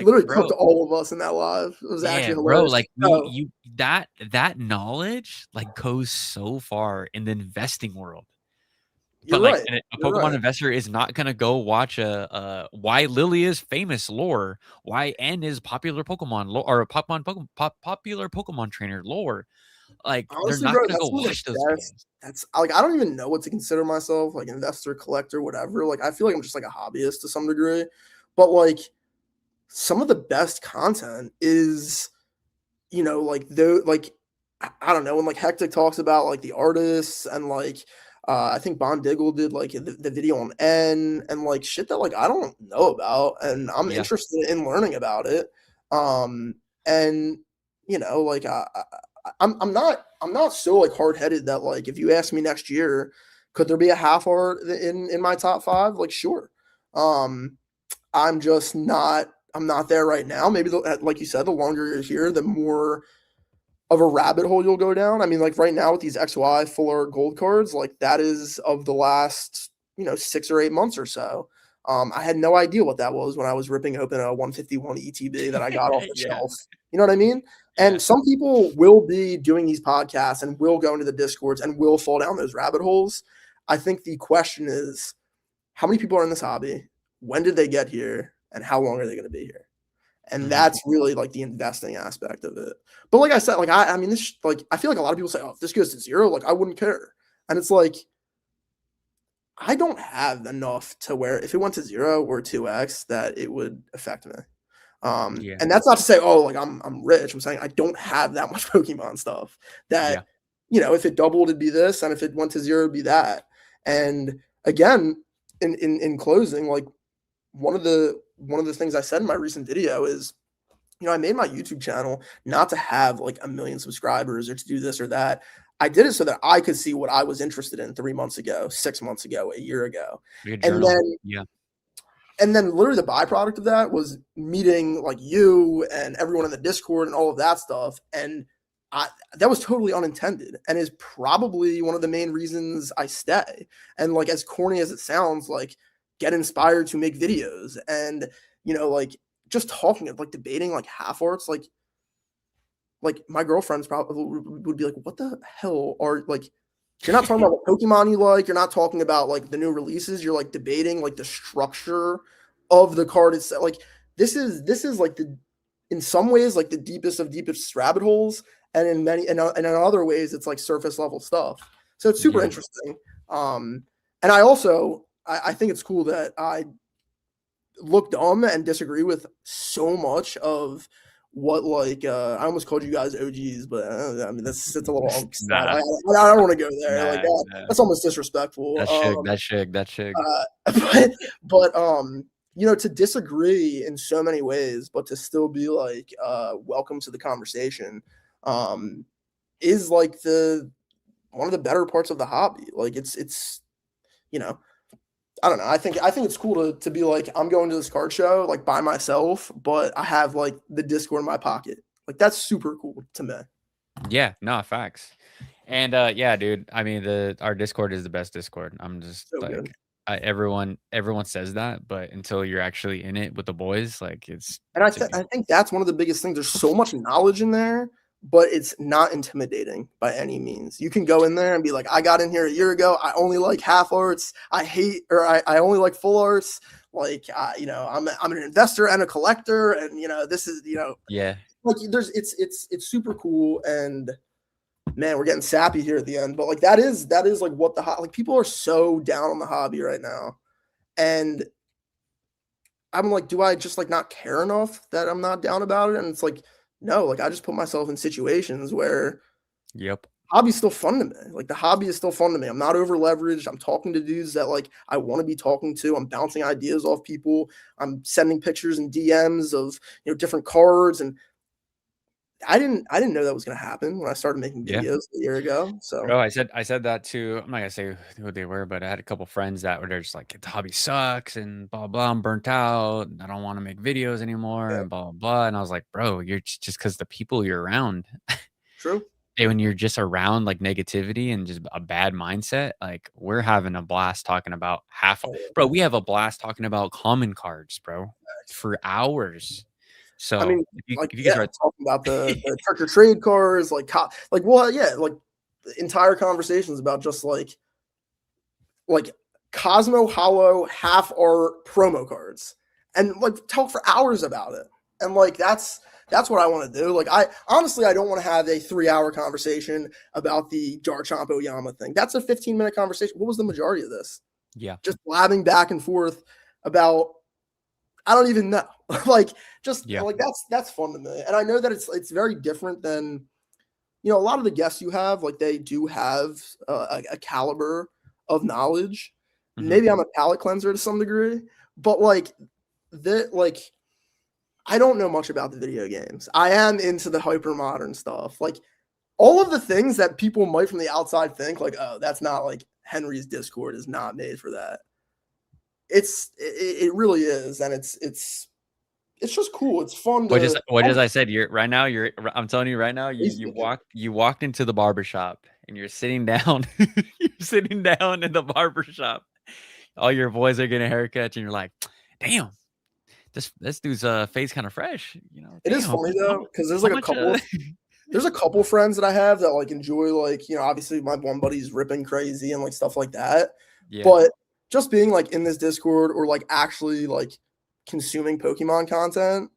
literally bro, cooked all of us in that live. It was yeah, actually bro, hilarious. like we Oh, you that knowledge like goes so far in the investing world. you're But like right. a You're Pokemon right. investor is not gonna go watch a why Lily is famous lore, why N is popular Pokemon lore, or popular Pokemon trainer lore. Like they're Honestly, not bro, gonna that's go some of the watch those best. videos. That's like I don't even know what to consider myself, like investor, collector, whatever. Like I feel like I'm just like a hobbyist to some degree. But like some of the best content is like I don't know when like Hectic talks about like the artists and like I think Bon Diggle did like the video on N and like shit that like I don't know about and I'm Yeah. interested in learning about it. And like I'm not so like hard headed that like if you ask me next year, could there be a half art in my top 5? Like sure. Um, I'm just not. I'm not there right now. Maybe like you said, the longer you're here, the more of a rabbit hole you'll go down. I mean, like right now with these XY full art gold cards, like that is of the last 6 or 8 months or so. I had no idea what that was when I was ripping open a 151 ETB that I got off the Yeah. shelf. You know what I mean? Yeah. And some people will be doing these podcasts and will go into the discords and will fall down those rabbit holes. I think the question is, how many people are in this hobby? When did they get here? And how long are they going to be here? And Mhm. that's really like the investing aspect of it. But like I said, like I mean, this like I feel like a lot of people say, "Oh, if this goes to zero, like I wouldn't care." And it's like I don't have enough to where if it went to 0 or 2x that it would affect me. Yeah. And that's not to say, oh, like I'm rich. I'm saying I don't have that much Pokemon stuff. Yeah. That if it doubled, it'd be this, and if it went to 0, it'd be that. And again, in closing, like one of the things I said in my recent video is, I made my YouTube channel not to have like a million subscribers or to do this or that. I did it so that I could see what I was interested in 3 months ago, 6 months ago, a year ago. Your And journal. then Yeah. and then literally the byproduct of that was meeting like you and everyone in the Discord and all of that stuff. And that was totally unintended and is probably one of the main reasons I stay. And like as corny as it sounds, like get inspired to make videos and like just talking like debating like half arts like my girlfriend's probably would be like, what the hell are like you're not talking about what Pokemon you like. You're not talking about like the new releases. You're like debating like the structure of the card itself. Like this is like in some ways like the deepest of deepest rabbit holes, and in many and in other ways it's like surface level stuff. So it's super Yeah. interesting. And I think it's cool that I look dumb and disagree with so much of what like I almost called you guys OGs, but I mean that's a little Nah. I don't want to go there. Like Nah. that, Nah. that's almost disrespectful. That's shig. That's shig. That's shig. But to disagree in so many ways, but to still be like welcome to the conversation, is like the one of the better parts of the hobby. Like it's you know I don't know. I think it's cool to be like I'm going to this card show like by myself, but I have like the Discord in my pocket. Like that's super cool to me. Yeah. No, facts. And yeah, dude. I mean, our Discord is the best Discord. I'm just So good. like, everyone says that, but until you're actually in it with the boys, like And it's a good. I think that's one of the biggest things. There's so much knowledge in there, but it's not intimidating by any means. You can go in there and be like, I got in here a year ago. I only like half arts. I only like full arts. Like, I'm an investor and a collector, and this is Yeah. like it's super cool. And man, we're getting sappy here at the end, but like that is like what like people are so down on the hobby right now, and I'm like, do I just like not care enough that I'm not down about it? And it's like, no, like I just put myself in situations where Yep. hobby's still fun to me. Like the hobby is still fun to me. I'm not over leveraged. I'm talking to dudes that like I want to be talking to. I'm bouncing ideas off people. I'm sending pictures and DMs of different cards, and I didn't know that was gonna happen when I started making Yeah. videos a year ago. So Bro, I said that to I'm not gonna say who they were, but I had a couple friends that were just like, the hobby sucks and blah blah. I'm burnt out. I don't want to make videos anymore yeah, and blah blah blah. And I was like, bro, you're just because the people you're around, true. and when you're just around like negativity and just a bad mindset, like we're having a blast talking about Oh, yeah. bro. We have a blast talking about common cards, bro, for hours. I So mean, if you like, if you guys yeah, are talking about the trick or trade cards, like, well, yeah, like entire conversations about just like Cosmo Hollow half art promo cards, and like talk for hours about it. And like that's what I want to do. Like I honestly I don't want to have a 3-hour conversation about the Garchomp Oyama thing. That's a 15-minute conversation. What was the majority of this? yeah. Just blabbing back and forth about I don't even know. Like just Yeah. like that's fun to me. And I know that it's very different than a lot of the guests you have, like they do have a caliber of knowledge. Mhm. Maybe I'm a palate cleanser to some degree, but like I don't know much about the video games. I am into the hyper modern stuff. Like all of the things that people might from the outside think like, oh, that's not like Henry's Discord is not made for that. It really is, and it's just cool. It's fun to What as I said, you're right now, I'm telling you right now, basically. you walked into the barbershop and you're sitting down. You're sitting down in the barbershop. All your boys are getting haircuts, and you're like, damn, this dude's face kind of fresh. It is Damn, funny though because there's how like a much couple of there's a couple friends that I have that like enjoy like obviously my one buddy's ripping crazy and like stuff like that, yeah. but just being like in this Discord or like actually like consuming Pokemon content,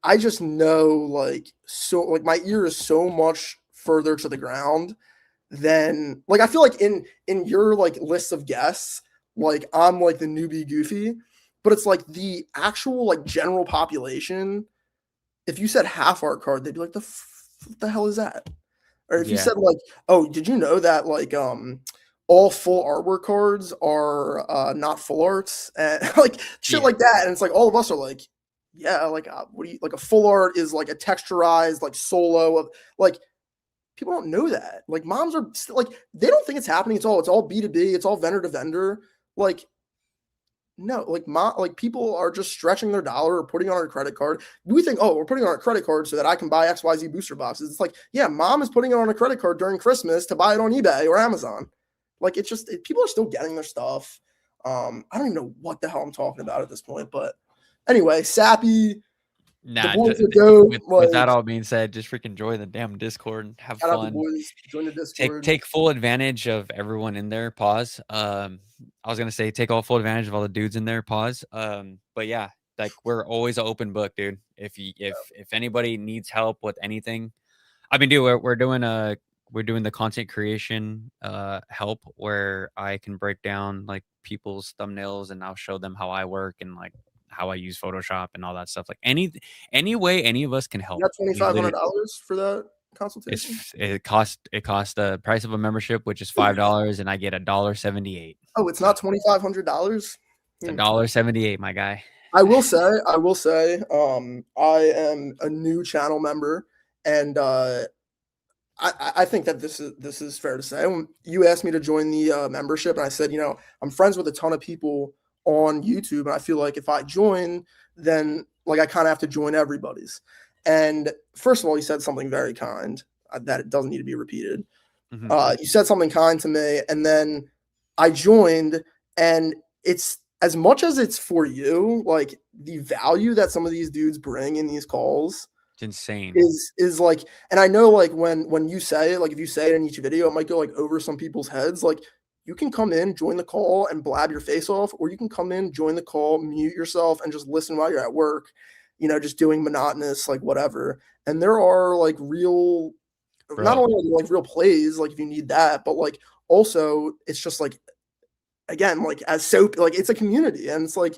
I just know like so like my ear is so much further to the ground than like I feel like in your like list of guests, like I'm like the newbie goofy, but it's like the actual like general population. If you said half art card, they'd be like, what the hell is that? Or if you Yeah. said like, oh, did you know that like all full artwork cards are not full arts and like shit Yeah. like that. And it's like all of us are like, yeah, like what do you like a full art is like a texturized like solo of like people don't know that. Like moms are still, like they don't think it's happening. It's all B2B, it's all vendor to vendor. Like no, like people are just stretching their dollar or putting on a credit card. We think, oh, we're putting on a credit card so that I can buy XYZ booster boxes. It's like, yeah, mom is putting it on a credit card during Christmas to buy it on eBay or Amazon. Like it's just people are still getting their stuff. I don't even know what the hell I'm talking about at this point, but anyway, Sappy, the Nah, boys would go with like that all being said, just freaking enjoy the damn Discord and have shout out the fun. boys, join the Take Discord. take full advantage of everyone in there. Pause. I was gonna say take all full advantage of all the dudes in there. Pause. But yeah, like we're always an open book, dude. If anybody needs help with anything, I mean, dude, we're doing the content creation help where I can break down like people's thumbnails and I'll show them how I work and like how I use Photoshop and all that stuff. Like any way any of us can You help. got We literally $2,500 for that consultation? it costs the price of a membership, which is $5, and I get $1.78. Oh, it's So not $2,500. it's $1.78, my guy. I am a new channel member, and I think that this is fair to say. When you asked me to join the membership, and I said, I'm friends with a ton of people on YouTube, and I feel like if I join, then like I kind of have to join everybody's. And first of all, you said something very kind that it doesn't need to be repeated. Mhm. You said something kind to me, and then I joined, and it's as much as it's for you, like the value that some of these dudes bring in these calls It's insane. is like, and I know like when you say it, like if you say it in each video, it might go like over some people's heads. Like you can come in, join the call, and blab your face off, or you can come in, join the call, mute yourself, and just listen while you're at work. Just doing monotonous like whatever. And there are like real, not Bro, only like real plays, like if you need that, but like also it's just like again like as soap, like it's a community, and it's like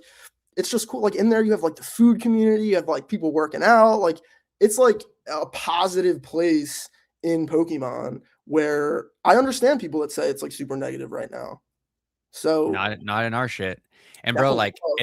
it's just cool. Like in there, you have like the food community, you have like people working out, like it's like a positive place in Pokemon where I understand people that say it's like super negative right now. So not in our shit. And bro, definitely,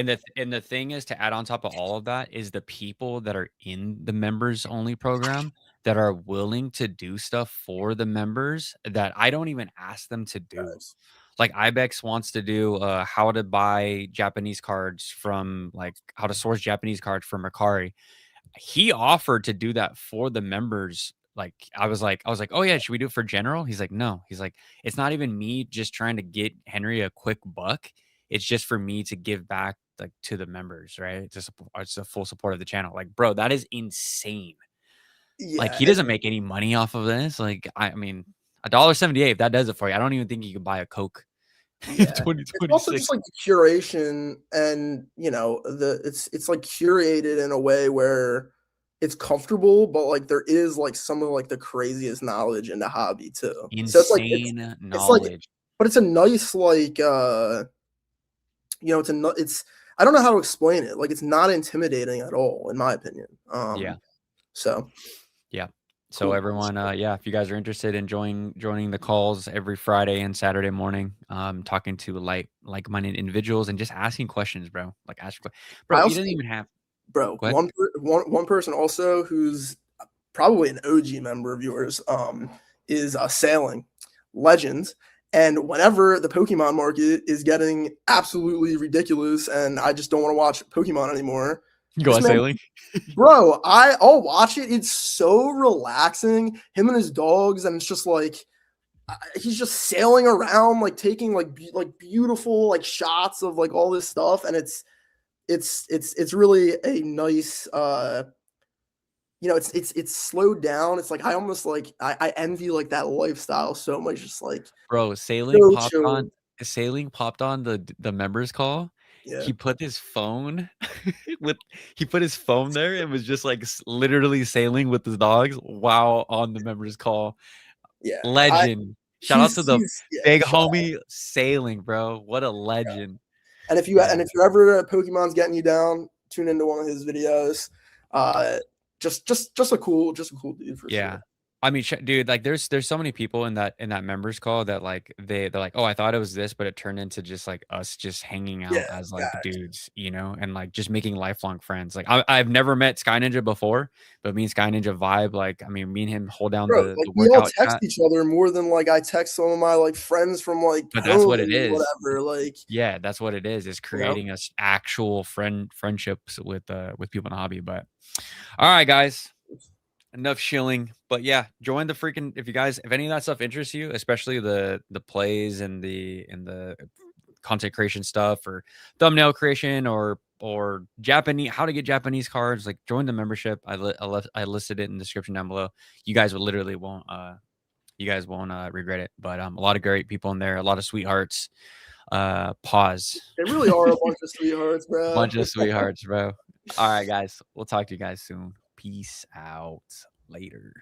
like, and the thing is to add on top of all of that is the people that are in the members only program that are willing to do stuff for the members that I don't even ask them to do. guys. Like Ibex wants to do how to buy Japanese cards from like how to source Japanese cards from Mercari. He offered to do that for the members. Like I was like, oh yeah, should we do it for general? He's like, no. He's like, it's not even me just trying to get Henry a quick buck. It's just for me to give back like to the members, right? It's a full support of the channel. Like, bro, that is insane. Like Yeah, he doesn't make any money off of this. Like, I mean, $1.78, if that does it for you. I don't even think you could buy a Coke in yeah. It's also just 2026. like the curation, and it's like curated in a way where it's comfortable, but like there is like some of like the craziest knowledge in the hobby too. So it's like Insane it's like, knowledge. but it's a nice like it's I don't know how to explain it. Like it's not intimidating at all, in my opinion. Yeah. So Yeah. So cool. everyone, yeah, if you guys are interested in joining the calls every Friday and Saturday morning, talking to like-minded individuals and just asking questions, bro. Like bro, I it also doesn't even have bro. What? One person also who's probably an OG member of yours, is Sailing Legends. And whenever the Pokemon market is getting absolutely ridiculous, and I just don't want to watch Pokemon anymore, Go this out man, sailing. bro, I'll watch it. It's so relaxing. Him and his dogs, and it's just like he's just sailing around, like taking like beautiful like shots of like all this stuff, and it's really a nice it's slowed down. It's like I almost like I envy like that lifestyle so much. Just like Bro, so chill. Sailing popped on the members call. Yeah, He put his phone with he put his phone there and was just like literally sailing with his dogs while on the members call. yeah. I Legend. Shout out to the he's yeah. big homie Sailing, bro. What a legend. And Yeah. if you're ever Pokemon's getting you down, tune into one of his videos. Uh, just a cool dude for sure. Yeah. I mean, dude, like there's so many people in that members call that like they're like, oh, I thought it was this, but it turned into just like us just hanging Yeah, out as like facts. dudes, you know, and like just making lifelong friends. Like I've never met Sky Ninja before, but me and Sky Ninja vibe. Like I mean, me and him hold down Bro, like the we all workout text chat, each other more than like I text some of my like friends from like but that's home what it and is. whatever. Like, Yeah, that's what it is. Is you know, creating us actual friendships with people in the hobby. But all right, guys. Enough shilling, but yeah, join the freaking if any of that stuff interests you, especially the plays and the content creation stuff or thumbnail creation or Japanese how to get Japanese cards, like join the membership. I listed it in the description down below. You guys will literally won't regret it. But a lot of great people in there, a lot of sweethearts. Pause. they really are a bunch of sweethearts, bro. Bunch of sweethearts, bro. All right, guys. We'll talk to you guys soon. Peace out. Later.